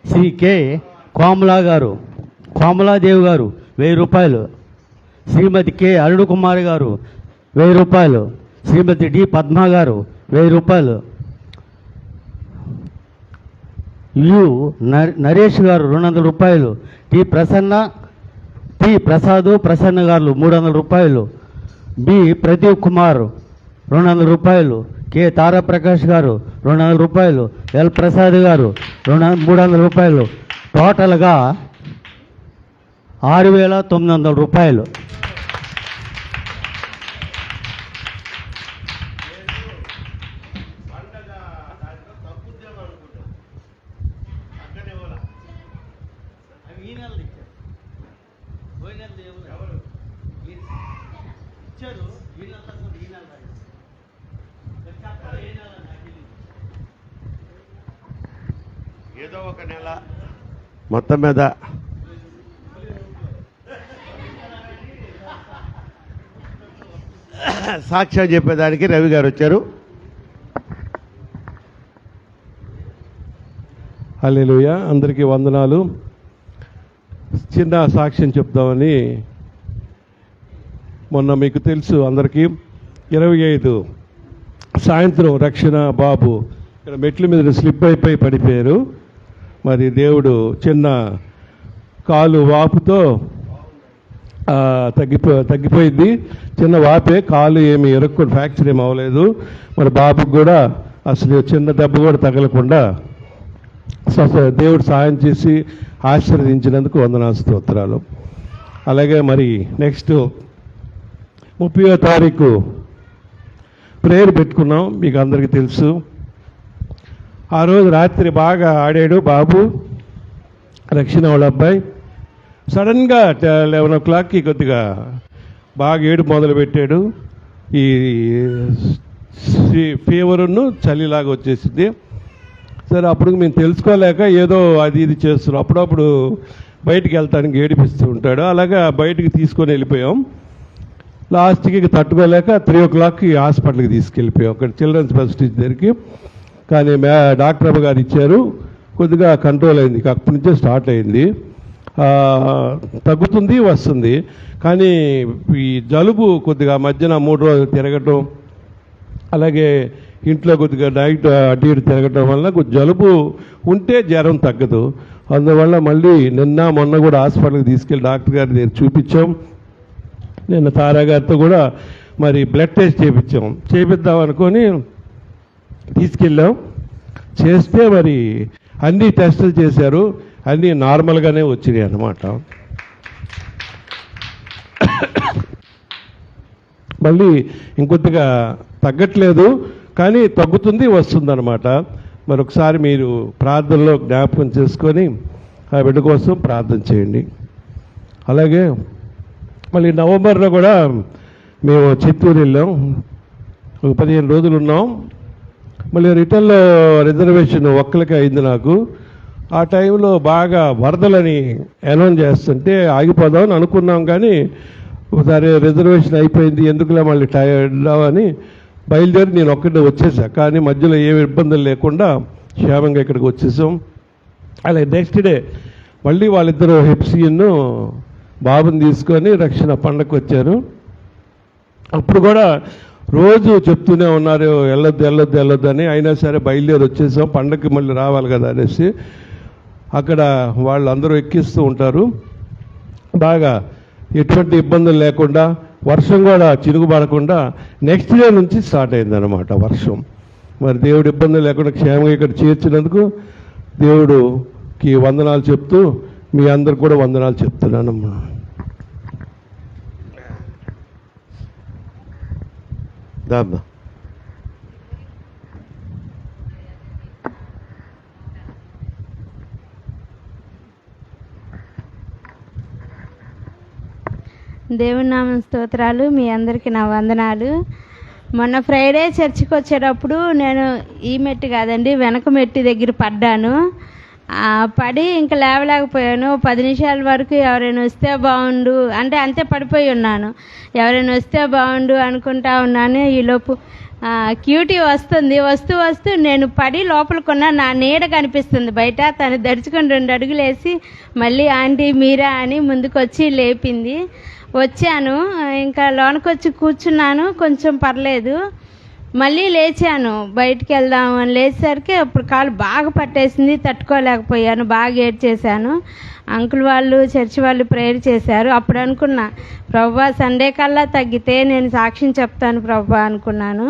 శ్రీ కె కోమలాదేవి గారు 1000 రూపాయలు, శ్రీమతి కె అరుణ్ కుమార్ గారు 1000 రూపాయలు, శ్రీమతి డి పద్మ గారు 1000 రూపాయలు, యు నరేష్ గారు 200 రూపాయలు, టి ప్రసన్న గారు 300 రూపాయలు, బి ప్రదీప్ కుమార్ 200 రూపాయలు, కె తారాప్రకాష్ గారు 200 రూపాయలు, ఎల్ ప్రసాద్ గారు 300 రూపాయలు, టోటల్గా 6,900 రూపాయలు. ఏదో ఒక నెల మొత్తం మీద సాక్ష్యం చెప్పేదానికి రవి గారు వచ్చారు. హల్లెలూయా, అందరికీ వందనాలు. చిన్న సాక్ష్యం చెప్తామని, మొన్న మీకు తెలుసు అందరికీ 25 సాయంత్రం రక్షణ బాబు ఇక్కడ మెట్ల మీద స్లిప్ అయిపోయి పడిపోయారు. మరి దేవుడు చిన్న కాలు వాపుతో తగ్గిపోయింది. చిన్న వాపే, కాలు ఏమి ఎరుక్కొని ఫ్రాక్చర్ ఏమి అవ్వలేదు. మరి బాబుకు కూడా అసలు చిన్న దెబ్బ కూడా తగలకుండా దేవుడు సహాయం చేసి ఆశీర్వదించినందుకు వందనాలు, స్తోత్రాలు. అలాగే మరి నెక్స్ట్ 30వ తారీఖు ప్రేయర్ పెట్టుకున్నాం, మీకు అందరికీ తెలుసు. ఆ రోజు రాత్రి బాగా ఆడాడు బాబు, రక్షణ వాళ్ళ అబ్బాయి. సడన్గా 11 o'clockకి కొద్దిగా బాగా ఏడు మొదలుపెట్టాడు. ఈ ఫీవరును చలిలాగా వచ్చేసింది. సరే, అప్పుడు మేము తెలుసుకోలేక ఏదో అది ఇది చేస్తున్నాం. అప్పుడప్పుడు బయటికి వెళ్తానికి ఏడిపిస్తూ ఉంటాడు. అలాగా బయటికి తీసుకొని వెళ్ళిపోయాం. లాస్ట్కి తట్టుకోలేక 3 o'clockకి హాస్పిటల్కి తీసుకెళ్ళిపోయాం, అక్కడ చిల్డ్రన్స్ ఫెసిలిటీ దగ్గరికి. కానీ డాక్టర్ అమ్మ గారు ఇచ్చారు, కొద్దిగా కంట్రోల్ అయింది. అప్పటి నుంచే స్టార్ట్ అయింది, తగ్గుతుంది వస్తుంది. కానీ ఈ జలుబు కొద్దిగా మధ్యన 3 రోజులు తిరగటం, అలాగే ఇంట్లో కొద్దిగా నైట్ అటు ఇటు తిరగటం వల్ల కొద్ది జలుబు ఉంటే జ్వరం తగ్గదు. అందువల్ల మళ్ళీ నిన్న మొన్న కూడా హాస్పిటల్కి తీసుకెళ్ళి డాక్టర్ గారి దగ్గర చూపించాం. నిన్న తారా గారితో కూడా మరి బ్లడ్ టెస్ట్ చేపిద్దాం అనుకొని తీసుకెళ్ళాం. చేస్తే మరి అన్ని టెస్టులు చేశారు, అన్నీ నార్మల్గానే వచ్చినాయి అన్నమాట. మళ్ళీ ఇంకొద్దిగా తగ్గట్లేదు, కానీ తగ్గుతుంది వస్తుంది అన్నమాట. మరొకసారి మీరు ప్రార్థనలో జ్ఞాపకం చేసుకొని ఆ బిడ్డ కోసం ప్రార్థన చేయండి. అలాగే మళ్ళీ నవంబర్లో కూడా మేము చిత్తూరు వెళ్ళాం, ఒక 15 రోజులు ఉన్నాం. మళ్ళీ రిటర్న్లో రిజర్వేషన్ ఒక్కరికి అయింది నాకు. ఆ టైంలో బాగా వరదలని అనౌన్స్ చేస్తుంటే ఆగిపోదామని అనుకున్నాం, కానీ ఒకసారి రిజర్వేషన్ అయిపోయింది, ఎందుకులే మళ్ళీ టైర్డ్ అని బయలుదేరి నేను ఒక్కడే వచ్చేసా. కానీ మధ్యలో ఏమి ఇబ్బందులు లేకుండా క్షేమంగా ఇక్కడికి వచ్చేసాం. అలాగే నెక్స్ట్ డే మళ్ళీ వాళ్ళిద్దరూ హెప్సియన్ను బాబుని తీసుకొని రక్షణ పండగకు వచ్చారు. అప్పుడు కూడా రోజు చెప్తూనే ఉన్నారు వెళ్ళొద్దు అని. అయినా సరే బయలుదేరి వచ్చేసాం, పండగకి మళ్ళీ రావాలి కదా అనేసి. అక్కడ వాళ్ళందరూ ఎక్కిస్తూ ఉంటారు. బాగా ఎటువంటి ఇబ్బందులు లేకుండా, వర్షం కూడా చిరుగుపడకుండా నెక్స్ట్ డే నుంచి స్టార్ట్ అయిందన్నమాట వర్షం. మరి దేవుడు ఇబ్బందులు లేకుండా క్షేమంగా ఇక్కడ చేర్చినందుకు దేవుడుకి వందనాలు చెప్తూ మీ అందరికి కూడా వందనాలు చెప్తున్నానమ్మా. దామ్మా దేవుని నామం స్తోత్రాలు. మీ అందరికీ నా వందనాలు. మొన్న ఫ్రైడే చర్చికి వచ్చేటప్పుడు నేను ఈ మెట్టు కాదండి, వెనక మెట్టి దగ్గర పడ్డాను. పడి ఇంకా లేవలేకపోయాను. 10 నిమిషాల వరకు ఎవరైనా వస్తే బాగుండు అంటే అంతే పడిపోయి ఉన్నాను. ఎవరైనా వస్తే బాగుండు అనుకుంటా ఉన్నాను. ఈలోపు క్యూటీ వస్తూ నేను పడి లోపలికున్న నా నీడ కనిపిస్తుంది బయట. తను దడుచుకొని 2 అడుగులు వేసి మళ్ళీ ఆంటీ మీరా అని ముందుకొచ్చి లేపింది. వచ్చాను, ఇంకా లోనకొచ్చి కూర్చున్నాను, కొంచెం పర్లేదు. మళ్ళీ లేచాను, బయటికి వెళ్దాము అని లేచేసరికి అప్పుడు కాలు బాగా పట్టేసింది, తట్టుకోలేకపోయాను, బాగా ఏడ్చేశాను. అంకుల్ వాళ్ళు చర్చి వాళ్ళు ప్రేయర్ చేశారు. అప్పుడు అనుకున్నా, ప్రభువా సండే కల్లా తగ్గితే నేను సాక్ష్యం చెప్తాను ప్రభువా అనుకున్నాను.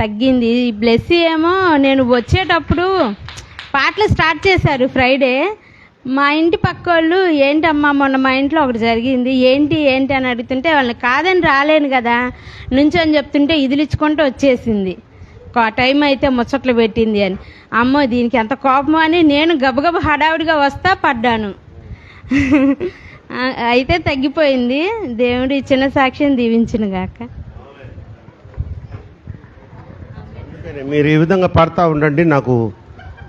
తగ్గింది. ఈ బ్లెస్సీ ఏమో నేను వచ్చేటప్పుడు పాటలు స్టార్ట్ చేశారు ఫ్రైడే. మా ఇంటి పక్క వాళ్ళు ఏంటమ్మా మొన్న మా ఇంట్లో ఒకటి జరిగింది, ఏంటి అని అడుగుతుంటే వాళ్ళని కాదని రాలేను కదా నుంచొని చెప్తుంటే ఇదిలిచ్చుకుంటూ వచ్చేసింది. టైం అయితే ముచ్చట్లు పెట్టింది అని. అమ్మో దీనికి ఎంత కోపమో అని నేను గబగబ హడావుడిగా వస్తా పడ్డాను. అయితే తగ్గిపోయింది. దేవుడు ఇచ్చిన సాక్ష్యం దీవించును గాక. మీరు ఈ విధంగా పడతా ఉండండి, నాకు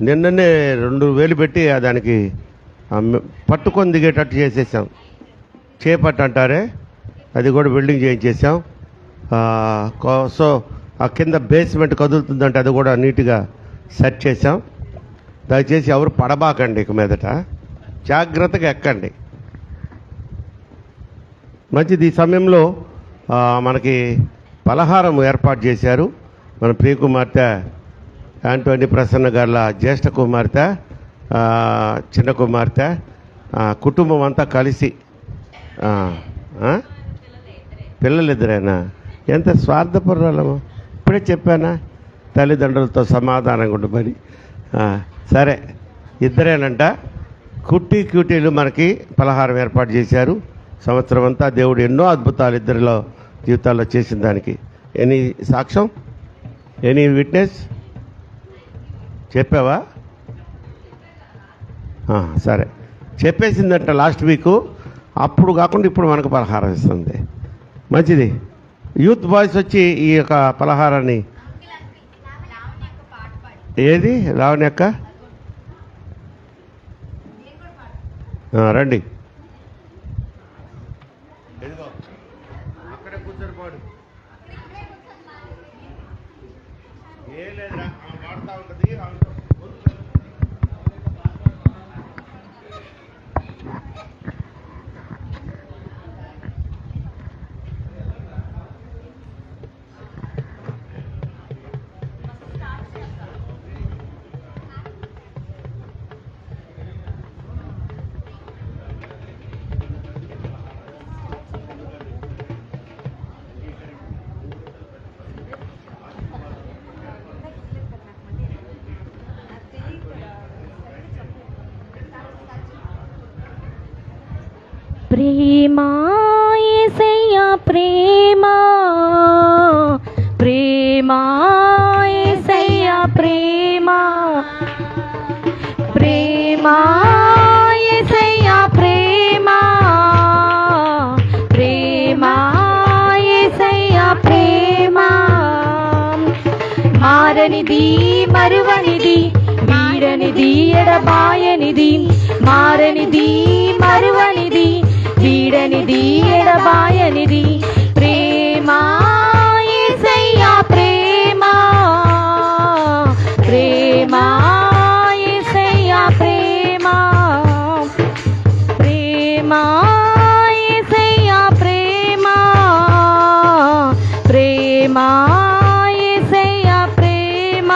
నిన్ననే 2,000 పెట్టి దానికి పట్టుకొని దిగేటట్టు చేసేసాం. చేపట్టు అంటారే, అది కూడా బిల్డింగ్ చేయించేసాం. సో ఆ కింద బేస్మెంట్ కదులుతుందంటే అది కూడా నీట్గా సెట్ చేసాం. దయచేసి ఎవరు పడబాకండి, ఇక మీదట జాగ్రత్తగా ఎక్కండి. మంచిది. ఈ సమయంలో మనకి పలహారం ఏర్పాటు చేశారు. మన ప్రియ కుమార్తె యాంటోనీ ప్రసన్న గారి జ్యేష్ఠ కుమార్తె, చిన్న కుమార్తె, కుటుంబం అంతా కలిసి. పిల్లలిద్దరేనా? ఎంత స్వార్థపరురాలమో ఇప్పుడే చెప్పానా, తల్లిదండ్రులతో సమాధానంగా ఉండమని. సరే, ఇద్దరేనంట. క్యూటీలు మనకి పలహారం ఏర్పాటు చేశారు. సంవత్సరం అంతా దేవుడు ఎన్నో అద్భుతాలు ఇద్దరిలో జీవితాల్లో చేసిన దానికి. ఎనీ సాక్ష్యం, ఎనీ విట్నెస్ చెప్పావా? సరే, చెప్పేసిందంట లాస్ట్ వీకు. అప్పుడు కాకుండా ఇప్పుడు మనకు పలహారం ఇస్తుంది. మంచిది. యూత్ బాయ్స్ వచ్చి ఈ యొక్క పలహారాన్ని, ఏది లావణ్య అక్క రండి. అక్కడే కూర్చొని పాడు. ఏం లేదురా, వాడుతూ ఉంటుంది. ప్రేమ యేసయ్యా ప్రేమ, ప్రేమ యేసయ్యా ప్రేమ, ప్రేమ యేసయ్యా ప్రేమ, ప్రేమ యేసయ్యా ప్రేమ. మారనిది మరువనిది, వీడనిది ఎడబాయనిది, మారనిది మరువనిది, వీడనిది ఎడబాయనిది. ప్రేమ యేసయ్యా ప్రేమ, ప్రేమ యేసయ్యా ప్రేమ, ప్రేమ యేసయ్యా ప్రేమ, ప్రేమ యేసయ్యా ప్రేమ.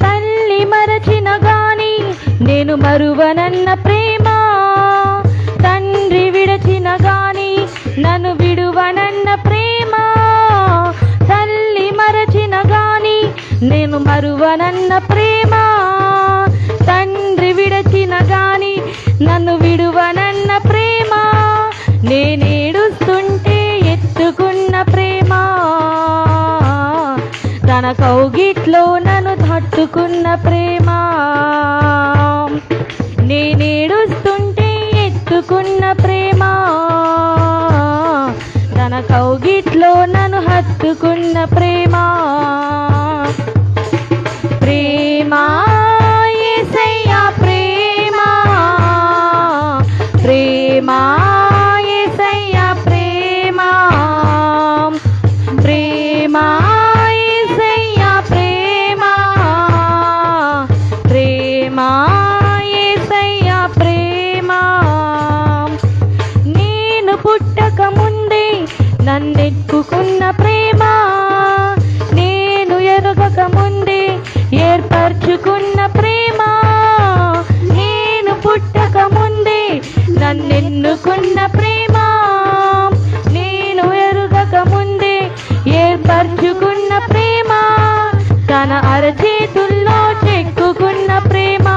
తల్లి మరచిన గాని నేను మరువనన్న ప్రేమ, తండ్రి విడచిన గాని నన్ను విడువనన్న ప్రేమ. తల్లి మరచిన గాని నేను మరువనన్న ప్రేమ, తండ్రి విడచిన గాని నన్ను విడువనన్న ప్రేమ. నేనేడుస్తుంటే ఎత్తుకున్న ప్రేమ, తన కౌగిట్లో నన్ను తట్టుకున్న ప్రేమ. నేనేడుస్తుంటే ఎత్తుకున్న ప్రేమ, తన కౌగిట్లో నన్ను హత్తుకున్న ప్రేమ. ప్రేమ యేసయ్యా ప్రేమ, ప్రేమ యేసయ్యా ప్రేమ, ప్రేమ యేసయ్యా ప్రేమ, ప్రేమ యేసయ్యా ప్రేమ. నేను పుట్టక ముందే నన్నెక్కుకున్న ప్రేమ, నేను ఎరగక ముందే ఏర్పరచుకున్న ప్రేమ. నేను పుట్టక ముందే నన్నెన్నుకున్న ప్రేమ, నేను ఎరుగక ముందే ఏర్పరచుకున్న ప్రేమ. తన అరచేతుల్లో చెక్కుకున్న ప్రేమ,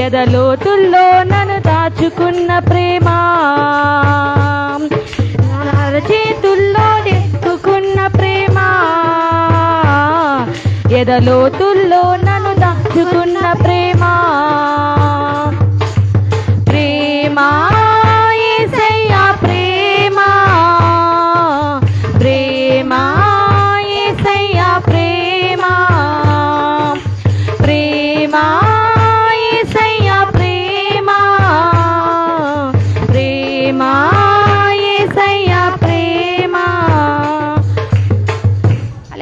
ఎదలోతుల్లో నన్ను దాచుకున్న ప్రేమ. తన అరచేతుల్లో చెక్కుకున్న ప్రేమ, ఎదలోతుల్లో నన్ను దాచుకున్న ప్రేమ. ప్రేమ యేసయ్యా ప్రేమ, ప్రేమ యేసయ్యా ప్రేమ,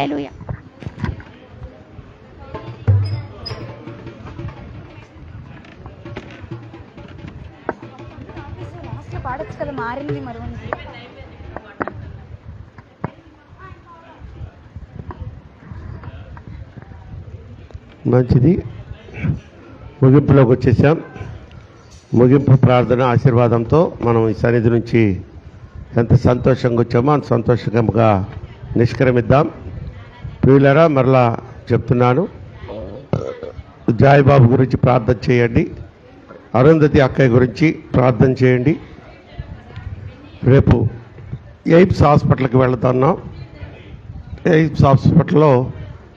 హల్లెలూయా. పాడొచ్చు కదా, మారింది మరి. మంచిది, ముగింపులోకి వచ్చేసాం. ముగింపు ప్రార్థన ఆశీర్వాదంతో మనం ఈ సన్నిధి నుంచి ఎంత సంతోషంగా వచ్చామో అంత సంతోషంగా నిష్క్రమిద్దాం. ప్రియులారా, మరలా చెప్తున్నాను, జాయిబాబు గురించి ప్రార్థన చేయండి, అరుంధతి అక్కయ్య గురించి ప్రార్థన చేయండి. రేపు ఎయిమ్స్ హాస్పిటల్కి వెళ్తున్నాం. ఎయిమ్స్ హాస్పిటల్లో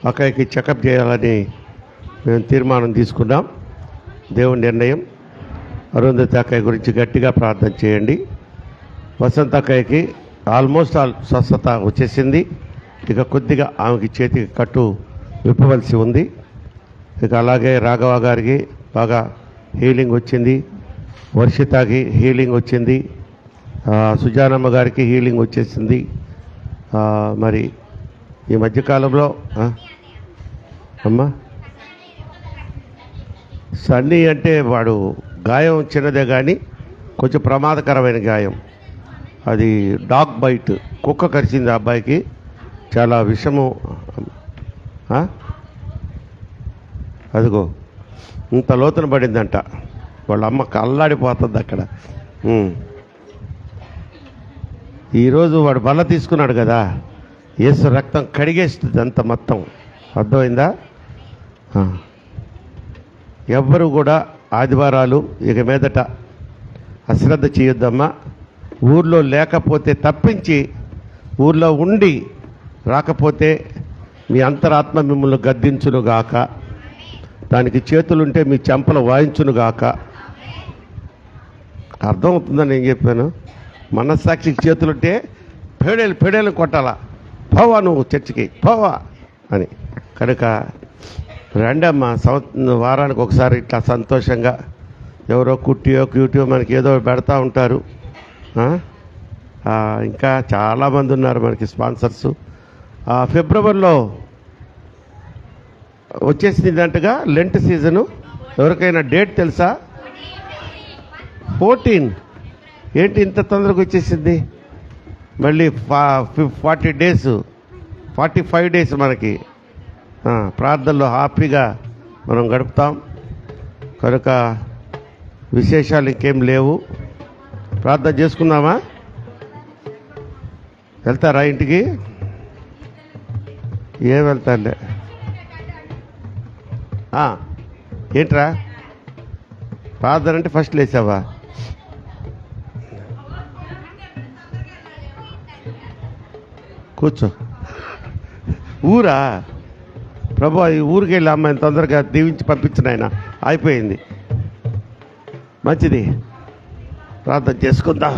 అక్కయ్యకి చెకప్ చేయాలని మేము తీర్మానం తీసుకున్నాం. దేవుని నిర్ణయం. అరుంధతి అక్కయ్య గురించి గట్టిగా ప్రార్థన చేయండి. వసంత అక్కయ్యకి ఆల్మోస్ట్ ఆల్ స్వస్థత వచ్చేసింది. ఇక కొద్దిగా ఆమెకి చేతికి కట్టు విప్పవలసి ఉంది. ఇక అలాగే రాఘవ గారికి బాగా హీలింగ్ వచ్చింది, వర్షితకి హీలింగ్ వచ్చింది, సుజానమ్మ గారికి హీలింగ్ వచ్చేసింది. మరి ఈ మధ్యకాలంలో అమ్మా సన్నీ అంటే వాడు గాయం చిన్నదే కానీ కొంచెం ప్రమాదకరమైన గాయం. అది డాగ్ బైట్, కుక్క కరిచింది ఆ అబ్బాయికి, చాలా విషము. అదిగో ఇంత లోతున పడిందంట, వాళ్ళ అమ్మకి అల్లాడిపోతుంది అక్కడ. ఈరోజు వాడు బల్ల తీసుకున్నాడు కదా, యేసు రక్తం కడిగేస్తుంది అంత మొత్తం. అర్థమైందా? ఎవ్వరు కూడా ఆదివారాలు ఇక మీదట అశ్రద్ధ చేయొద్దమ్మా. ఊర్లో లేకపోతే తప్పించి, ఊర్లో ఉండి రాకపోతే మీ అంతరాత్మ మిమ్మల్ని గద్దించునుగాక, దానికి చేతులుంటే మీ చెంపలు వాయించునుగాక. అర్థమవుతుందని నేను చెప్పాను. మనస్సాక్షికి చేతులుంటే పేడేలు కొట్టాలా, పోవా నువ్వు చర్చికి పోవా అని. కనుక రండమ్మా, వారానికి ఒకసారి ఇట్లా సంతోషంగా ఎవరో కుట్టియో క్యూటియో మనకి ఏదో పెడతా ఉంటారు. ఇంకా చాలామంది ఉన్నారు మనకి స్పాన్సర్స్. ఫిబ్రవరిలో వచ్చేసిందంటగా లెంట్ సీజను. ఎవరికైనా డేట్ తెలుసా? 14. ఏంటి ఇంత తొందరగా వచ్చేసింది? మళ్ళీ 40 days 45 days మనకి ప్రార్థనలో హ్యాపీగా మనం గడుపుతాం. కనుక విశేషాలు ఇంకేం లేవు. ప్రార్థన చేసుకుందామా? వెళ్తారా ఇంటికి? ఏం వెళ్తారులే. ఏంట్రా ప్రార్థన అంటే ఫస్ట్ లేచావా? కూర్చో. ఊరా ప్రభు, ఈ ఊరికి వెళ్ళి అమ్మాయిని తొందరగా దీవించి పంపించిన ఆయన. అయిపోయింది. మంచిది, ప్రార్థన చేసుకుందాం.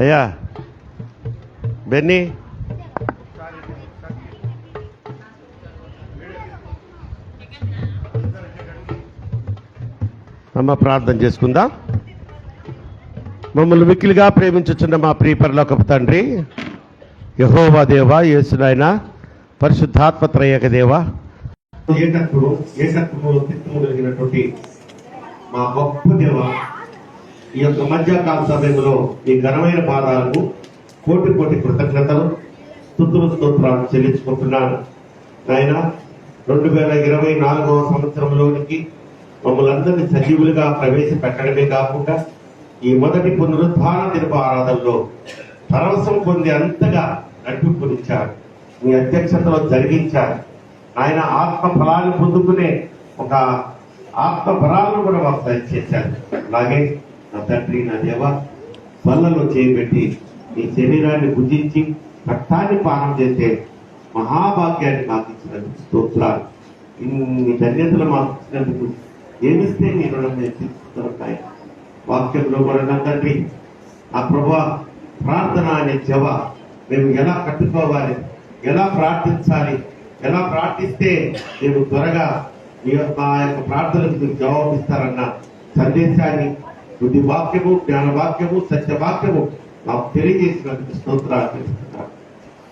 అయ్యా బెన్నీ, అమ్మ ప్రార్థన చేసుకుందాం. మమ్మల్ని మిక్కిలిగా ప్రేమించుచున్న మా ప్రియ పరలోకపు తండ్రి, యెహోవా దేవా, యేసు నాయనా, పరిశుద్ధాత్మ త్రయేక దేవా, కలిగినటువంటి మా గొప్ప దేవ, ఈ యొక్క మధ్యకాల సమయంలో ఈ ఘనమైన పాదాలకు కోటి కోటి కృతజ్ఞతలు, స్తుతులు, స్తోత్రాలు చెల్లించుకుంటున్నాను. నాయన 2024వ సంవత్సరంలోనికి మమ్మల్ని అందరినీ సజీవులుగా ప్రవేశపెట్టడమే కాకుండా ఈ మొదటి పునరుద్ధాన దినపు ఆరాధనలో పరవశం పొంది అంతగా నడిపించారు. మీ అధ్యక్షతలో జరిగించారు. ఆయన ఆత్మ ఫలాన్ని పొందుకునే ఒక ఆత్మ ఫలాలను కూడా మాకు దయచేశారు. అలాగే నా తండ్రి, నా దేవ, బల్లలో చేయబెట్టి మీ శరీరాన్ని భుజించి రక్తాన్ని పానం చేసే మహాభాగ్యాన్ని మాకు ఇచ్చినందుకు స్తోత్రాలు. ఇన్ని ధన్యతలు మాకు ఇచ్చినందుకు ఏమిస్తే మీ రుణం తీసుకుంటాయి. వాక్యంలో కూడా నా తండ్రి, ఆ ప్రభా, ప్రార్థన అనే జవ మేము ఎలా కట్టుకోవాలి, ఎలా ప్రార్థించాలి, ఎలా ప్రార్థిస్తే మేము త్వరగా మా యొక్క ప్రార్థనకు మీరు జవాబిస్తారన్న సందేశాన్ని బుద్ధి వాక్యము, జ్ఞాన వాక్యము, సత్య వాక్యము మాకు తెలియజేసినందుకు స్తోత్రాలు తెలుస్తున్నాను.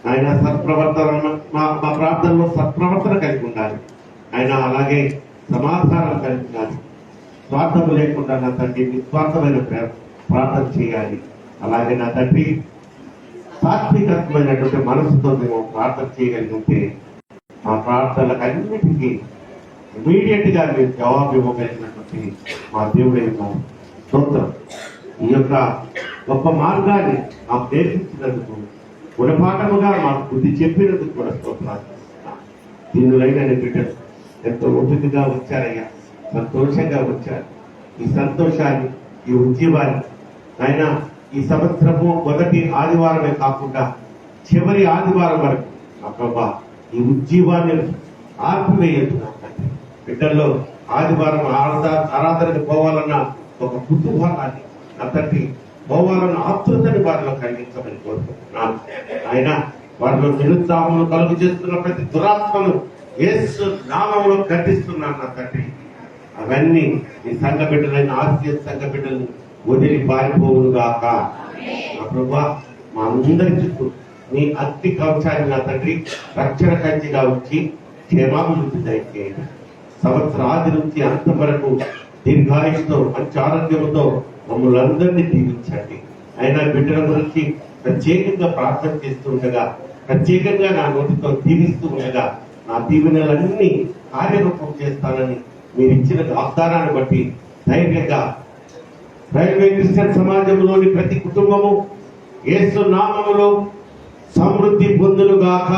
ఆయన సత్ప్రవర్తన మా ప్రార్థనలో సత్ప్రవర్తన కలిగి ఉండాలి. ఆయన అలాగే సమాధానం కలిగి ఉండాలి. స్వార్థము లేకుండా నా తండ్రి నిస్వార్థమైన ప్రార్థన చేయాలి. అలాగే నా తండ్రి సాత్వికమైనటువంటి మనసుతో మేము ప్రార్థన చేయగలిగితే మా ప్రార్థనలకు అన్నిటికీ ఇమీడియట్ గా మీరు జవాబు ఇవ్వగలిగినటువంటి మా దేవుడే స్తోత్రం. ఈ యొక్క గొప్ప మార్గాన్ని మాకు నేర్పించినందుకు, గుణపాఠముగా మాకు బుద్ధి చెప్పినందుకు కూడా స్తోత్రాలు. దీనిలైన బిడ్డలు ఎంతో ఓపికగా వచ్చారయ్యా, సంతోషంగా వచ్చారు. ఈ సంతోషాన్ని, ఈ ఉద్యమాన్ని ఆయన ఈ సంవత్సరము మొదటి ఆదివారమే కాకుండా చివరి ఆదివారం వరకు నా ప్రభా ఈ ఉద్యమాన్ని ఆర్పివేయతున్నాం. బిడ్డల్లో ఆదివారం ఆరాధనకు పోవాలన్న ఒక కుతూహలాన్ని, అతన్ని పోవాలన్న ఆతృతని వారిలో కలిగించమని కోరుకుంటున్నాను. ఆయన వారిలో నిరుత్సాహమును కలుగు చేస్తున్న ప్రతి దురాత్మను యేసు నామములో ఖండిస్తున్నాను నా తండ్రి. అవన్నీ ఈ సంఘ బిడ్డలైన ఆర్సీఎ సంఘ బిడ్డలను వదిలి పారిపోవును గాక. నా ప్రభా మా అందరి చుట్టూ నీ అగ్ని కవచాన్ని నా తండ్రి రక్షణ కంచిగా వచ్చి క్షేమాభివృద్ధి దయచేయండి. సంవత్సర ఆది నుంచి అంతం వరకు దీర్ఘాయుషుతో మంచి ఆరోగ్యంతో మమ్మల్ని అందరినీ దీవించండి. అయినా బిడ్డల గురించి ప్రత్యేకంగా ప్రార్థన చేస్తూ ఉండగా, ప్రత్యేకంగా నా నోటితో దీవిస్తూ ఉండగా నా దీవెనలన్నీ కార్యరూపం చేస్తానని మీరు ఇచ్చిన వాగ్దానాన్ని బట్టి ధైర్యంగా రైల్వే క్రిస్టియన్ సమాజంలోని ప్రతి కుటుంబము యేసు నామములో సమృద్ధి పొందునుగాక,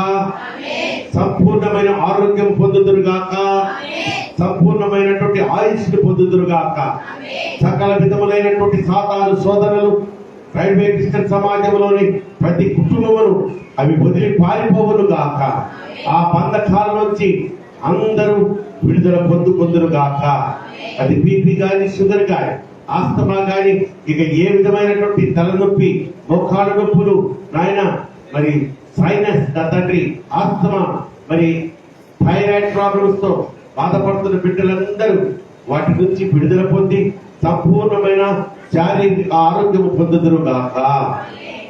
సంపూర్ణమైన ఆరోగ్యం పొందుదురుగాక, సంపూర్ణమైనటువంటి ఆయుష్ను పొందుదురుగాక. సకల విధములైనటువంటి సాతాను శోధనలు రైల్వే క్రిస్టియన్ సమాజంలోని ప్రతి కుటుంబమును అవి వదిలి పారిపోవును గాక. ఆ బంధకాల నుంచి అందరూ విడుదల పొందుగాక. అది బీపీ గాని, షుగర్ గాని, ఆస్తమా గాని, ఇక ఏ విధమైనటువంటి తలనొప్పి, మోకాళ్ళ నొప్పులు నాయన, మరి సైనస్ తండ్రి, ఆస్తమా, మరి థైరాయిడ్ ప్రాబ్లమ్స్ తో బాధపడుతున్న బిడ్డలందరూ వాటి నుంచి విడుదల పొంది సంపూర్ణమైన శారీరక ఆరోగ్యం పొందుదురుగాక.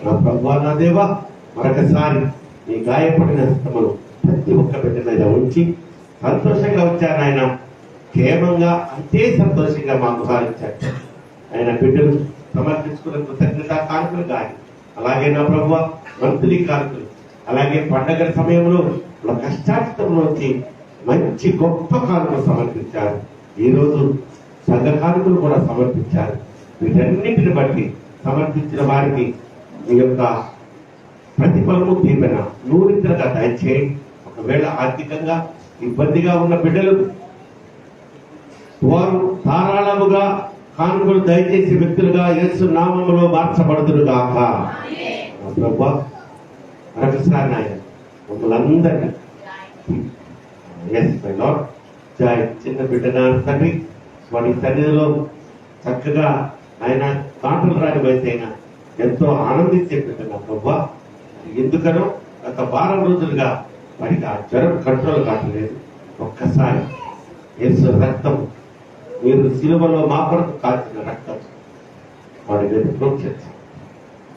నా ప్రభువా, నా దేవా, మరొకసారి నీ గాయపడిన హస్తములు ప్రతి ఒక్క బిడ్డ మీద ఉంచి సంతోషంగా వచ్చారు ఆయన. క్షేమంగా అంతే సంతోషంగా మాకు భావించారు ఆయన. బిడ్డలు సమర్పించుకున్న కృతజ్ఞత కానుకలు కానీ, అలాగే నా ప్రభువా మంత్లీ కానుకలు, అలాగే పండగల సమయంలో వాళ్ళ కష్టాచితంలోంచి మంచి గొప్ప కానుకలు సమర్పించారు. ఈ రోజు సంఘ కానుకలు కూడా సమర్పించారు. వీటన్నిటిని బట్టి సమర్పించిన వారికి మీ యొక్క ప్రతిఫలము దీవెన నూరింతలుగా దయచేయండి. ఒకవేళ ఆర్థికంగా ఇబ్బందిగా ఉన్న బిడ్డలు వారు ధారాళముగా కానుకలు దయచేసి వ్యక్తులుగా యేసు నామములో మార్చబడుదురుగాక. ప్రభువా, మరొకసారి ఆయన మమ్మల్ని అందరినీ చిన్న బిడ్డ తండ్రి వాడి సన్నిధిలో చక్కగా ఆయన కాంటలు రాని వయసు అయినా ఎంతో ఆనందించే బిడ్డ ప్రభువా. ఎందుకనో గత వారం రోజులుగా వాడికి ఆ జ్వరం కంట్రోల్ కావట్లేదు. ఒక్కసారి యేసు రక్తం, మీరు సిలువలో మా కొరకు కాల్చిన రక్తం వాడి మీద ప్రోక్షించారు.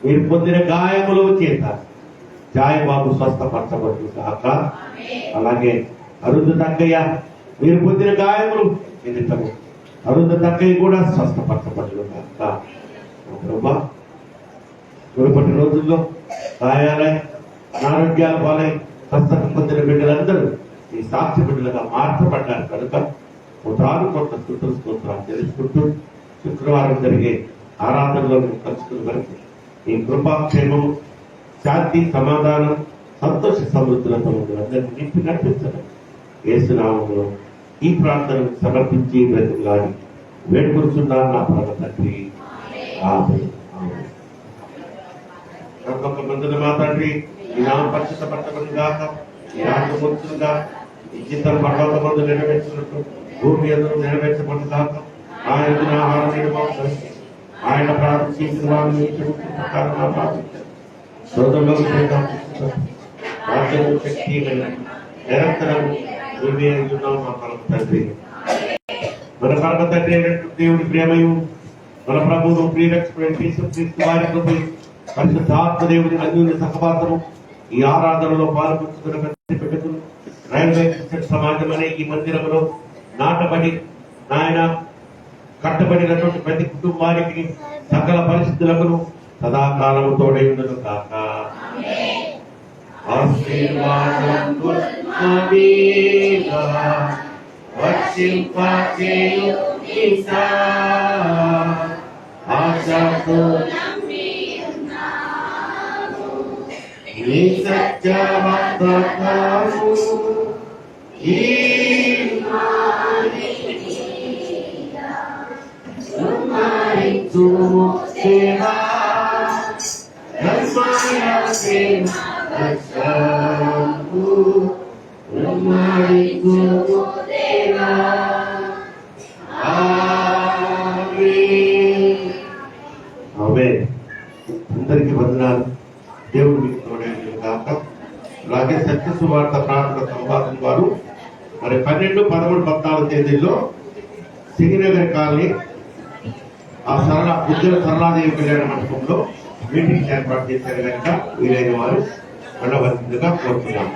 మీరు పొందిన గాయములో చేత జాయబాబు స్వస్థపరచబడుతుంది కాక. అలాగే అరుంధ తక్కయ్య, మీరు పొందిన గాయములు నిమిత్తము అరుంధ తక్కయ్య కూడా స్వస్థపరచబడుతుంది కాక. మునుపటి రోజుల్లో గాయాలై అనారోగ్యాల పాలై స్వస్థత పొందిన బిడ్డలందరూ ఈ సాక్షి బిడ్డలుగా మార్చబడ్డారు కనుక ఉదారు కొంత స్తోత్రాలు తెలుసుకుంటూ శుక్రవారం జరిగే ఆరాధనలో కలుసుకున్న వరకు ఈ కృపాక్షేమము, శాంతి, సమాధానం, సంతోష సమృద్ధులతో అందరినీ నింపి నడిపించడం యేసు నామములో ఈ ప్రార్థనను సమర్పించి బ్రతుకులాడి వేడుకొంటున్నాను నా పరమ తండ్రి. ఆమేన్. ఒక్కొక్క మందులు మా తండ్రి, ఈ నామం పరిశుద్ధపరచబడును గాక, ఈ రాజ్యం వచ్చును గాక, ఈ చిత్తం పర్వత మందు నెరవేర్చినట్టు భూమి ఎదురు నెరవేర్చబడును గాక. ఆయన ఆహారం ఆయన ప్రార్థించిన వారిని శోధంలో శక్తి నిరంతరం మా పరమ తండ్రి. మన పరమ తండ్రి అయినటువంటి దేవుడి ప్రేమయు, మన ప్రభువును ప్రియరక్షకుడైన యేసుక్రీస్తు వారి కృప పరిశుద్ధాత్మ దేవుని అన్యోన్య సహవాసము ఈ ఆరాధనలో పాల్గొంటున్న ప్రతి బిడ్డకు రైల్వే క్రిస్టియన్ సమాజం అనే ఈ మందిరంలో నాటబడి నాయన కట్టబడినటువంటి ప్రతి కుటుంబానికి సకల పరిస్థితులకు సదాకాలము తోడై ఉండదు కాక. ఆశీర్వాదం పుష్పమీగా వర్షింపచేయు ఈశా, ఆశతో నీ సత్యవాగ్దానము ఈ సుమారించుము సేవా ధర్మాయ సేవ రక్షకు సుమారించుము సేవా. ఆమేన్. ఆమేన్. అందరికీ వందనాలు. దేవుడు మీకు తోడైన కాక. అలాగే సత్య సువార్త ప్రార్థన సంవాదం వారు మరి 12, 13, 14 తేదీల్లో సింగినగర్ కాలనీ ఆ ఉద్యోగ సరళాదేవి కళ్యాణ మండపంలో మీటింగ్ ఏర్పాటు చేశారు కనుక వీలైన వారు వెళ్ళవలసిందిగా కోరుతున్నాం.